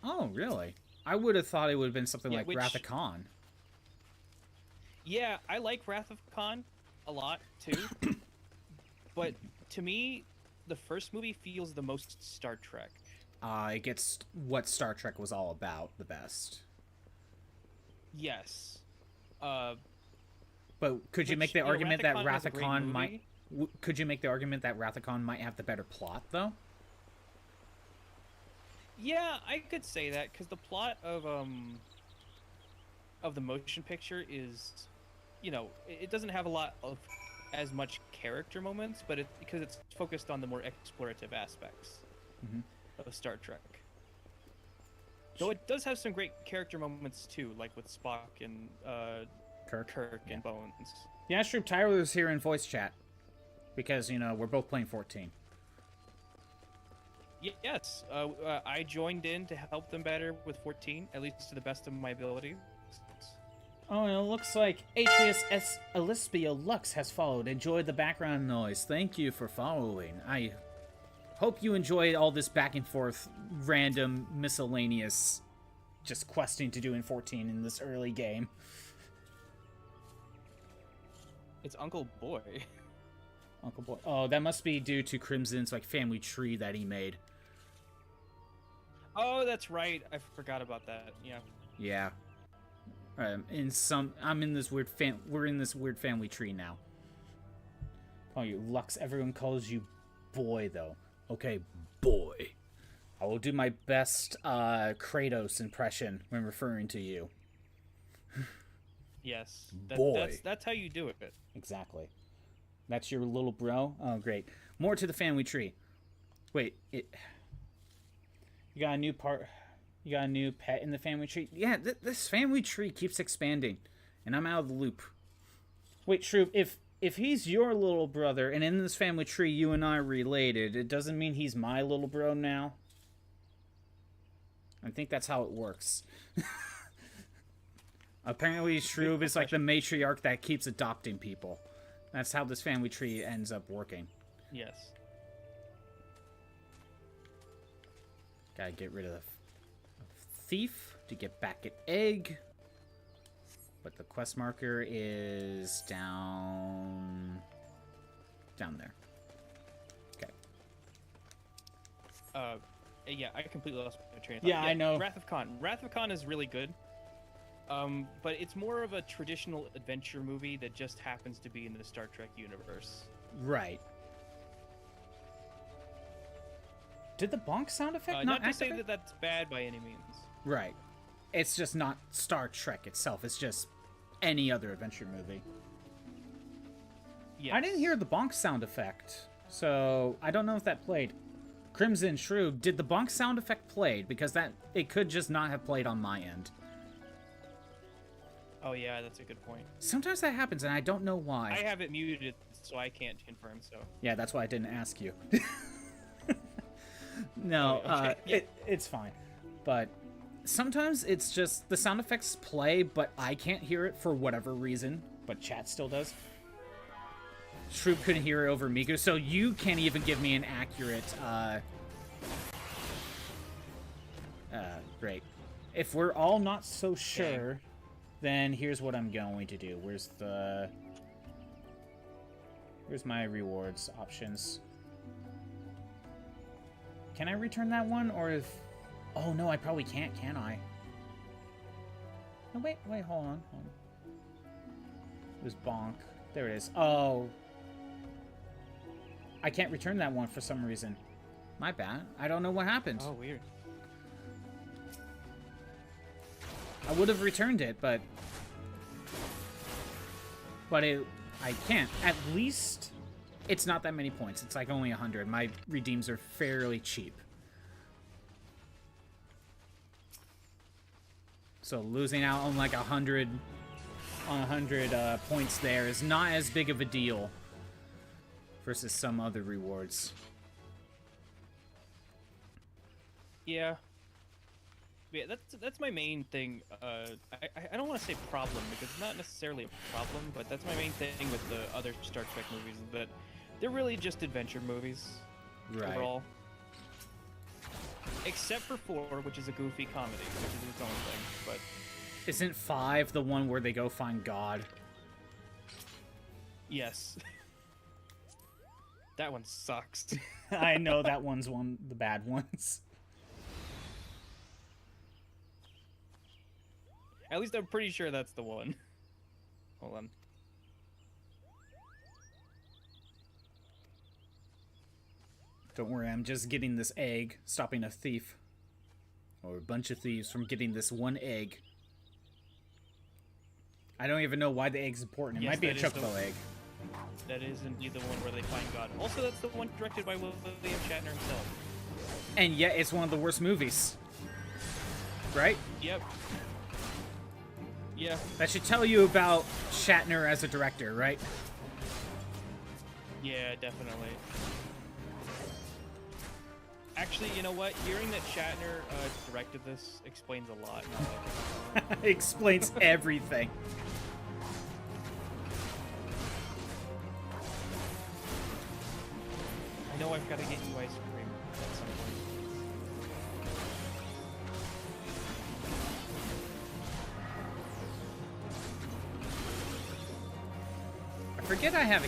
Speaker 1: Oh, really? I would have thought it would have been something
Speaker 2: Yeah,
Speaker 1: like
Speaker 2: which-
Speaker 1: Wrath of Khan.
Speaker 2: Yeah, I like Wrath of Khan a lot too. But to me, the first movie feels the most Star Trek.
Speaker 1: It gets what Star Trek was all about the best.
Speaker 2: Yes.
Speaker 1: But could you
Speaker 2: Which,
Speaker 1: make the
Speaker 2: you know,
Speaker 1: argument that
Speaker 2: Wrath
Speaker 1: Wrath
Speaker 2: of
Speaker 1: of
Speaker 2: Khan was a
Speaker 1: Khan
Speaker 2: great
Speaker 1: might...
Speaker 2: movie.
Speaker 1: Could you make the argument that Wrath of Khan might have the better plot, though?
Speaker 2: Yeah, I could say that because the plot of the motion picture is, you know, it doesn't have a lot of as much character moments, but because it's focused on the more explorative aspects of Star Trek. Though it does have some great character moments too, like with Spock and Kirk
Speaker 1: Yeah.
Speaker 2: and Bones.
Speaker 1: Yeah, sure. Tyler's here in voice chat. Because, you know, we're both playing 14.
Speaker 2: Yes, I joined in to help them better with 14, at least to the best of my ability.
Speaker 1: Oh, and it looks like Atreus S. Elispia Lux has followed. Enjoyed the background noise. Thank you for following. I hope you enjoyed all this back and forth, random, miscellaneous, just questing to do in 14 in this early game.
Speaker 2: It's Uncle Boy.
Speaker 1: Uncle Boy. Oh, that must be due to Crimson's like family tree that he made.
Speaker 2: Oh, that's right. I forgot about that. Yeah.
Speaker 1: Yeah. I'm in this weird we're in this weird family tree now. Oh, you Lux. Everyone calls you boy, though. Okay, boy. I will do my best Kratos impression when referring to you.
Speaker 2: Yes.
Speaker 1: Boy.
Speaker 2: That's how you do it.
Speaker 1: Exactly. That's your little bro? Oh, great. More to the family tree. Wait, you got a new part... You got a new pet in the family tree? Yeah, this family tree keeps expanding, and I'm out of the loop. Wait, Shroop, if he's your little brother, and in this family tree you and I are related, it doesn't mean he's my little bro now? I think that's how it works. Apparently, Shroop is like the matriarch that keeps adopting people. That's how this family tree ends up working.
Speaker 2: Yes.
Speaker 1: Gotta get rid of the thief to get back at egg. But the quest marker is down there. Okay.
Speaker 2: Yeah, I completely lost my train of thought.
Speaker 1: Yeah, I know.
Speaker 2: Wrath of Khan. Wrath of Khan is really good. But it's more of a traditional adventure movie that just happens to be in the Star Trek universe.
Speaker 1: Right. Did the bonk sound effect
Speaker 2: not to
Speaker 1: activate?
Speaker 2: say that that's bad by any means.
Speaker 1: Right. It's just not Star Trek itself. It's just any other adventure movie.
Speaker 2: Yes.
Speaker 1: I didn't hear the bonk sound effect, so I don't know if that played. Crimson Shrew, did the bonk sound effect played? Because it could just not have played on my end.
Speaker 2: Oh yeah, that's a good point.
Speaker 1: Sometimes that happens, and I don't know why.
Speaker 2: I have it muted, so I can't confirm. So.
Speaker 1: Yeah, that's why I didn't ask you. No,
Speaker 2: okay. Yeah.
Speaker 1: it's fine. But sometimes it's just the sound effects play, but I can't hear it for whatever reason, but chat still does. Shroop couldn't hear it over Miku, so you can't even give me an accurate, great. If we're all not so sure, then here's what I'm going to do. Where's my rewards options? Can I return that one, or if... Oh, no, I probably can't I? No, wait, hold on. It was bonk. There it is. Oh. I can't return that one for some reason. My bad. I don't know what happened.
Speaker 2: Oh, weird.
Speaker 1: I would have returned it, but I can't. At least it's not that many points. It's like only 100. My redeems are fairly cheap. So losing out on like 100 points there is not as big of a deal versus some other rewards.
Speaker 2: Yeah. Yeah, that's my main thing. I don't want to say problem, because it's not necessarily a problem, but that's my main thing with the other Star Trek movies, is that they're really just adventure movies.
Speaker 1: Right.
Speaker 2: Overall. Except for 4, which is a goofy comedy, which is its own thing, but...
Speaker 1: Isn't 5 the one where they go find God?
Speaker 2: Yes. That one sucks.
Speaker 1: I know that one's one of the bad ones.
Speaker 2: At least I'm pretty sure that's the one. Hold on.
Speaker 1: Don't worry, I'm just getting this egg, stopping a thief. Or a bunch of thieves from getting this one egg. I don't even know why the egg's important. It
Speaker 2: Yes,
Speaker 1: might be a
Speaker 2: that is
Speaker 1: chocobo egg.
Speaker 2: That is indeed the one where they find God. Also, that's the one directed by William Shatner himself.
Speaker 1: And yet, it's one of the worst movies. Right?
Speaker 2: Yep. Yeah.
Speaker 1: That should tell you about Shatner as a director, right?
Speaker 2: Yeah, definitely. Actually, you know what? Hearing that Shatner directed this explains a lot.
Speaker 1: It explains everything.
Speaker 2: I know I've got to get you ice cream at some point.
Speaker 1: I forget I have a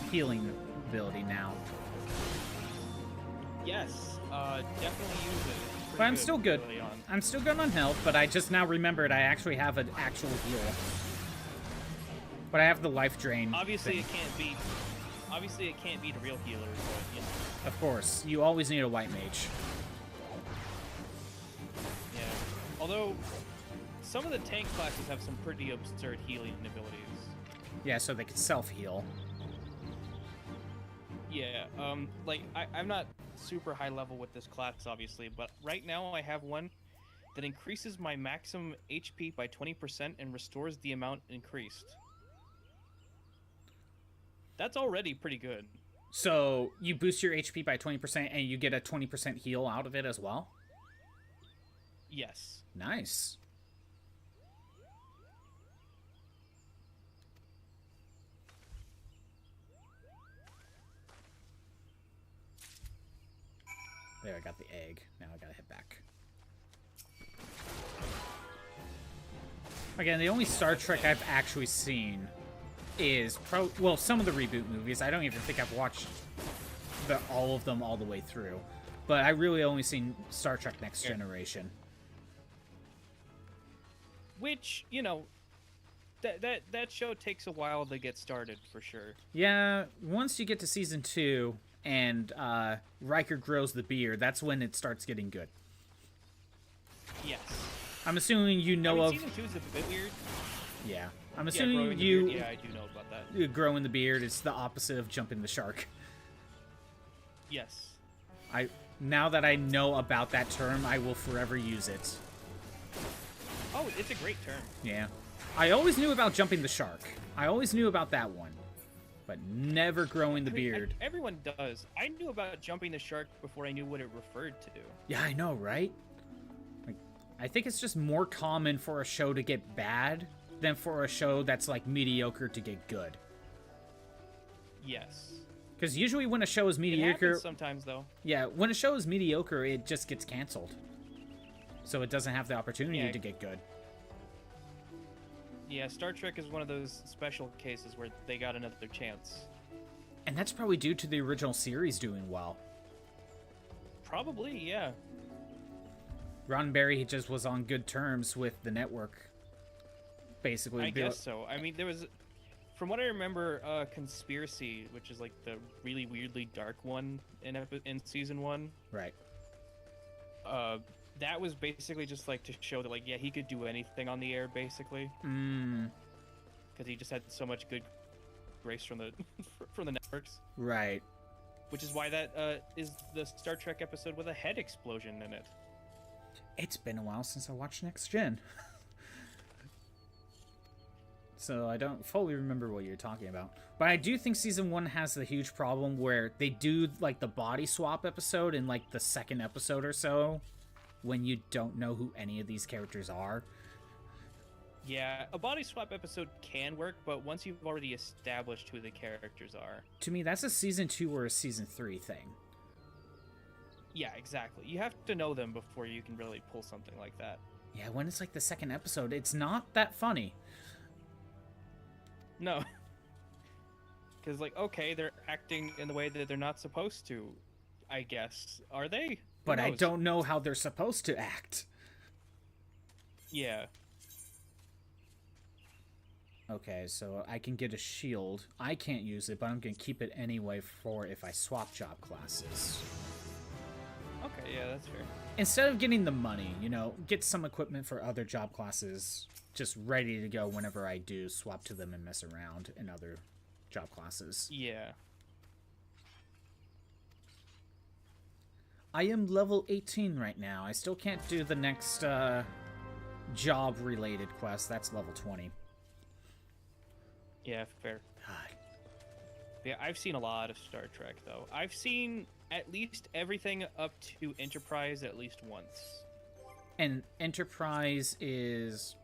Speaker 1: healing ability now.
Speaker 2: Yes, definitely use it. It's
Speaker 1: But
Speaker 2: pretty
Speaker 1: I'm still good.
Speaker 2: early on.
Speaker 1: I'm still good on health, but I just now remembered I actually have an actual heal. But I have the life drain.
Speaker 2: Obviously,
Speaker 1: thing.
Speaker 2: it can't beat. Obviously, it can't beat a real healer, but you know.
Speaker 1: Of course, you always need a white mage.
Speaker 2: Yeah. Although, some of the tank classes have some pretty absurd healing abilities.
Speaker 1: Yeah, so they can self-heal.
Speaker 2: Yeah. Like I'm not super high level with this class, obviously, but right now I have one that increases my maximum HP by 20% and restores the amount increased. That's already pretty good.
Speaker 1: So you boost your HP by 20% and you get a 20% heal out of it as well?
Speaker 2: Yes.
Speaker 1: Nice. There, I got the egg. Now I gotta head back. Again, the only Star Trek I've actually seen is well, some of the reboot movies. I don't even think I've watched all of them all the way through. But I really only seen Star Trek Next Generation.
Speaker 2: Which, you know, that show takes a while to get started, for sure.
Speaker 1: Yeah, once you get to season 2 and Riker grows the beard, that's when it starts getting good.
Speaker 2: Yes.
Speaker 1: I'm assuming you know of...
Speaker 2: Season 2 is a bit weird.
Speaker 1: Yeah. I'm assuming
Speaker 2: growing the
Speaker 1: you...
Speaker 2: beard, yeah, I do know about that.
Speaker 1: Growing the beard is the opposite of jumping the shark.
Speaker 2: Yes.
Speaker 1: Now that I know about that term, I will forever use it.
Speaker 2: Oh, it's a great term.
Speaker 1: Yeah. I always knew about jumping the shark. I always knew about that one. But never growing the beard.
Speaker 2: Everyone does. I knew about jumping the shark before I knew what it referred to.
Speaker 1: Yeah, I know, right? Like, I think it's just more common for a show to get bad than for a show that's, like, mediocre to get good.
Speaker 2: Yes.
Speaker 1: Because usually when a show is mediocre...
Speaker 2: It happens sometimes, though.
Speaker 1: Yeah, when a show is mediocre, it just gets canceled. So it doesn't have the opportunity to get good.
Speaker 2: Yeah, Star Trek is one of those special cases where they got another chance.
Speaker 1: And that's probably due to the original series doing well.
Speaker 2: Probably, yeah.
Speaker 1: Roddenberry just was on good terms with the network. Basically.
Speaker 2: I guess so. I mean, there was... From what I remember, Conspiracy, which is like the really weirdly dark one in season 1.
Speaker 1: Right.
Speaker 2: That was basically just like to show that, like, yeah, he could do anything on the air, basically. Because he just had so much good grace from the from the networks.
Speaker 1: Right.
Speaker 2: Which is why that is the Star Trek episode with a head explosion in it.
Speaker 1: It's been a while since I watched Next Gen. So I don't fully remember what you're talking about. But I do think season 1 has the huge problem where they do, like, the body swap episode in, like, the second episode or so, when you don't know who any of these characters are.
Speaker 2: Yeah, a body swap episode can work, but once you've already established who the characters are...
Speaker 1: To me, that's a season 2 or a season 3 thing.
Speaker 2: Yeah, exactly. You have to know them before you can really pull something like that.
Speaker 1: Yeah, when it's, like, the second episode, it's not that funny.
Speaker 2: No. Because, like, okay, they're acting in the way that they're not supposed to, I guess. Are they?
Speaker 1: But I don't know how they're supposed to act.
Speaker 2: Yeah.
Speaker 1: Okay, so I can get a shield. I can't use it, but I'm going to keep it anyway for if I swap job classes.
Speaker 2: Okay, yeah, that's fair.
Speaker 1: Instead of getting the money, you know, get some equipment for other job classes just ready to go whenever I do swap to them and mess around in other job classes.
Speaker 2: Yeah.
Speaker 1: I am level 18 right now. I still can't do the next job-related quest. That's level 20.
Speaker 2: Yeah, fair.
Speaker 1: God.
Speaker 2: Yeah, I've seen a lot of Star Trek, though. I've seen at least everything up to Enterprise at least once.
Speaker 1: And Enterprise is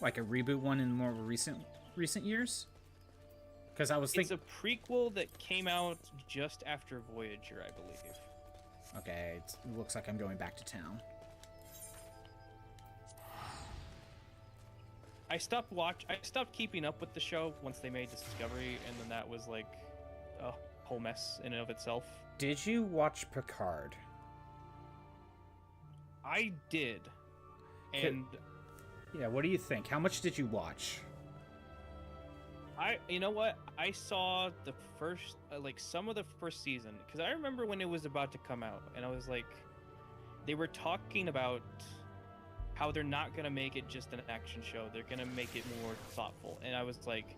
Speaker 1: like a reboot one in more recent years? Because I was thinking...
Speaker 2: It's a prequel that came out just after Voyager, I believe.
Speaker 1: Okay, it looks like I'm going back to town.
Speaker 2: I stopped keeping up with the show once they made Discovery, and then that was like a whole mess in and of itself.
Speaker 1: Did you watch Picard?
Speaker 2: I did. And
Speaker 1: yeah, what do you think? How much did you watch?
Speaker 2: you know what? I saw the first, like some of the first season, because I remember when it was about to come out, and I was like, they were talking about how they're not gonna make it just an action show. They're gonna make it more thoughtful, and I was like,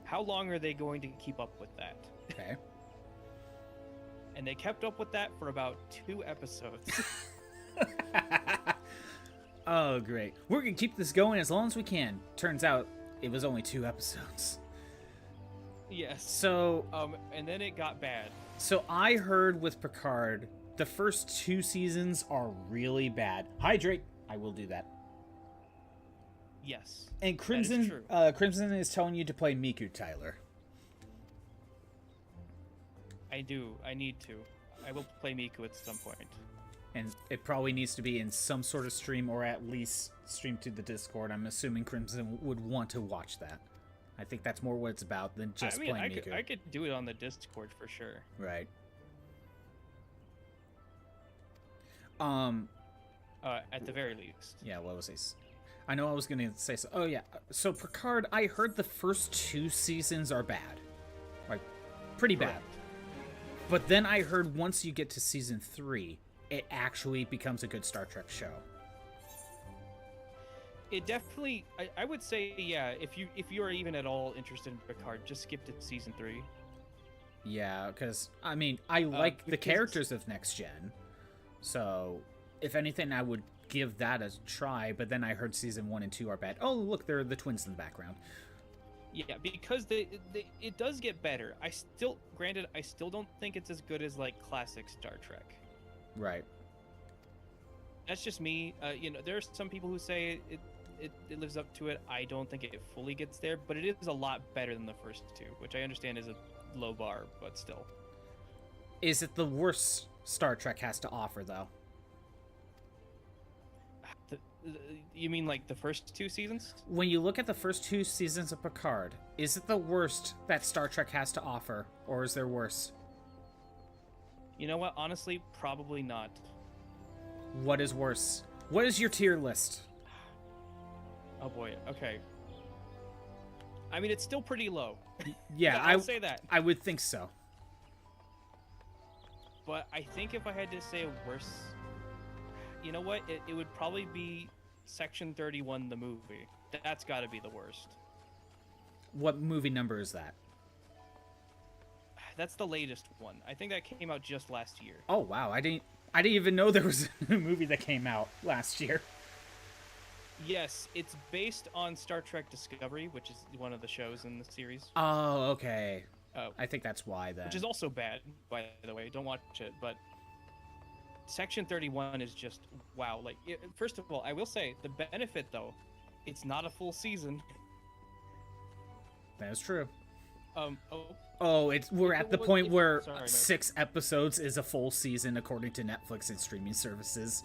Speaker 2: how long are they going to keep up with that?
Speaker 1: Okay.
Speaker 2: And they kept up with that for about 2 episodes.
Speaker 1: Oh, great. We're gonna keep this going as long as we can. Turns out it was only 2 episodes.
Speaker 2: Yes.
Speaker 1: So,
Speaker 2: and then it got bad.
Speaker 1: so I heard with Picard, the first 2 seasons are really bad. Hydrate. I will do that.
Speaker 2: Yes.
Speaker 1: And
Speaker 2: That is
Speaker 1: Crimson,
Speaker 2: true.
Speaker 1: Crimson is telling you to play Miku, Tyler.
Speaker 2: I do. I need to. I will play Miku at some point.
Speaker 1: And it probably needs to be in some sort of stream, or at least stream to the Discord. I'm assuming Crimson would want to watch that. I think that's more what it's about than just playing Miku.
Speaker 2: I could do it on the Discord for sure.
Speaker 1: Right.
Speaker 2: At the very least.
Speaker 1: Yeah, what was I know I was going to say so. Oh, yeah. So, Picard, I heard the first 2 seasons are bad. Like, pretty bad.
Speaker 2: Correct.
Speaker 1: But then I heard once you get to season 3, it actually becomes a good Star Trek show.
Speaker 2: It definitely. I would say, yeah. If you are even at all interested in Picard, just skip to season 3.
Speaker 1: Yeah, because, I mean, I like the
Speaker 2: because-
Speaker 1: characters of Next Gen. So, if anything, I would give that a try. But then I heard season 1 and 2 are bad. Oh, look, there are the twins in the background.
Speaker 2: Yeah, because it does get better. I still don't think it's as good as like classic Star Trek.
Speaker 1: Right.
Speaker 2: That's just me. There's some people who say it lives up to it. I don't think it fully gets there, but it is a lot better than the first 2, which I understand is a low bar, but still.
Speaker 1: Is it the worst Star Trek has to offer, though?
Speaker 2: You mean like the first 2 seasons?
Speaker 1: When you look at the first 2 seasons of Picard, is it the worst that Star Trek has to offer, or is there worse?
Speaker 2: You know what? Honestly, probably not.
Speaker 1: What is worse? What is your tier list?
Speaker 2: Oh boy. Okay. I mean, it's still pretty low.
Speaker 1: Yeah,
Speaker 2: I'll say that.
Speaker 1: I would think so.
Speaker 2: But I think if I had to say a worse, you know what? It would probably be Section 31, the movie. That's got to be the worst.
Speaker 1: What movie number is that?
Speaker 2: That's the latest one. I think that came out just last year.
Speaker 1: Oh wow, I didn't even know there was a movie that came out last year.
Speaker 2: Yes, it's based on Star Trek Discovery, which is one of the shows in the series.
Speaker 1: Oh, okay.
Speaker 2: Oh.
Speaker 1: I think that's why then.
Speaker 2: Which is also bad, by the way. Don't watch it, but Section 31 is just wow. Like, first of all, I will say the benefit though, it's not a full season.
Speaker 1: That is true.
Speaker 2: Oh,
Speaker 1: We're at the point where
Speaker 2: Sorry, man.
Speaker 1: 6 episodes is a full season according to Netflix and streaming services.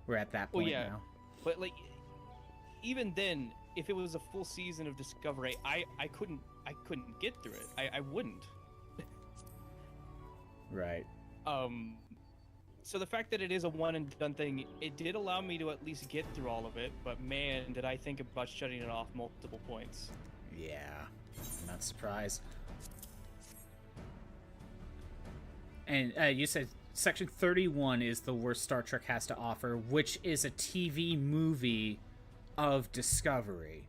Speaker 1: We're at that point now.
Speaker 2: But like, even then, if it was a full season of Discovery, I couldn't get through it. I wouldn't.
Speaker 1: Right.
Speaker 2: So the fact that it is a one and done thing, it did allow me to at least get through all of it. But man, did I think about shutting it off multiple points.
Speaker 1: Yeah. I'm not surprised. And you said Section 31 is the worst Star Trek has to offer, which is a TV movie of Discovery.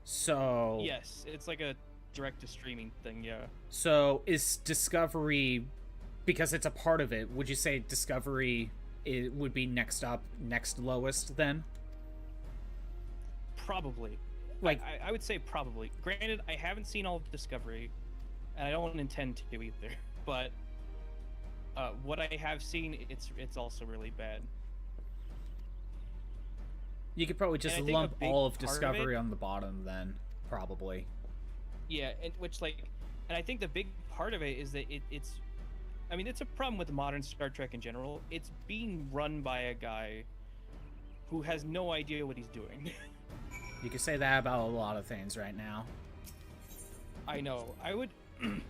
Speaker 1: So...
Speaker 2: Yes, it's like a direct-to-streaming thing, yeah.
Speaker 1: So is Discovery, because it's a part of it, would you say Discovery would be next lowest then?
Speaker 2: Probably.
Speaker 1: Like,
Speaker 2: I would say probably. Granted, I haven't seen all of Discovery, and I don't intend to either. But what I have seen, it's also really bad.
Speaker 1: you could probably just
Speaker 2: And I think a
Speaker 1: lump
Speaker 2: big
Speaker 1: all of
Speaker 2: part of
Speaker 1: Discovery
Speaker 2: it-
Speaker 1: on the bottom then, probably.
Speaker 2: Yeah, and I think the big part of it is that it's I mean, it's a problem with modern Star Trek in general. It's being run by a guy who has no idea what he's doing.
Speaker 1: You could say that about a lot of things right now.
Speaker 2: I know. I would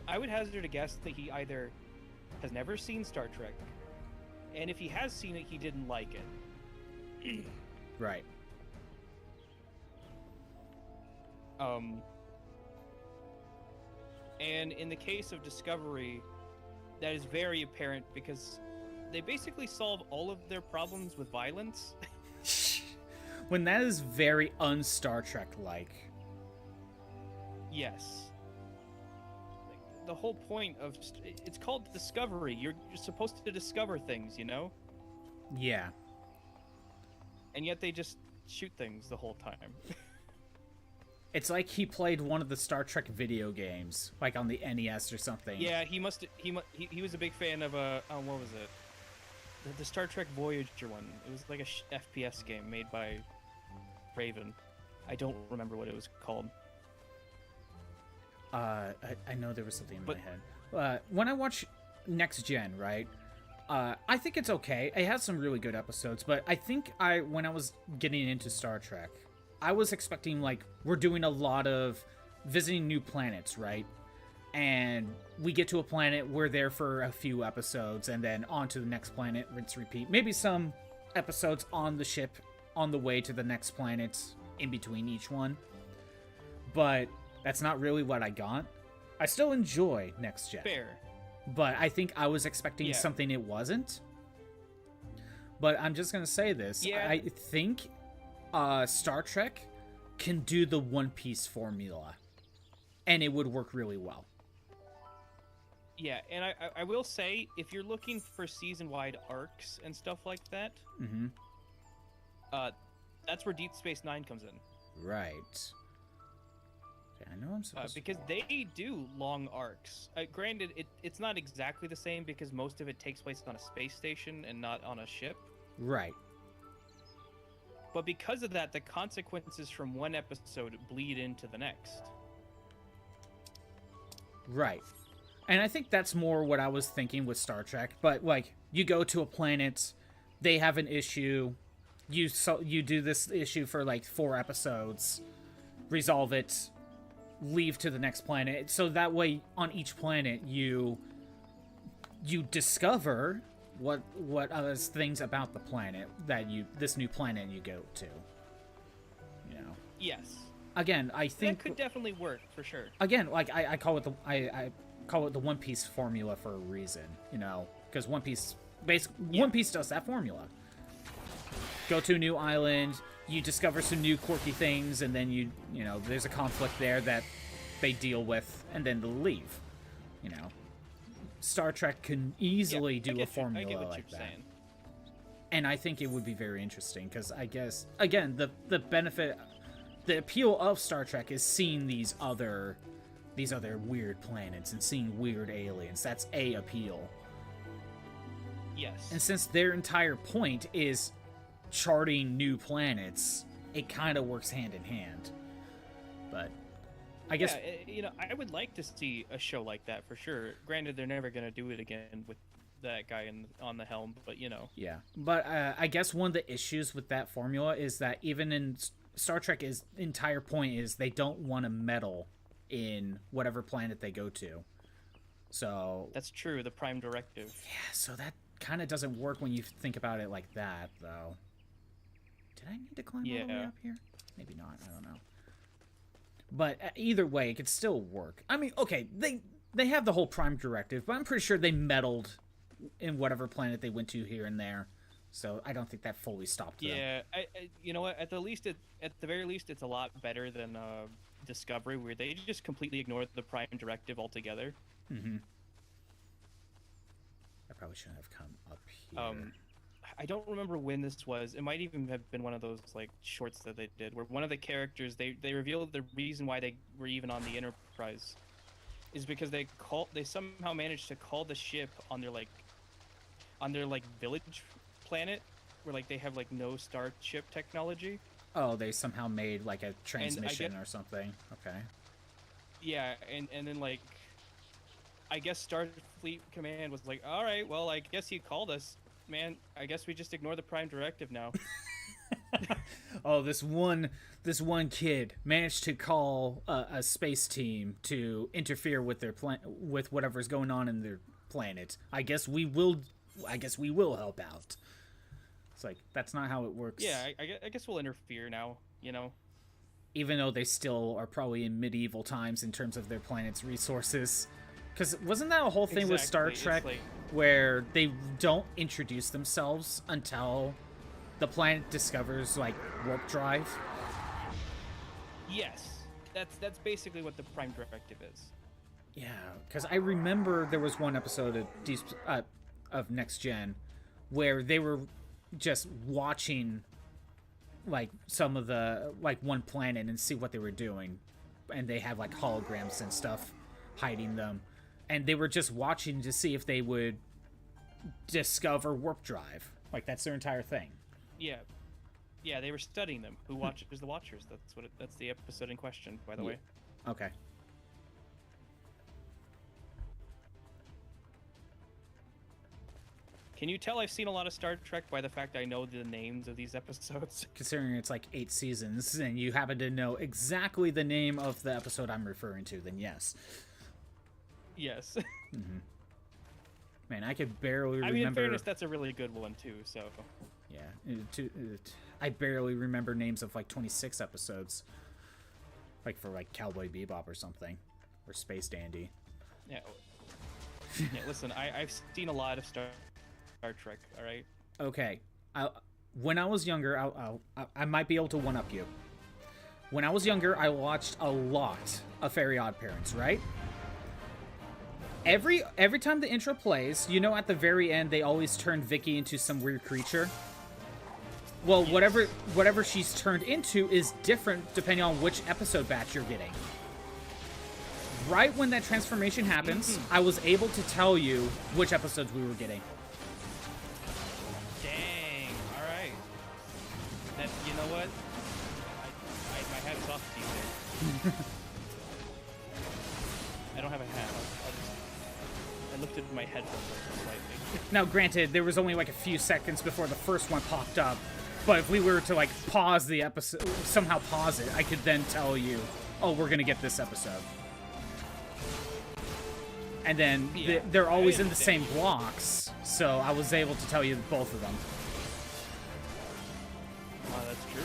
Speaker 2: I would hazard a guess that he either has never seen Star Trek, and if he has seen it, he didn't like it.
Speaker 1: Right.
Speaker 2: And in the case of Discovery, that is very apparent because they basically solve all of their problems with violence.
Speaker 1: When that is very un-Star Trek-like.
Speaker 2: Yes. Like, the whole point of it's called Discovery. You're supposed to discover things, you know?
Speaker 1: Yeah.
Speaker 2: And yet they just shoot things the whole time.
Speaker 1: It's like he played one of the Star Trek video games, like on the NES or something.
Speaker 2: Yeah, he was a big fan of what was it? The Star Trek Voyager one. It was like a FPS game made by Raven. I don't remember what it was called.
Speaker 1: I know there was something in my head. When I watch Next Gen, right? I think it's okay. It has some really good episodes, but I think when I was getting into Star Trek, I was expecting, like, we're doing a lot of visiting new planets, right? And we get to a planet, we're there for a few episodes, and then on to the next planet, rinse, repeat. Maybe some episodes on the ship, on the way to the next planet, in between each one. But that's not really what I got. I still enjoy Next Gen.
Speaker 2: Fair.
Speaker 1: But I think I was expecting something it wasn't. But I'm just going to say this.
Speaker 2: Yeah.
Speaker 1: I think Star Trek can do the One Piece formula. And it would work really well.
Speaker 2: Yeah, and I will say, if you're looking for season-wide arcs and stuff like that, that's where Deep Space Nine comes in.
Speaker 1: Right. Okay, I know I'm supposed
Speaker 2: because they do long arcs. Granted, it's not exactly the same because most of it takes place on a space station and not on a ship.
Speaker 1: Right.
Speaker 2: But because of that, the consequences from one episode bleed into the next.
Speaker 1: Right. And I think that's more what I was thinking with Star Trek. But, like, you go to a planet, they have an issue, you do this issue for, like, 4 episodes, resolve it, leave to the next planet. So that way, on each planet, you discover what things about the planet that this new planet you go to. You know?
Speaker 2: Yes.
Speaker 1: Again, I think
Speaker 2: that could definitely work for sure.
Speaker 1: Again, like I call it I call it the One Piece formula for a reason, you know, because One Piece One Piece does that formula. Go to a new island, you discover some new quirky things, and then you know there's a conflict there that they deal with, and then they'll leave. You know, Star Trek can easily do a formula like that. Saying. And I think it would be very interesting because I guess again the benefit. The appeal of Star Trek is seeing these other weird planets and seeing weird aliens. That's a appeal.
Speaker 2: Yes.
Speaker 1: And since their entire point is charting new planets, it kind of works hand in hand. But I guess
Speaker 2: you know, I would like to see a show like that for sure. Granted, they're never going to do it again with that guy on the helm, but you know.
Speaker 1: Yeah. But I guess one of the issues with that formula is that even in Star Trek's entire point is they don't want to meddle in whatever planet they go to. So
Speaker 2: that's true, the Prime Directive.
Speaker 1: Yeah, so that kind of doesn't work when you think about it like that, though. Did I need to climb all the way up here? Maybe not, I don't know. But either way, it could still work. I mean, okay, they have the whole Prime Directive, but I'm pretty sure they meddled in whatever planet they went to here and there. So I don't think that fully stopped them.
Speaker 2: Yeah, you know what? At the very least, it's a lot better than Discovery, where they just completely ignored the Prime Directive altogether.
Speaker 1: Mm-hmm. I probably shouldn't have come up here.
Speaker 2: I don't remember when this was. It might even have been one of those like shorts that they did, where one of the characters they revealed the reason why they were even on the Enterprise is because they somehow managed to call the ship on their village planet where like they have like no starship technology.
Speaker 1: Oh, they somehow made like a transmission or something. Okay.
Speaker 2: Yeah, and then like I guess Starfleet Command was like, all right, well, I guess you called us, man. I guess we just ignore the Prime Directive now.
Speaker 1: Oh, this one kid managed to call a space team to interfere with their with whatever's going on in their planet. I guess we will help out. It's like, that's not how it works.
Speaker 2: Yeah, I guess we'll interfere now. You know.
Speaker 1: Even though they still are probably in medieval times in terms of their planet's resources. Because wasn't that a whole thing with Star Trek,
Speaker 2: like,
Speaker 1: where they don't introduce themselves until the planet discovers, like, warp drive?
Speaker 2: Yes, that's basically what the Prime Directive is.
Speaker 1: Yeah, because I remember there was one episode of Next Gen where they were just watching, like, some of the, like, one planet and see what they were doing. And they have, like, holograms and stuff hiding them. And they were just watching to see if they would discover warp drive. Like, that's their entire thing.
Speaker 2: Yeah, they were studying them. Who watches the Watchers? That's the episode in question, by the way.
Speaker 1: Okay.
Speaker 2: Can you tell I've seen a lot of Star Trek by the fact I know the names of these episodes?
Speaker 1: Considering it's like 8 seasons and you happen to know exactly the name of the episode I'm referring to, then yes.
Speaker 2: Yes.
Speaker 1: Mm-hmm. Man, I could barely remember...
Speaker 2: I mean, in fairness, that's a really good one, too, so...
Speaker 1: Yeah, I barely remember names of, like, 26 episodes. Like, for, like, Cowboy Bebop or something. Or Space Dandy.
Speaker 2: Yeah. Yeah, listen, I've seen a lot of Star Trek, alright?
Speaker 1: Okay. When I was younger, I might be able to one-up you. When I was younger, I watched a lot of Fairy Odd Parents, right? Every time the intro plays, you know, at the very end, they always turn Vicky into some weird creature. Well,
Speaker 2: Yes.
Speaker 1: whatever she's turned into is different depending on which episode batch you're getting. Right when that transformation happens, I was able to tell you which episodes we were getting.
Speaker 2: Dang, alright. That, you know what? My hat's off to you there. I don't have a hat. I lifted my headphones slightly.
Speaker 1: Now, granted, there was only like a few seconds before the first one popped up, but if we were to like pause the episode, somehow pause it, I could then tell you, oh, we're gonna get this episode. And then
Speaker 2: Yeah,
Speaker 1: they're always
Speaker 2: I
Speaker 1: in the same
Speaker 2: understand.
Speaker 1: blocks, so I was able to tell you both of them.
Speaker 2: Wow, that's true.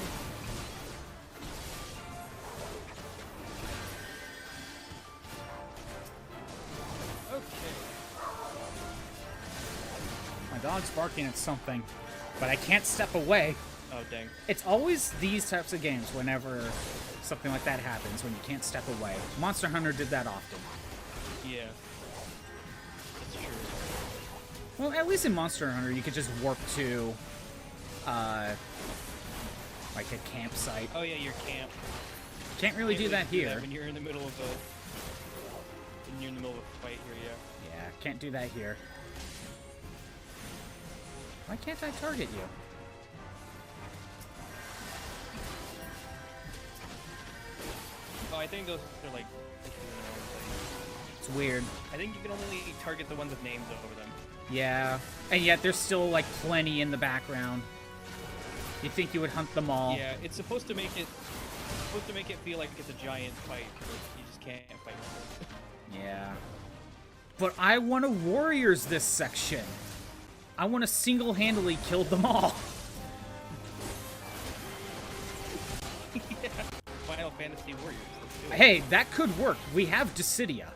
Speaker 2: Okay.
Speaker 1: My dog's barking at something, but I can't step away.
Speaker 2: Oh, dang.
Speaker 1: It's always these types of games whenever something like that happens, when you can't step away. Monster Hunter did that often.
Speaker 2: Yeah. That's true.
Speaker 1: Well, at least in Monster Hunter, you could just warp to, like a campsite.
Speaker 2: Oh, yeah, your camp.
Speaker 1: Can't really do that here.
Speaker 2: When you're in the middle of a fight here, yeah.
Speaker 1: Yeah, can't do that here. Why can't I target you?
Speaker 2: Oh, I think those are like...
Speaker 1: It's weird.
Speaker 2: I think you can only target the ones with names over them.
Speaker 1: Yeah, and yet there's still like plenty in the background. You'd think you would hunt them all.
Speaker 2: Yeah, it's supposed to make it feel like it's a giant fight, but you just can't fight with it.
Speaker 1: Yeah. But I want to warriors this section. I want to single-handedly kill them all.
Speaker 2: Yeah. Final Fantasy Warriors. Let's do it.
Speaker 1: Hey, that could work. We have Dissidia.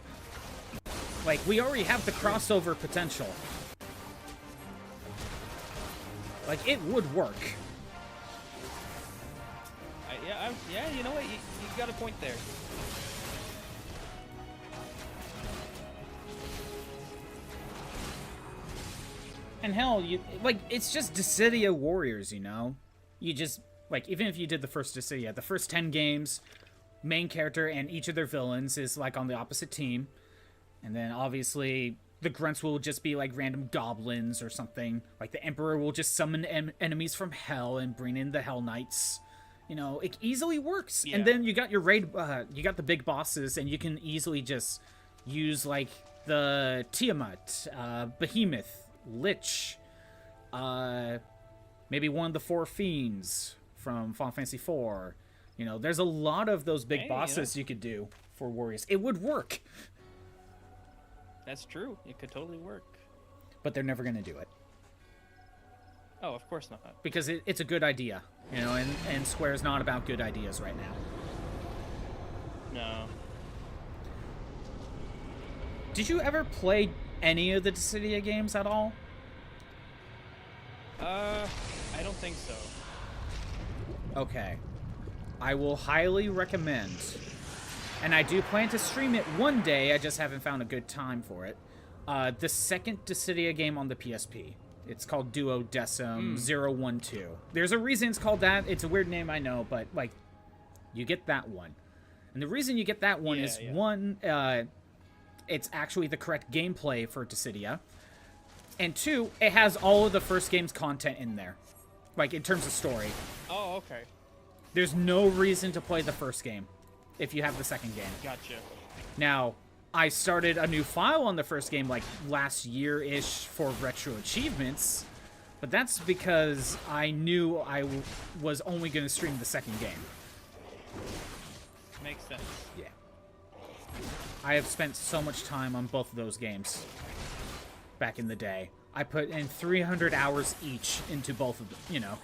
Speaker 1: Like, we already have the crossover potential. Like, it would work.
Speaker 2: Yeah, you know what? You got a point there.
Speaker 1: And hell, it's just Dissidia Warriors, you know? You just, like, even if you did the first Dissidia, the first 10 games, main character and each of their villains is, like, on the opposite team. And then, obviously, the grunts will just be, like, random goblins or something. Like, the Emperor will just summon enemies from hell and bring in the Hell Knights. You know, it easily works.
Speaker 2: Yeah.
Speaker 1: And then you got your raid, you got the big bosses, and you can easily just use, like, the Tiamat, Behemoth, Lich, maybe one of the 4 fiends, from Final Fantasy IV. You know, there's a lot of those big bosses you could do for warriors. It would work.
Speaker 2: That's true. It could totally work.
Speaker 1: But they're never going to do it.
Speaker 2: Oh, of course not.
Speaker 1: Because it's a good idea, you know, and Square's not about good ideas right now.
Speaker 2: No.
Speaker 1: Did you ever play any of the Dissidia games at all?
Speaker 2: I don't think so.
Speaker 1: Okay. I will highly recommend, and I do plan to stream it one day, I just haven't found a good time for it, the second Dissidia game on the PSP. It's called Duodecim 012. There's a reason it's called that. It's a weird name, I know, but, like, you get that one. And the reason you get that one is, one, it's actually the correct gameplay for Dissidia. And two, it has all of the first game's content in there. Like, in terms of story.
Speaker 2: Oh, okay.
Speaker 1: There's no reason to play the first game if you have the second game.
Speaker 2: Gotcha.
Speaker 1: Now, I started a new file on the first game, like, last year-ish for retro achievements. But that's because I knew I was only going to stream the second game.
Speaker 2: Makes sense.
Speaker 1: Yeah. I have spent so much time on both of those games back in the day. I put in 300 hours each into both of them, you know.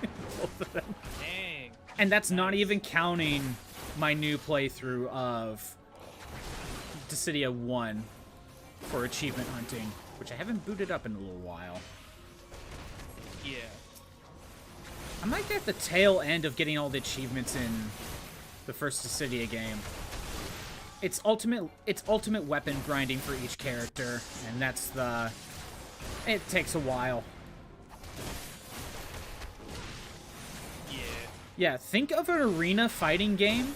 Speaker 1: Both of them.
Speaker 2: Dang.
Speaker 1: And that's not even counting my new playthrough of Dissidia 1 for achievement hunting, which I haven't booted up in a little while.
Speaker 2: Yeah.
Speaker 1: I might get the tail end of getting all the achievements in the first Dissidia game. It's ultimate weapon grinding for each character, and that's the... It takes a while.
Speaker 2: Yeah.
Speaker 1: Yeah, think of an arena fighting game,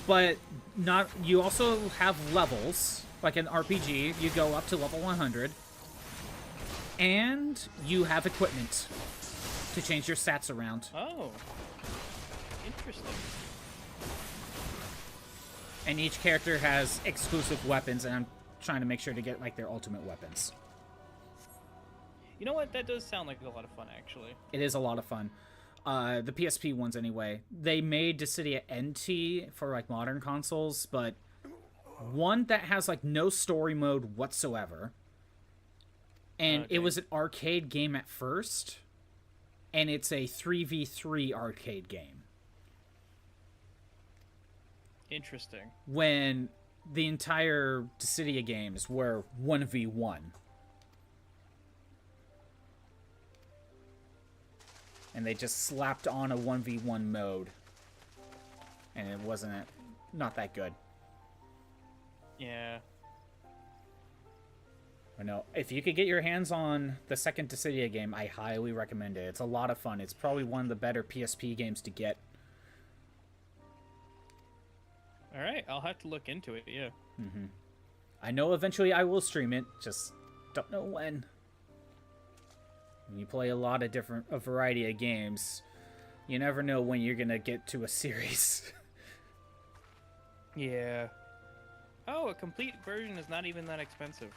Speaker 1: but not... You also have levels, like an RPG. You go up to level 100, and you have equipment to change your stats around.
Speaker 2: Oh. Interesting.
Speaker 1: And each character has exclusive weapons, and I'm trying to make sure to get, like, their ultimate weapons.
Speaker 2: You know what? That does sound like a lot of fun, actually.
Speaker 1: It is a lot of fun. The PSP ones, anyway. They made Dissidia NT for, like, modern consoles, but one that has, like, no story mode whatsoever. And it was an arcade game at first, and it's a 3v3 arcade game.
Speaker 2: Interesting.
Speaker 1: When the entire Dissidia games were 1v1. And they just slapped on a 1v1 mode. And it wasn't... not that good.
Speaker 2: Yeah.
Speaker 1: I know. If you could get your hands on the second Dissidia game, I highly recommend it. It's a lot of fun. It's probably one of the better PSP games to get.
Speaker 2: Alright, I'll have to look into it, yeah.
Speaker 1: Mm-hmm. I know eventually I will stream it, just don't know when. When you play a variety of games, you never know when you're gonna get to a series.
Speaker 2: Yeah. Oh, a complete version is not even that expensive.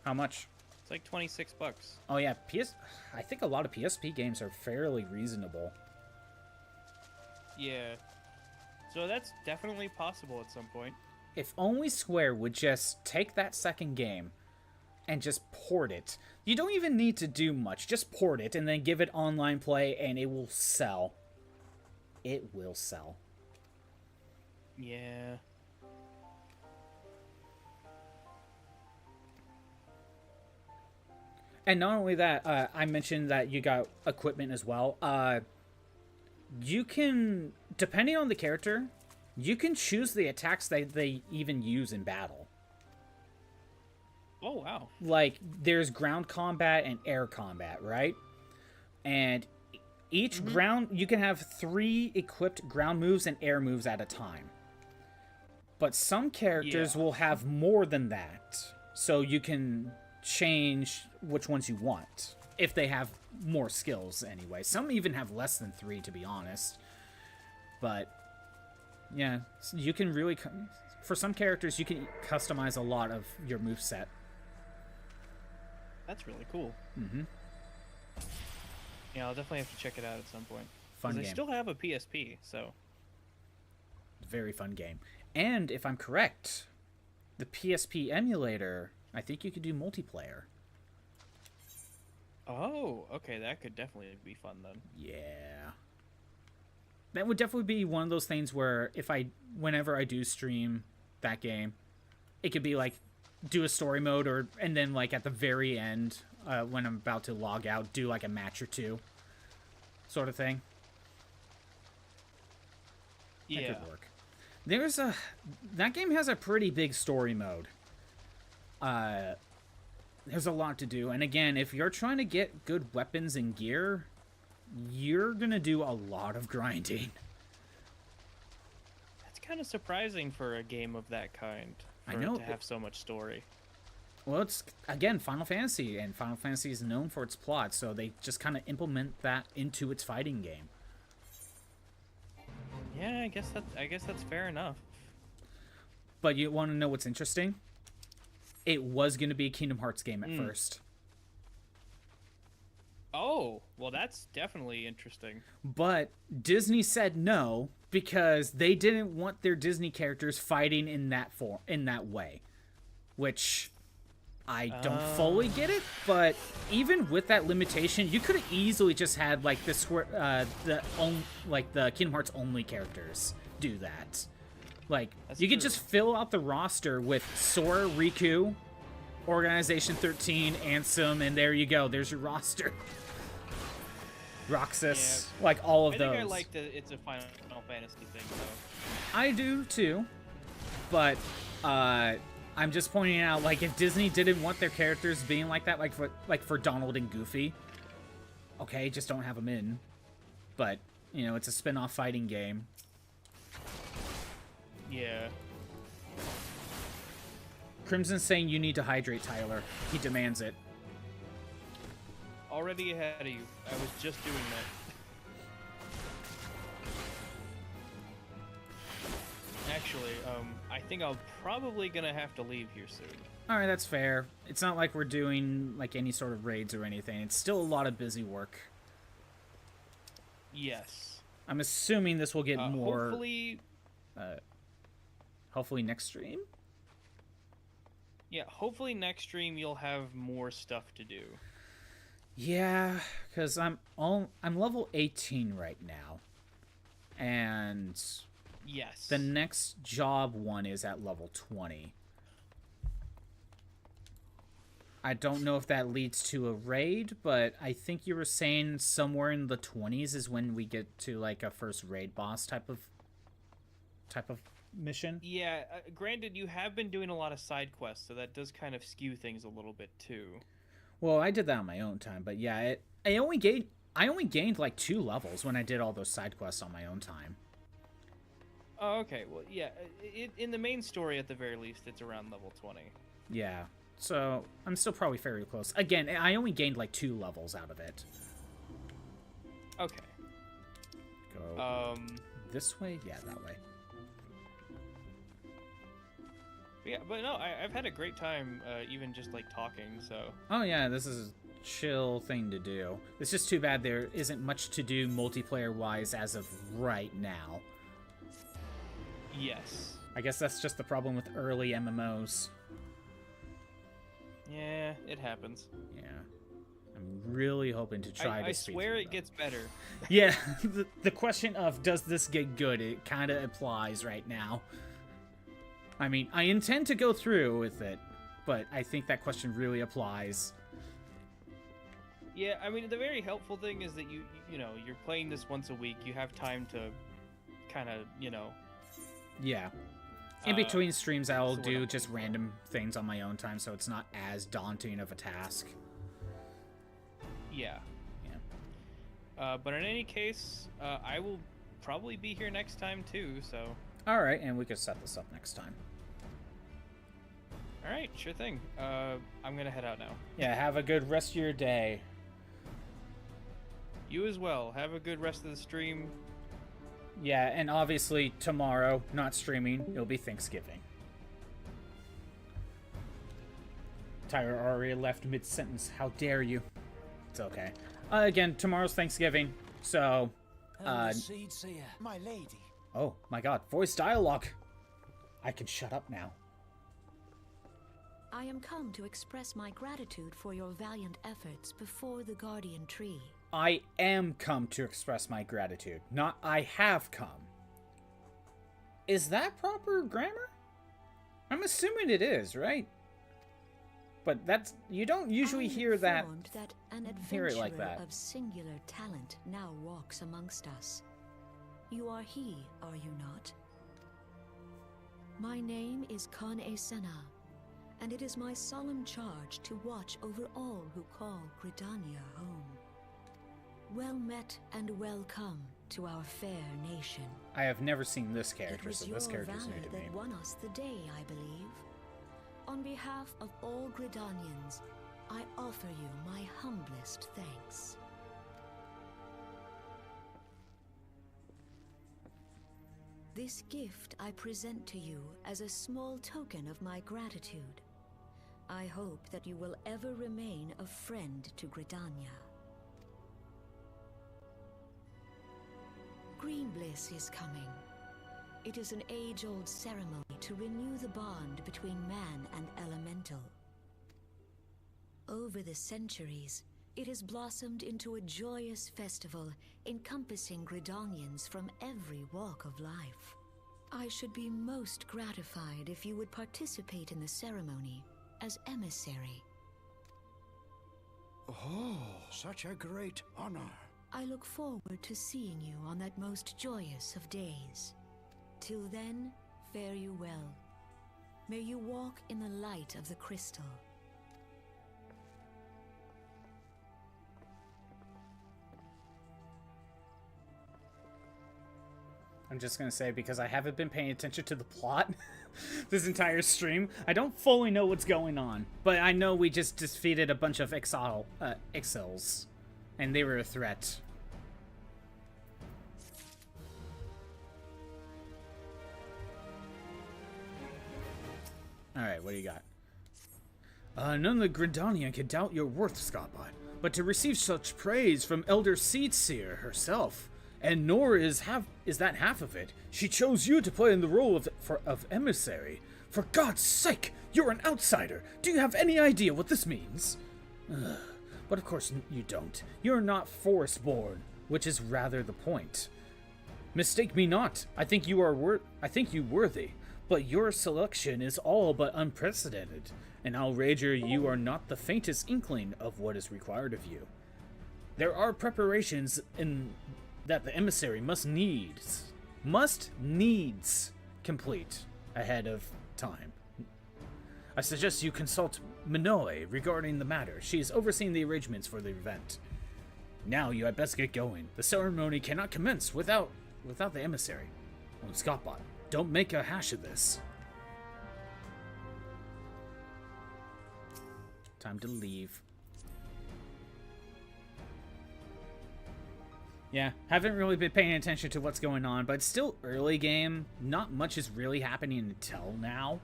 Speaker 1: How much?
Speaker 2: It's like 26 bucks.
Speaker 1: Oh yeah, I think a lot of PSP games are fairly reasonable.
Speaker 2: Yeah. So that's definitely possible at some point.
Speaker 1: If only Square would just take that second game and just port it. You don't even need to do much. Just port it and then give it online play and it will sell. It will sell.
Speaker 2: Yeah.
Speaker 1: And not only that, I mentioned that you got equipment as well. You can, depending on the character, you can choose the attacks that they even use in battle.
Speaker 2: Oh, wow.
Speaker 1: Like, there's ground combat and air combat, right? And each ground, you can have 3 equipped ground moves and air moves at a time. But some characters will have more than that. So you can change which ones you want. If they have more skills, anyway. Some even have less than 3, to be honest. But, yeah, you can really... For some characters, you can customize a lot of your moveset.
Speaker 2: That's really cool.
Speaker 1: Mm-hmm.
Speaker 2: Yeah, I'll definitely have to check it out at some point.
Speaker 1: Fun
Speaker 2: Because
Speaker 1: game.
Speaker 2: I still have a PSP, so
Speaker 1: Very fun game. And if I'm correct, the PSP emulator, I think you could do multiplayer.
Speaker 2: oh, okay, that could definitely be fun then.
Speaker 1: Yeah. That would definitely be one of those things where whenever I do stream that game, it could be like do a story mode and then like at the very end, when I'm about to log out, do like a match or two sort of thing. That
Speaker 2: Yeah.
Speaker 1: could work. That game has a pretty big story mode. There's a lot to do. And again, if you're trying to get good weapons and gear, you're going to do a lot of grinding.
Speaker 2: That's kind of surprising for a game of that kind.
Speaker 1: I
Speaker 2: For
Speaker 1: know,
Speaker 2: it to have so much story.
Speaker 1: Well, it's, again, Final Fantasy, and Final Fantasy is known for its plot, so they just kind of implement that into its fighting game.
Speaker 2: Yeah, I guess that's fair enough.
Speaker 1: But you want to know what's interesting? It was going to be a Kingdom Hearts game at first.
Speaker 2: Oh, well, that's definitely interesting.
Speaker 1: But Disney said no because they didn't want their Disney characters fighting in that way, which I don't fully get it. But even with that limitation, you could have easily just had like the Kingdom Hearts only characters do that. Like
Speaker 2: That's
Speaker 1: you could
Speaker 2: true.
Speaker 1: just fill out the roster with Sora, Riku, Organization 13, Ansem, and there you go. There's your roster. Roxas,
Speaker 2: Yeah.
Speaker 1: like all of
Speaker 2: I
Speaker 1: those.
Speaker 2: think I like that it's a Final Fantasy thing, though.
Speaker 1: I do too, but I'm just pointing out, like, if Disney didn't want their characters being like that, like for Donald and Goofy, okay, just don't have them in. But you know, it's a spin-off fighting game.
Speaker 2: Yeah.
Speaker 1: Crimson's saying you need to hydrate, Tyler. He demands it.
Speaker 2: Already ahead of you. I was just doing that. Actually, I think I'm probably gonna have to leave here soon.
Speaker 1: All right, that's fair. It's not like we're doing like any sort of raids or anything. It's still a lot of busy work.
Speaker 2: Yes.
Speaker 1: I'm assuming this will get more.
Speaker 2: Hopefully,
Speaker 1: Next stream.
Speaker 2: yeah. Hopefully next stream you'll have more stuff to do.
Speaker 1: Yeah, because I'm level 18 right now, and
Speaker 2: Yes.
Speaker 1: the next job one is at level 20. I don't know if that leads to a raid, but I think you were saying somewhere in the 20s is when we get to like a first raid boss type of mission.
Speaker 2: Yeah. Granted, you have been doing a lot of side quests, so that does kind of skew things a little bit too.
Speaker 1: Well, I did that on my own time, but yeah, I only gained like 2 levels when I did all those side quests on my own time.
Speaker 2: Oh, okay. Well, yeah. In the main story, at the very least, it's around level 20.
Speaker 1: Yeah, so I'm still probably fairly close. Again, I only gained like 2 levels out of it.
Speaker 2: Okay.
Speaker 1: Go this way? Yeah, that way.
Speaker 2: Yeah, but no, I've had a great time, even just like talking. So.
Speaker 1: Oh yeah, this is a chill thing to do. It's just too bad there isn't much to do multiplayer-wise as of right now.
Speaker 2: Yes.
Speaker 1: I guess that's just the problem with early MMOs.
Speaker 2: Yeah, it happens.
Speaker 1: Yeah. I'm really hoping to try to
Speaker 2: I
Speaker 1: speed
Speaker 2: swear
Speaker 1: through
Speaker 2: it
Speaker 1: that.
Speaker 2: gets better.
Speaker 1: Yeah, the question of does this get good, it kind of applies right now. I mean, I intend to go through with it, but I think that question really applies.
Speaker 2: Yeah, I mean, the very helpful thing is that you know, you're playing this once a week. You have time to kind of, you know.
Speaker 1: Yeah. In between streams, I'll
Speaker 2: so we're
Speaker 1: do
Speaker 2: not
Speaker 1: just
Speaker 2: paying for it.
Speaker 1: random things on my own time, so it's not as daunting of a task.
Speaker 2: Yeah.
Speaker 1: Yeah.
Speaker 2: But in any case, I will probably be here next time too. So.
Speaker 1: All right, and we could set this up next time.
Speaker 2: All right, sure thing. I'm gonna head out now.
Speaker 1: Yeah, have a good rest of your day.
Speaker 2: You as well. Have a good rest of the stream.
Speaker 1: Yeah, and obviously tomorrow, not streaming, it'll be Thanksgiving. Tyler already left mid-sentence. How dare you? It's okay. Again, tomorrow's Thanksgiving, so...
Speaker 4: Eorzea, my lady.
Speaker 1: Oh, my god. Voice dialogue. I can shut up now.
Speaker 5: I am come to express my gratitude for your valiant efforts before the Guardian Tree.
Speaker 1: I am come to express my gratitude, not I have come. Is that proper grammar? I'm assuming it is, right? But that's... You don't usually hear that...
Speaker 5: that an
Speaker 1: hear it like
Speaker 5: adventurer
Speaker 1: that.
Speaker 5: of singular talent now walks amongst us. You are he, are you not? My name is Kane Senna, and it is my solemn charge to watch over all who call Gridania home. Well met and welcome to our fair nation.
Speaker 1: I have never seen this
Speaker 5: It
Speaker 1: character,
Speaker 5: was
Speaker 1: so
Speaker 5: your
Speaker 1: this character's
Speaker 5: valor
Speaker 1: new to me.
Speaker 5: that won us the day, I believe. On behalf of all Gridanians, I offer you my humblest thanks. This gift I present to you as a small token of my gratitude. I hope that you will ever remain a friend to Gridania. Green Bliss is coming. It is an age-old ceremony to renew the bond between man and elemental. Over the centuries, it has blossomed into a joyous festival encompassing Gridanians from every walk of life. I should be most gratified if you would participate in the ceremony as emissary.
Speaker 4: Oh, such a great honor.
Speaker 5: I look forward to seeing you on that most joyous of days. Till then, fare you well. May you walk in the light of the crystal.
Speaker 1: I'm just gonna say, because I haven't been paying attention to the plot this entire stream, I don't fully know what's going on. But I know we just defeated a bunch of Ixils, and they were a threat. Alright, what do you got? None of the Gridania can doubt your worth, Scottbot, but to receive such praise from Elder Seedseer herself, and nor is that half of it. She chose you to play in the role of emissary. For God's sake, you're an outsider. Do you have any idea what this means? But of course you don't. You're not forest-born, which is rather the point. Mistake me not. I think you worthy, but your selection is all but unprecedented, and I'll wager you are not the faintest inkling of what is required of you. There are preparations that the emissary must needs complete ahead of time. I suggest you consult Minoe regarding the matter. She is overseeing the arrangements for the event. Now you had best get going. The ceremony cannot commence without the emissary. Oh, Scottbot, don't make a hash of this. Time to leave. Yeah, haven't really been paying attention to what's going on, but it's still early game. Not much is really happening until now.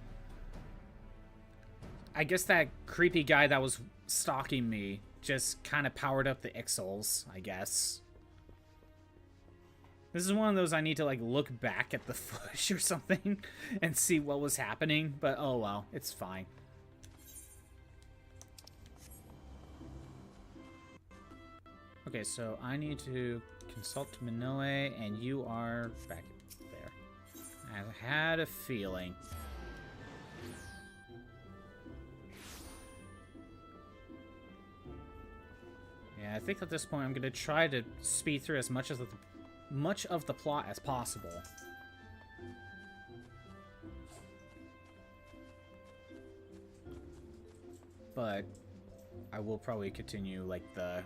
Speaker 1: I guess that creepy guy that was stalking me just kind of powered up the Ixils, I guess. This is one of those I need to, like, look back at the footage or something and see what was happening, but oh well, it's fine. Okay, so I need to consult Minoe, and you are back there. I had a feeling. Yeah, I think at this point I'm going to try to speed through as much of the plot as possible. But I will probably continue, like, the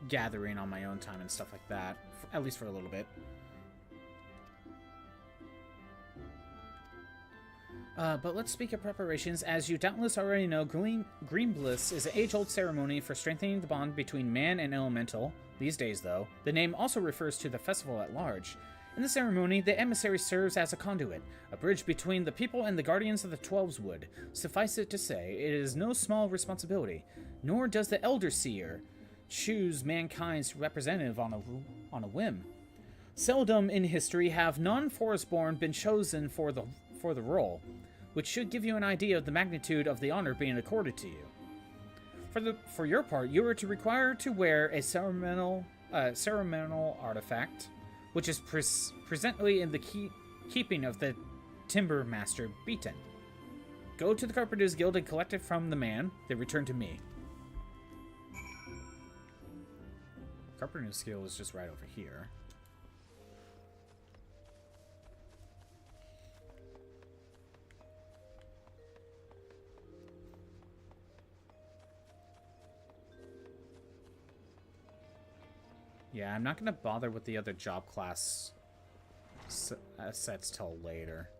Speaker 1: gathering on my own time and stuff like that, at least for a little bit. But let's speak of preparations. As you doubtless already know, Green Bliss is an age-old ceremony for strengthening the bond between man and elemental. These days, though, the name also refers to the festival at large. In the ceremony, the emissary serves as a conduit, a bridge between the people and the guardians of the Twelveswood. Suffice it to say, it is no small responsibility, nor does the Elder Seer choose mankind's representative on a whim. Seldom in history have non-forestborn been chosen for the role, which should give you an idea of the magnitude of the honor being accorded to you. For your part, you are required to wear a ceremonial artifact, which is presently in the keeping of the Timber Master Beaton. Go to the Carpenters Guild and collect it from the man, then return to me. Carpenter's Guild is just right over here. Yeah, I'm not going to bother with the other job class sets till later.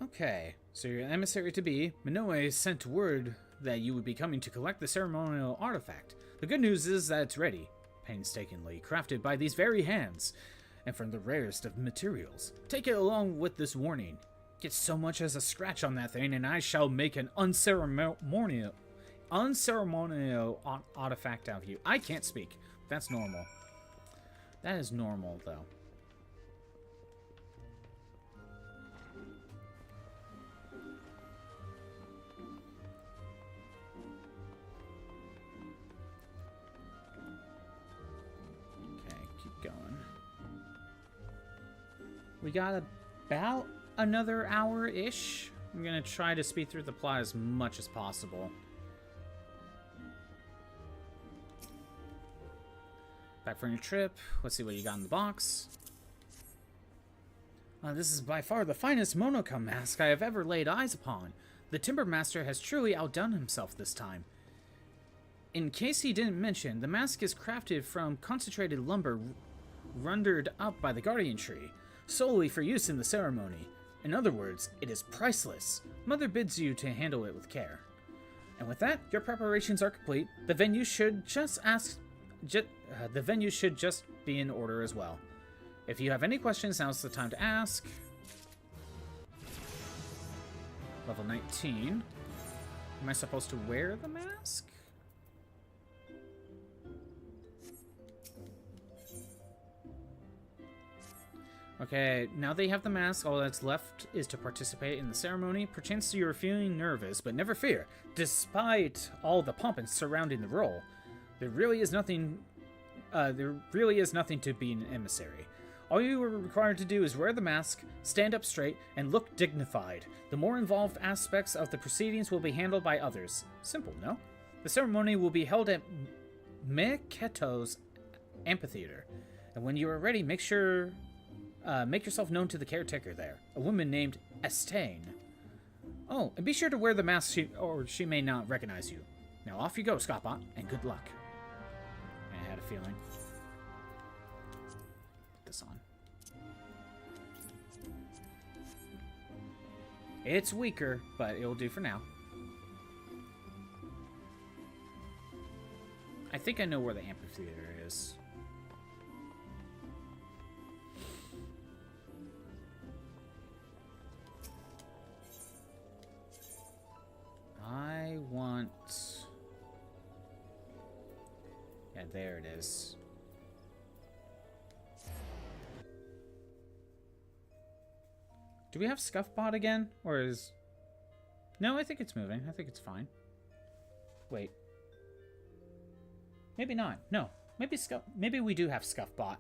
Speaker 1: Okay, so your emissary-to-be, Minoe, sent word that you would be coming to collect the ceremonial artifact. The good news is that it's ready, painstakingly crafted by these very hands, and from the rarest of materials. Take it along with this warning. Get so much as a scratch on that thing, and I shall make an unceremonial artifact out of you. I can't speak. That's normal. That is normal, though. Okay, keep going. We got about another hour-ish. I'm gonna try to speed through the plot as much as possible. Back from your trip. Let's see what you got in the box. This is by far the finest Monoka mask I have ever laid eyes upon. The Timber Master has truly outdone himself this time. In case he didn't mention, the mask is crafted from concentrated lumber rendered up by the Guardian Tree, solely for use in the ceremony. In other words, it is priceless. Mother bids you to handle it with care. And with that, your preparations are complete. The venue should just be in order as well. If you have any questions, now's the time to ask. Level 19. Am I supposed to wear the mask? Okay, now that you have the mask, all that's left is to participate in the ceremony. Perchance you are feeling nervous, but never fear. Despite all the pomp surrounding the role, there really is nothing to be an emissary. All you are required to do is wear the mask, stand up straight, and look dignified. The more involved aspects of the proceedings will be handled by others. Simple, no? The ceremony will be held at Meketo's amphitheater, and when you are ready, make yourself known to the caretaker there, a woman named Estain. Oh, and be sure to wear the mask, or she may not recognize you. Now off you go, Scottbot, and good luck. I had a feeling. Put this on. It's weaker, but it'll do for now. I think I know where the amphitheater is. I want... Yeah, there it is. Do we have Scuffbot again? Or is... No, I think it's moving. I think it's fine. Wait. Maybe not. No. Maybe we do have Scuffbot.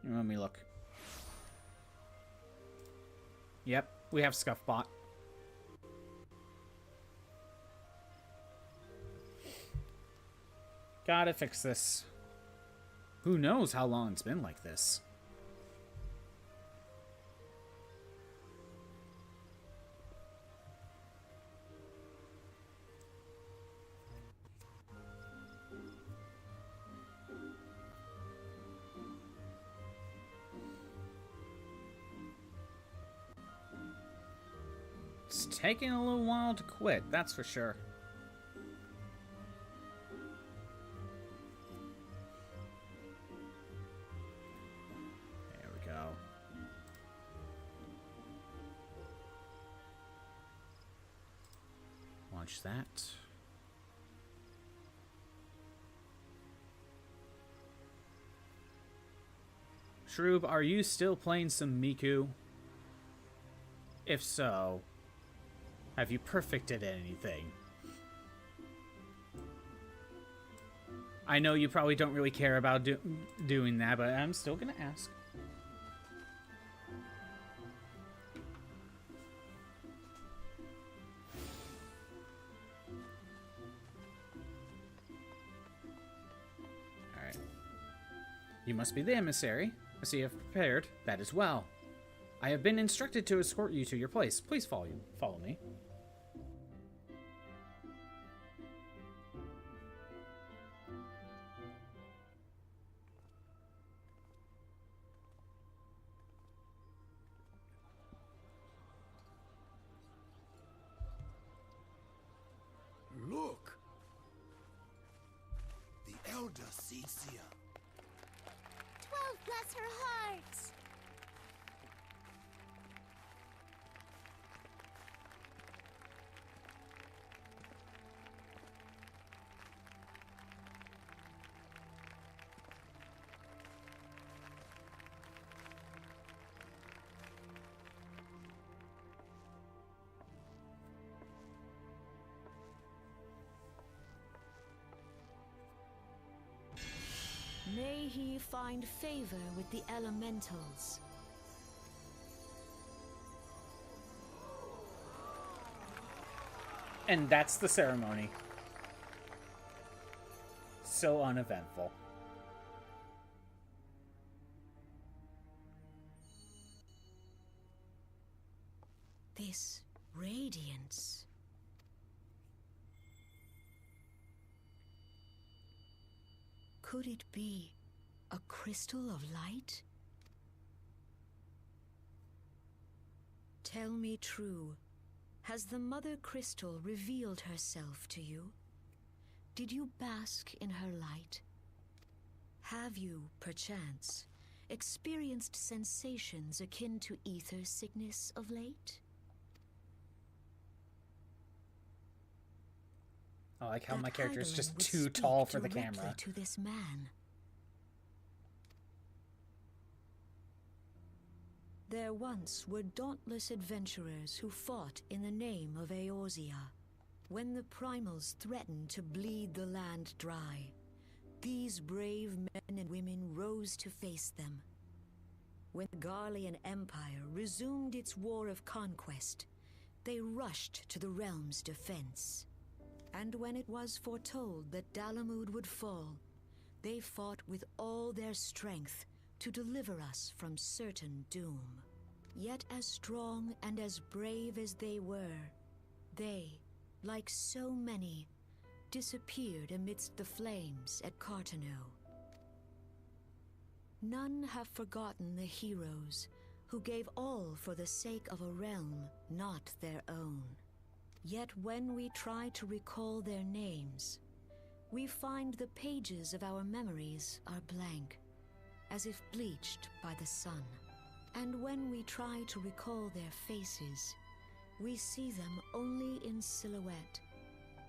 Speaker 1: Let me look. Yep, we have Scuffbot. Gotta fix this. Who knows how long it's been like this? It's taking a little while to quit, that's for sure. There we go. dodge that. Shroob, are you still playing some Miku? If so, have you perfected anything? I know you probably don't really care about doing that, but I'm still gonna ask. Alright. You must be the emissary. I see you have prepared that as well. I have been instructed to escort you to your place. Please follow me.
Speaker 4: Look! The elder Eorzea.
Speaker 6: 12 bless her heart!
Speaker 5: May he find favor with the elementals.
Speaker 1: And that's the ceremony. So uneventful.
Speaker 5: This radiance. Could it be a crystal of light? Tell me true. Has the Mother Crystal revealed herself to you? Did you bask in her light? Have you, perchance, experienced sensations akin to ether sickness of late?
Speaker 1: I like how
Speaker 5: That
Speaker 1: my character is just
Speaker 5: Heidelin would
Speaker 1: too
Speaker 5: speak
Speaker 1: tall for the
Speaker 5: directly
Speaker 1: camera.
Speaker 5: to this man. There once were dauntless adventurers who fought in the name of Eorzea. When the primals threatened to bleed the land dry, these brave men and women rose to face them. When the Garlean Empire resumed its war of conquest, they rushed to the realm's defense. And when it was foretold that Dalamud would fall, they fought with all their strength to deliver us from certain doom. Yet as strong and as brave as they were, they, like so many, disappeared amidst the flames at Cartano. None have forgotten the heroes who gave all for the sake of a realm not their own. Yet when we try to recall their names, we find the pages of our memories are blank, as if bleached by the sun. And when we try to recall their faces, we see them only in silhouette,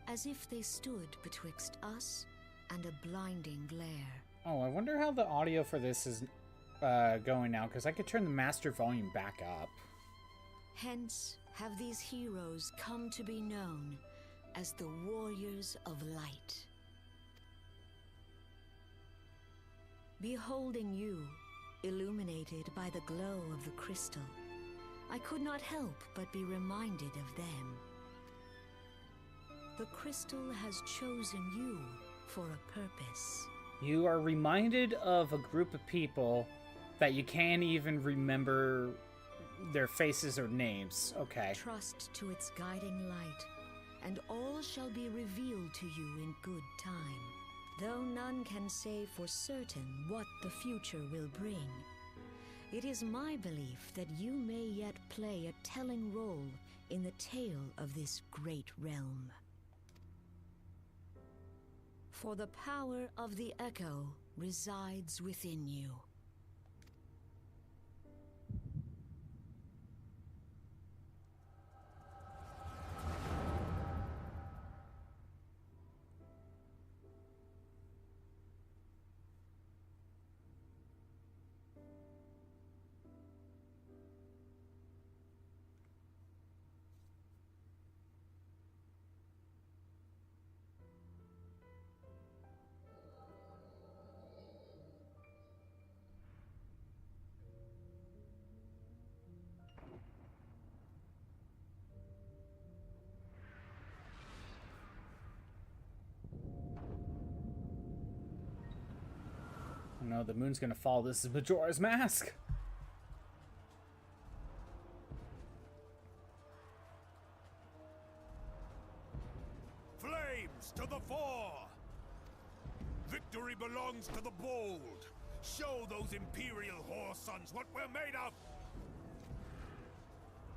Speaker 5: as if they stood betwixt us and a blinding glare.
Speaker 1: Oh, I wonder how the audio for this is going now, because I could turn the master volume back up.
Speaker 5: Hence have these heroes come to be known as the Warriors of Light. Beholding you, illuminated by the glow of the crystal, I could not help but be reminded of them. The crystal has chosen you for a purpose.
Speaker 1: You are reminded of a group of people that you can't even remember their faces or names. Okay.
Speaker 5: Trust to its guiding light, and all shall be revealed to you in good time. Though none can say for certain what the future will bring, it is my belief that you may yet play a telling role in the tale of this great realm. For the power of the Echo resides within you.
Speaker 1: no, the moon's gonna fall. This is Majora's Mask.
Speaker 4: Flames to the fore! Victory belongs to the bold. Show those Imperial whore sons what we're made of!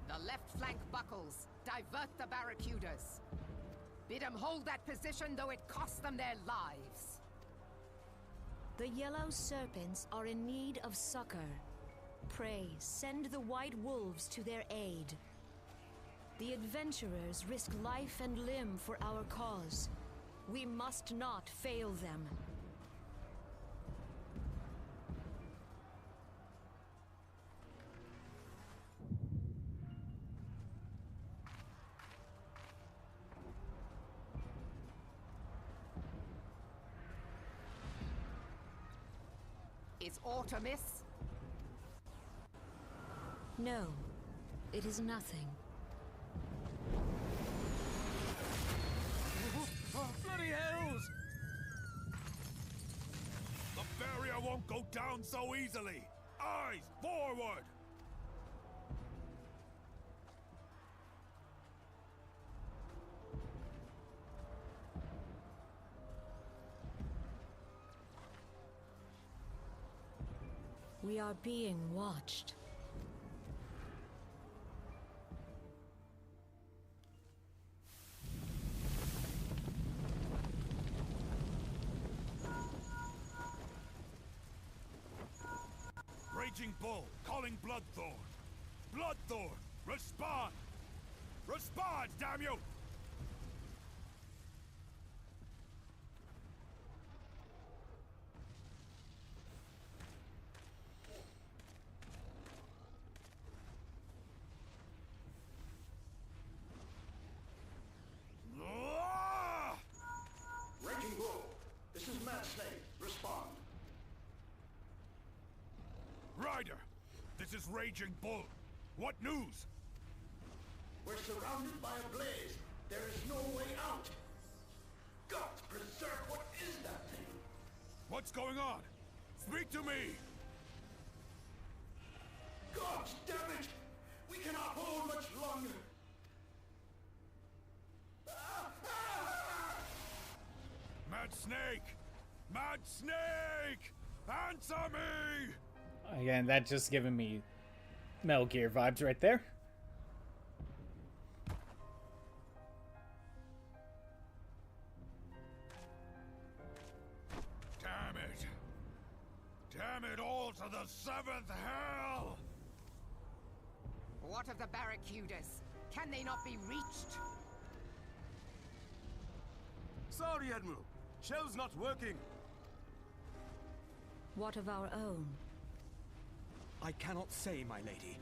Speaker 7: The left flank buckles. Divert the barracudas. Bid them hold that position, though it costs them their lives.
Speaker 5: The yellow serpents are in need of succor. Pray, send the white wolves to their aid. The adventurers risk life and limb for our cause. We must not fail them.
Speaker 7: Is aught amiss?
Speaker 5: No, it is nothing.
Speaker 4: Bloody hells! The barrier won't go down so easily! Eyes forward!
Speaker 5: We are being watched.
Speaker 4: Raging Bull, calling Bloodthorn. Bloodthorn, respond! Respond, damn you! Ah!
Speaker 8: Raging Bull, this is Mad Snake. Respond.
Speaker 4: Ryder, this is Raging Bull. What news?
Speaker 8: We're surrounded by a blaze. There is no way out. God preserve, what is that thing?
Speaker 4: What's going on? Speak to me!
Speaker 8: God damn it! We cannot hold much longer.
Speaker 4: Mad Snake! Mad Snake! Answer me!
Speaker 1: Again, that just giving me Metal Gear vibes right there.
Speaker 4: Damn it! Damn it all to the seventh hell!
Speaker 7: What of the barracudas? Can they not be reached?
Speaker 9: Sorry, Admiral. Shell's not working.
Speaker 5: What of our own?
Speaker 9: I cannot say, my lady.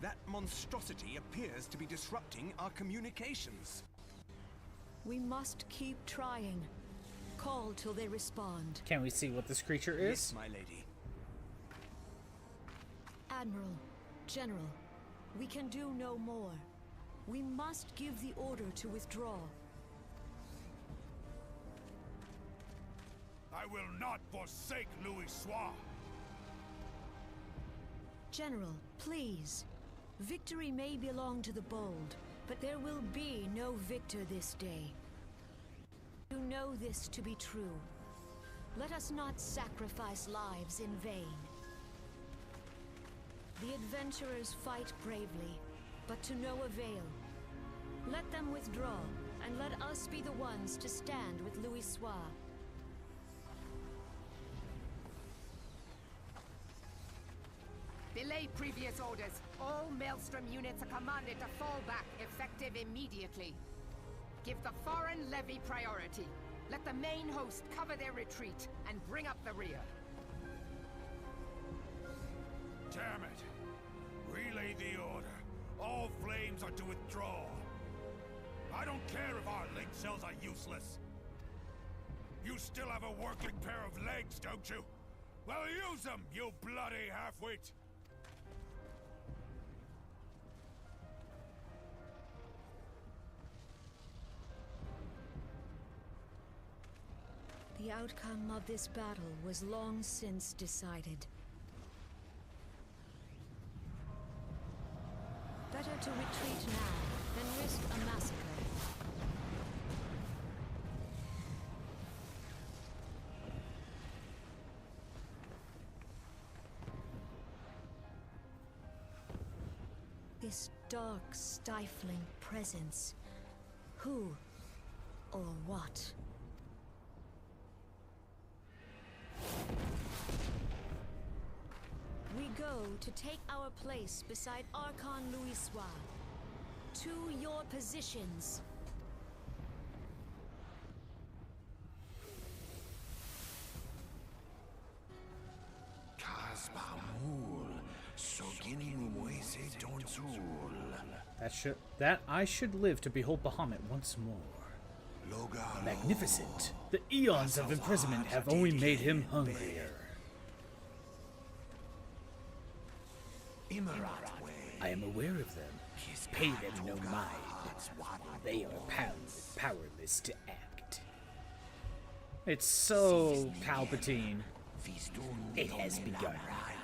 Speaker 9: That monstrosity appears to be disrupting our communications.
Speaker 5: We must keep trying. Call till they respond.
Speaker 1: Can we see what this creature is?
Speaker 9: Yes, my lady.
Speaker 5: Admiral, General, we can do no more. We must give the order to withdraw.
Speaker 4: I will not forsake Louis Soir!
Speaker 5: General, please. Victory may belong to the bold, but there will be no victor this day. You know this to be true. Let us not sacrifice lives in vain. The adventurers fight bravely, but to no avail. Let them withdraw, and let us be the ones to stand with Louis Soir.
Speaker 7: Belay previous orders. All Maelstrom units are commanded to fall back, effective immediately. Give the foreign levy priority. Let the main host cover their retreat and bring up the rear.
Speaker 4: Damn it! Relay the order. All flames are to withdraw. I don't care if our link cells are useless. You still have a working pair of legs, don't you? Well, use them, you bloody half-wit!
Speaker 5: The outcome of this battle was long since decided. Better to retreat now than risk a massacre. This dark, stifling presence. Who or what? We go to take our place beside Archon Louisoix. To your positions.
Speaker 1: That I should live to behold Bahamut once more. Magnificent. The eons of imprisonment have only made him hungrier. I am aware of them. Pay them no mind. They are powerless to act. It's so Palpatine. It has begun.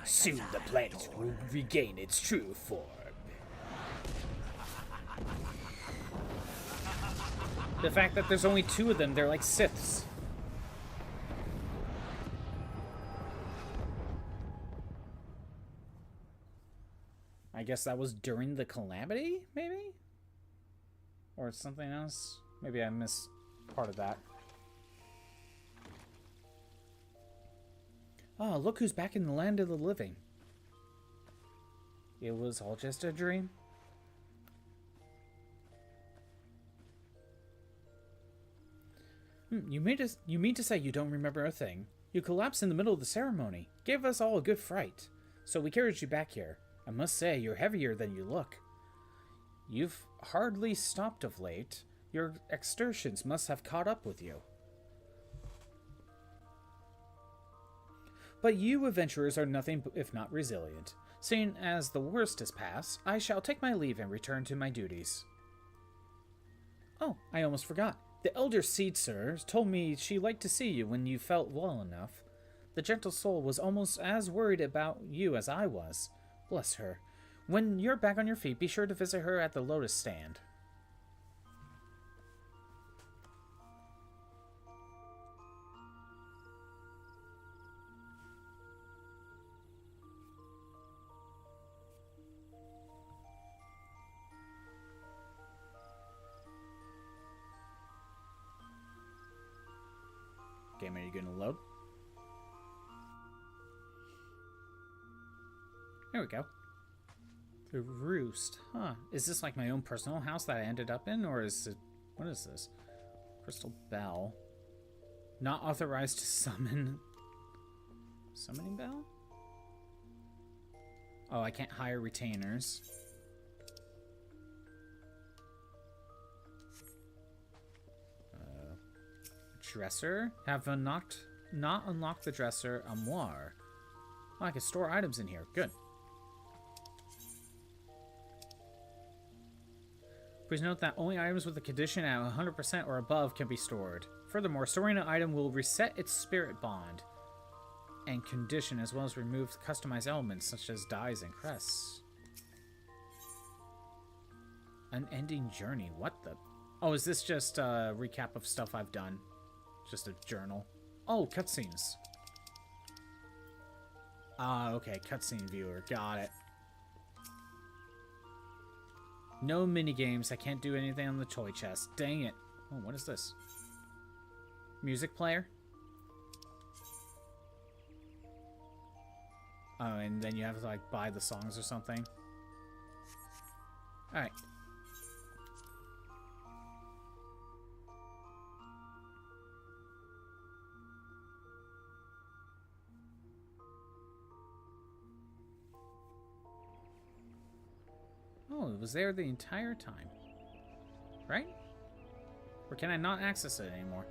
Speaker 1: Soon the planet will regain its true form. The fact that there's only 2 of them, they're like Siths. I guess that was during the Calamity, maybe? Or something else? Maybe I missed part of that. Oh, look who's back in the land of the living. It was all just a dream. You mean to say you don't remember a thing? You collapsed in the middle of the ceremony. Gave us all a good fright. So we carried you back here. I must say, you're heavier than you look. You've hardly stopped of late. Your exertions must have caught up with you. But you adventurers are nothing if not resilient. Seeing as the worst is past, I shall take my leave and return to my duties. Oh, I almost forgot. The elder seed, sir, told me she liked to see you when you felt well enough. The gentle soul was almost as worried about you as I was. Bless her. When you're back on your feet, be sure to visit her at the Lotus Stand. Game, are you gonna load? There we go. The Roost. Huh. Is this like my own personal house that I ended up in? Or is it... What is this? Crystal Bell. Not authorized to summon... Summoning Bell? Oh, I can't hire retainers. Dresser? Have not unlocked the dresser. Armoire. Oh, I can store items in here. Good. Please note that only items with a condition at 100% or above can be stored. Furthermore, storing an item will reset its spirit bond and condition, as well as remove customized elements such as dyes and crests. Unending journey. What the... Oh, is this just a recap of stuff I've done? Just a journal. Oh, cutscenes. Ah, okay. Cutscene viewer. Got it. No minigames. I can't do anything on the toy chest. Dang it. Oh, what is this? Music player? Oh, and then you have to, like, buy the songs or something. Alright. Oh, it was there the entire time. Right? Or can I not access it anymore?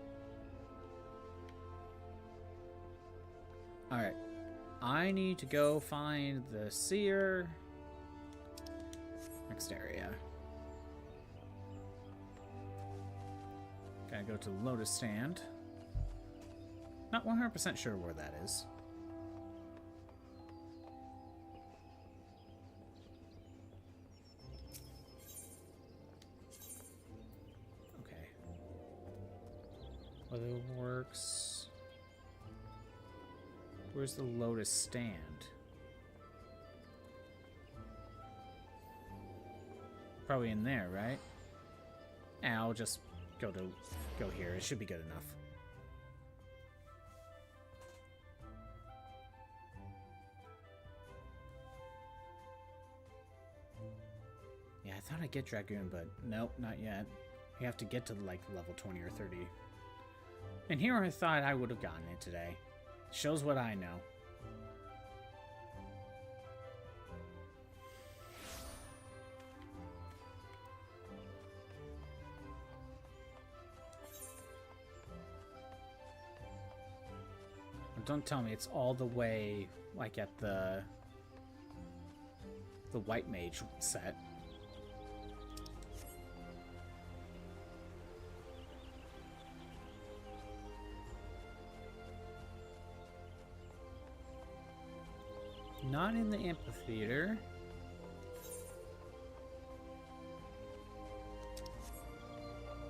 Speaker 1: Alright. I need to go find the seer. Next area. Gotta go to the Lotus Stand. Not 100% sure where that is. Okay. Weather works. Where's the Lotus stand? Probably in there, right? I'll just go here. It should be good enough. Yeah, I thought I'd get Dragoon, but nope, not yet. You have to get to like level 20 or 30. And here I thought I would have gotten it today. Shows what I know. Don't tell me it's all the way, like, at the White Mage set. Not in the amphitheater.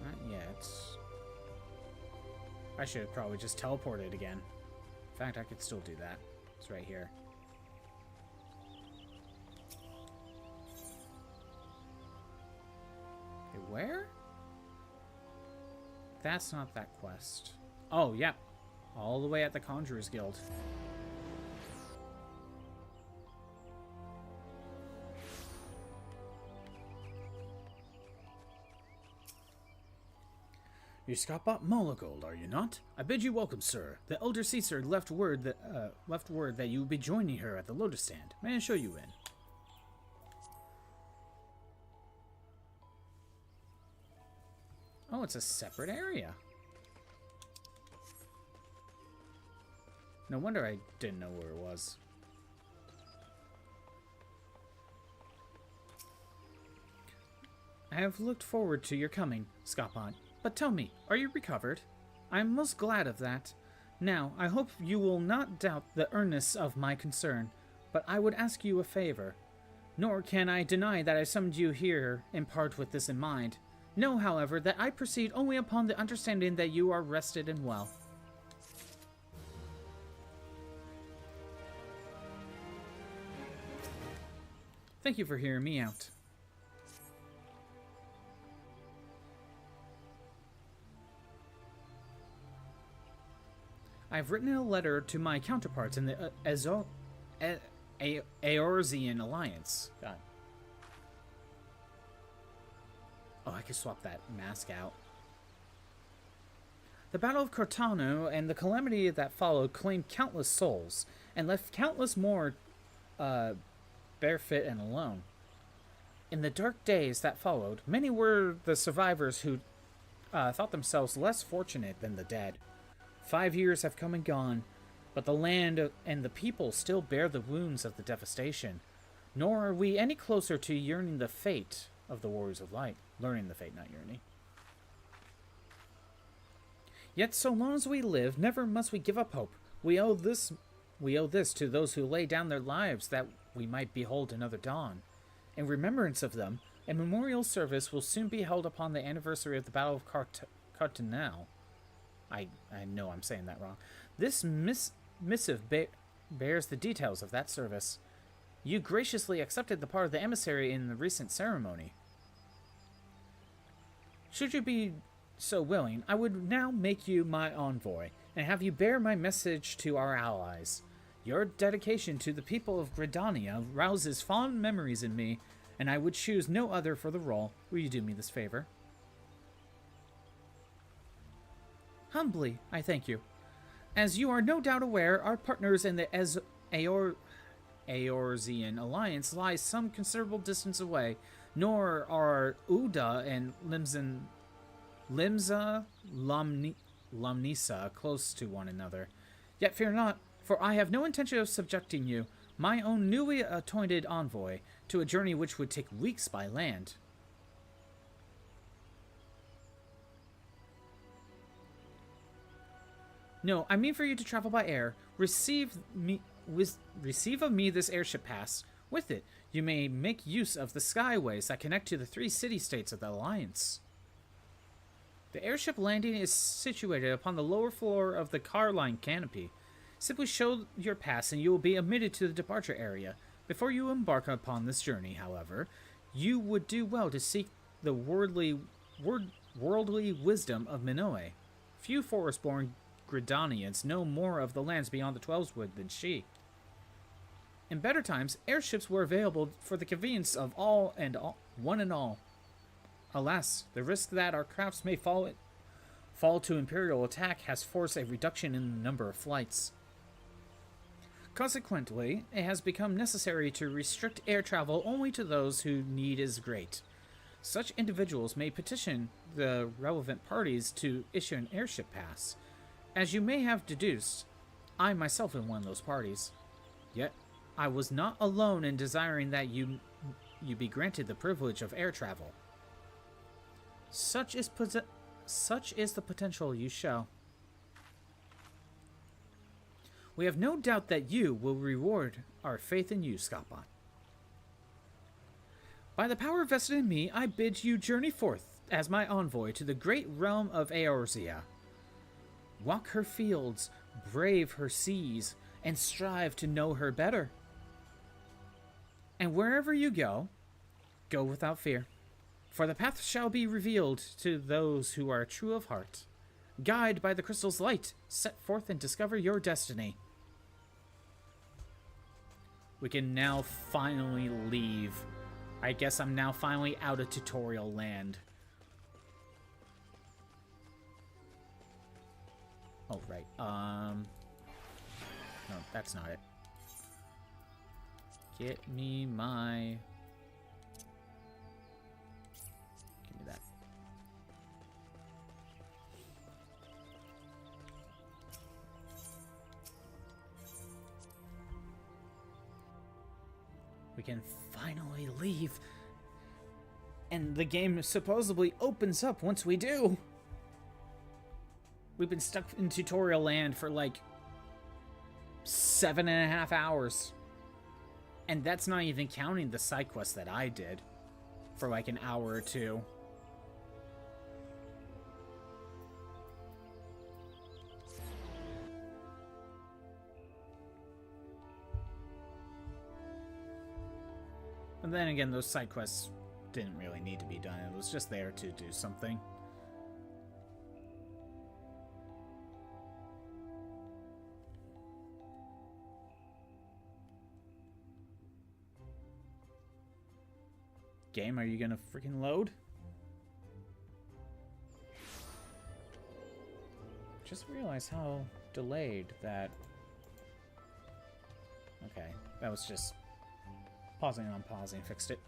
Speaker 1: Not yet. I should have probably just teleported again. In fact, I could still do that. It's right here. Okay, where? That's not that quest. Oh, yeah. All the way at the Conjurer's Guild. You're Scott Molagold, are you not? I bid you welcome, sir. The Elder Caesar left word that you would be joining her at the Lotus Stand. May I show you in? Oh, it's a separate area. No wonder I didn't know where it was. I have looked forward to your coming, Scott. But tell me, are you recovered? I am most glad of that. Now, I hope you will not doubt the earnestness of my concern, but I would ask you a favor. Nor can I deny that I summoned you here in part with this in mind. Know, however, that I proceed only upon the understanding that you are rested and well. Thank you for hearing me out. I've written a letter to my counterparts in the Eorzean Alliance. God. Oh, I could swap that mask out. The Battle of Cortano and the calamity that followed claimed countless souls, and left countless more barefoot and alone. In the dark days that followed, many were the survivors who thought themselves less fortunate than the dead. 5 years have come and gone, but the land and the people still bear the wounds of the devastation. Nor are we any closer to yearning the fate of the Warriors of Light. Learning the fate, not yearning. Yet so long as we live, never must we give up hope. We owe this to those who lay down their lives that we might behold another dawn. In remembrance of them, a memorial service will soon be held upon the anniversary of the Battle of Cartanel. I know I'm saying that wrong. This missive bears the details of that service. You graciously accepted the part of the emissary in the recent ceremony. Should you be so willing, I would now make you my envoy, and have you bear my message to our allies. Your dedication to the people of Gridania rouses fond memories in me, and I would choose no other for the role. Will you do me this favor? Humbly, I thank you. As you are no doubt aware, our partners in the Eorzean Alliance lie some considerable distance away, nor are Uda and Lamnisa close to one another. Yet fear not, for I have no intention of subjecting you, my own newly appointed envoy, to a journey which would take weeks by land. No, I mean for you to travel by air. Receive of me this airship pass. With it, you may make use of the skyways that connect to the 3 city-states of the Alliance. The airship landing is situated upon the lower floor of the car line canopy. Simply show your pass and you will be admitted to the departure area. Before you embark upon this journey, however, you would do well to seek the worldly wisdom of Minoe. Few forest-born Gridanians know more of the lands beyond the Twelveswood than she. In better times, airships were available for the convenience of one and all. Alas, the risk that our crafts may fall to Imperial attack has forced a reduction in the number of flights. Consequently, it has become necessary to restrict air travel only to those whose need is great. Such individuals may petition the relevant parties to issue an airship pass. As you may have deduced, I myself am one of those parties. Yet, I was not alone in desiring that you be granted the privilege of air travel. Such is the potential you show. We have no doubt that you will reward our faith in you, Scotbot. By the power vested in me, I bid you journey forth as my envoy to the great realm of Eorzea. Walk her fields, brave her seas, and strive to know her better. And wherever you go, go without fear, for the path shall be revealed to those who are true of heart. Guide by the crystal's light, set forth and discover your destiny. We can now finally leave. I guess I'm now finally out of tutorial land. Oh, right. No, that's not it. Get me my... Give me that. We can finally leave. And the game supposedly opens up once we do. We've been stuck in tutorial land for like 7.5 hours. And that's not even counting the side quest that I did for like an hour or two. And then again, those side quests didn't really need to be done. It was just there to do something. Game, are you gonna freaking load? Just realized how delayed that... Okay, that was just pausing and unpausing, fixed it.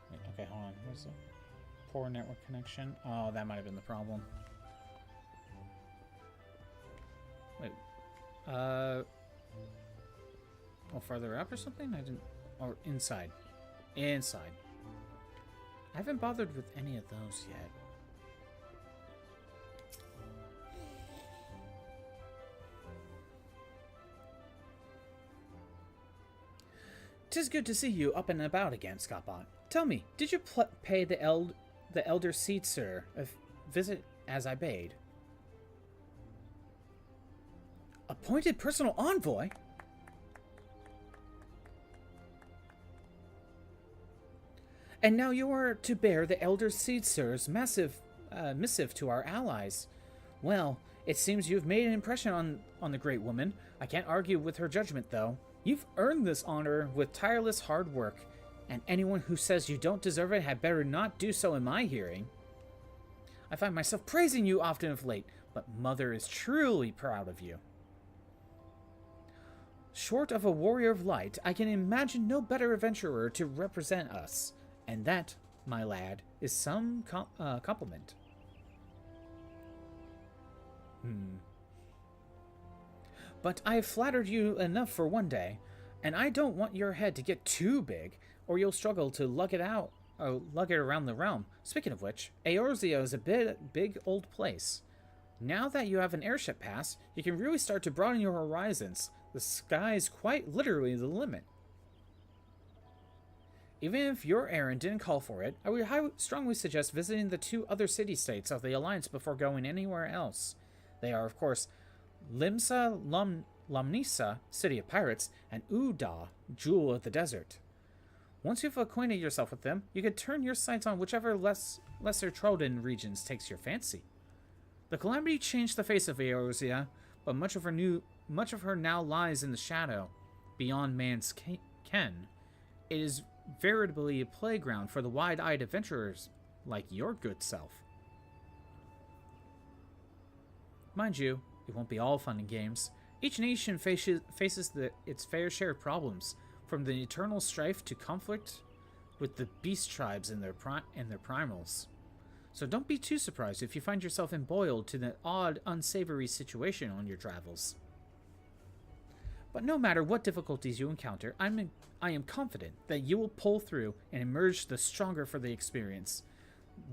Speaker 1: Wait, okay, hold on. Where's the poor network connection? Oh, that might have been the problem. Wait, oh, farther up or something? I didn't... Or inside. Inside. I haven't bothered with any of those yet. "'Tis good to see you up and about again, Scotbot. Tell me, did you pay the elder seat, sir, a visit as I bade?" "Appointed personal envoy?" "And now you are to bear the elder seed, sir's missive to our allies. Well, it seems you've made an impression on the great woman. I can't argue with her judgment, though. You've earned this honor with tireless hard work, and anyone who says you don't deserve it had better not do so in my hearing. I find myself praising you often of late, but Mother is truly proud of you. Short of a warrior of light, I can imagine no better adventurer to represent us. And that, my lad, is some compliment." "But I have flattered you enough for one day, and I don't want your head to get too big, or you'll struggle to lug it out lug it around the realm. Speaking of which, Eorzea is a big old place. Now that you have an airship pass, you can really start to broaden your horizons. The sky's quite literally the limit. Even if your errand didn't call for it, I would strongly suggest visiting the 2 other city-states of the Alliance before going anywhere else. They are, of course, Limsa Lomnisa, City of Pirates, and Uda, Jewel of the Desert. Once you've acquainted yourself with them, you can turn your sights on whichever lesser trodden regions takes your fancy. The Calamity changed the face of Eorzea, but much of her now lies in the shadow, beyond man's ken. It is veritably a playground for the wide-eyed adventurers like your good self. Mind you, it won't be all fun and games. Each nation faces its fair share of problems, from the eternal strife to conflict with the beast tribes and their primals. So don't be too surprised if you find yourself embroiled to the odd, unsavory situation on your travels. But no matter what difficulties you encounter, I am confident that you will pull through and emerge the stronger for the experience.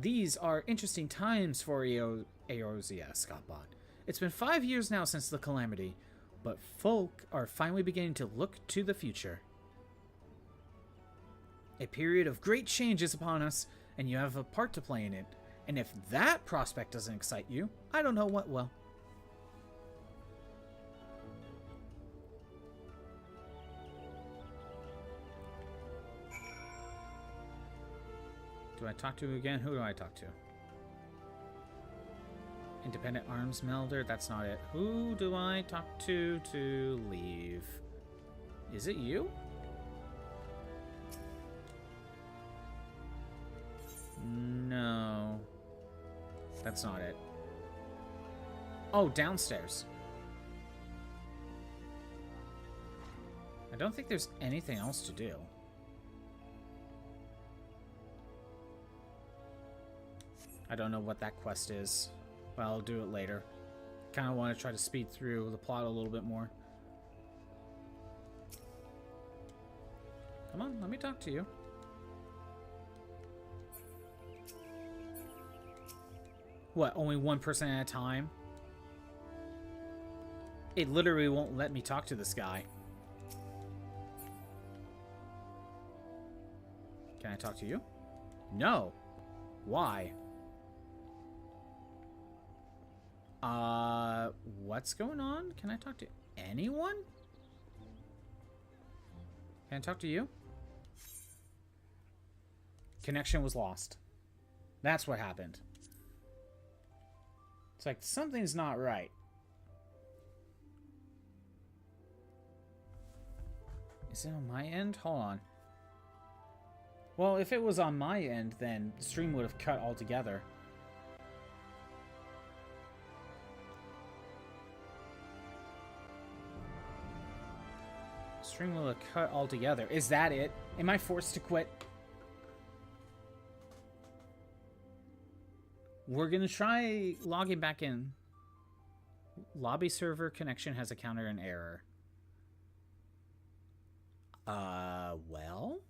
Speaker 1: These are interesting times for Eorzea, Scottbot. It's been 5 years now since the Calamity, but folk are finally beginning to look to the future. A period of great change is upon us, and you have a part to play in it. And if that prospect doesn't excite you, I don't know what will. Do I talk to again? Who do I talk to? Independent Arms Melder? That's not it. Who do I talk to leave? Is it you? No. That's not it. Oh, downstairs. I don't think there's anything else to do. I don't know what that quest is, but I'll do it later. Kind of want to try to speed through the plot a little bit more. Come on, let me talk to you. What, only one person at a time? It literally won't let me talk to this guy. Can I talk to you? No. Why? What's going on? Can I talk to anyone? Can I talk to you? Connection was lost. That's what happened. It's like something's not right. Is it on my end? Hold on. Well, if it was on my end, then the stream would have cut altogether. Stream will have cut altogether. Is that it? Am I forced to quit? We're gonna try logging back in. Lobby server connection has encountered an error. Well?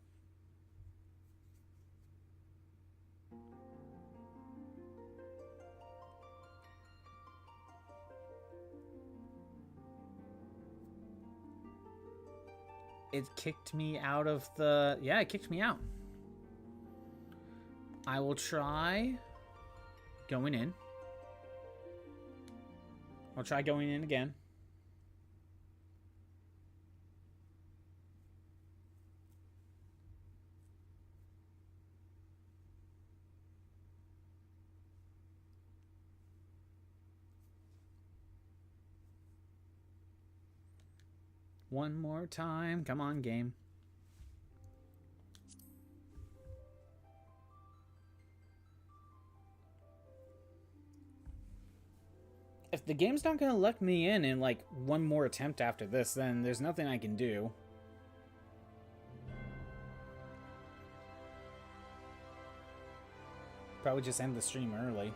Speaker 1: It kicked me out of the... Yeah, it kicked me out. I will try going in. I'll try going in again. One more time. Come on, game. If the game's not gonna let me in like one more attempt after this, then there's nothing I can do. Probably just end the stream early.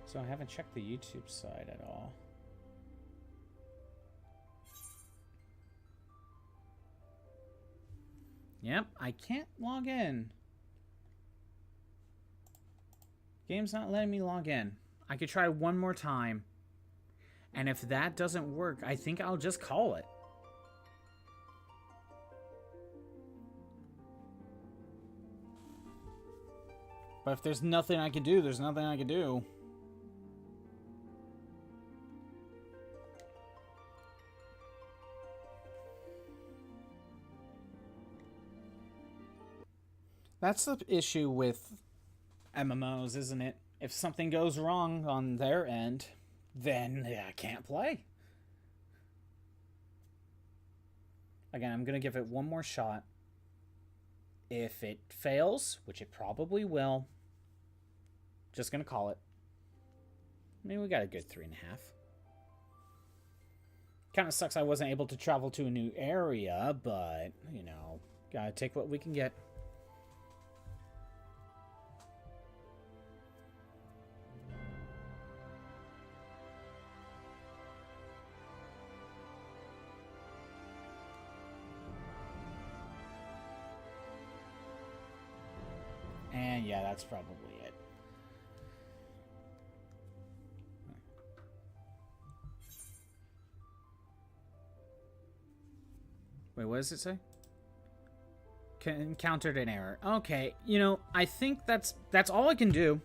Speaker 1: So I haven't checked the YouTube side at all. Yep, I can't log in. Game's not letting me log in. I could try one more time. And if that doesn't work, I think I'll just call it. But if there's nothing I can do, there's nothing I can do. That's the issue with MMOs, isn't it? If something goes wrong on their end, then I can't play. Again, I'm going to give it one more shot. If it fails, which it probably will, just going to call it. I mean, we got a good 3.5. Kind of sucks I wasn't able to travel to a new area, but, you know, gotta take what we can get. And yeah, that's probably it. Wait, what does it say? Encountered an error. Okay, you know, I think that's all I can do.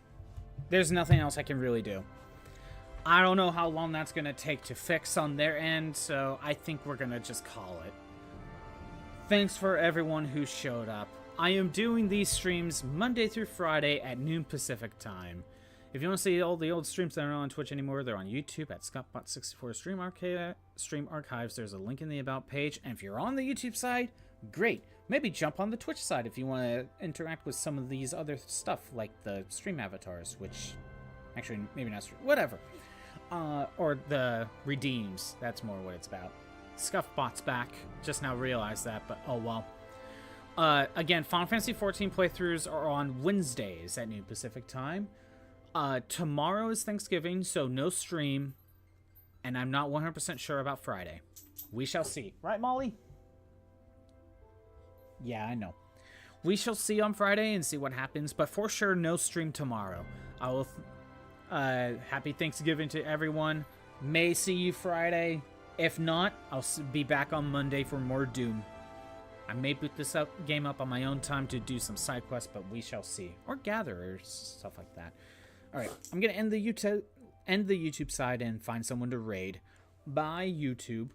Speaker 1: There's nothing else I can really do. I don't know how long that's going to take to fix on their end, so I think we're going to just call it. Thanks for everyone who showed up. I am doing these streams Monday through Friday at noon Pacific time. If you want to see all the old streams that aren't on Twitch anymore, they're on YouTube at ScottBot64 Stream Archives. There's a link in the About page. And if you're on the YouTube side, great. Maybe jump on the Twitch side if you want to interact with some of these other stuff, like the stream avatars, which... Actually, maybe not stream. Whatever. Or the redeems. That's more what it's about. ScuffBot's back. Just now realized that, but oh well. Again, Final Fantasy XIV playthroughs are on Wednesdays at noon Pacific time. Tomorrow is Thanksgiving, so no stream. And I'm not 100% sure about Friday. We shall see. Right, Molly? Yeah, I know. We shall see on Friday and see what happens, but for sure, no stream tomorrow. I will... happy Thanksgiving to everyone. May see you Friday. If not, I'll be back on Monday for more Doom. I may boot this game up on my own time to do some side quests, but we shall see. Or gatherers, stuff like that. Alright, I'm going to end the YouTube side and find someone to raid. Bye, YouTube.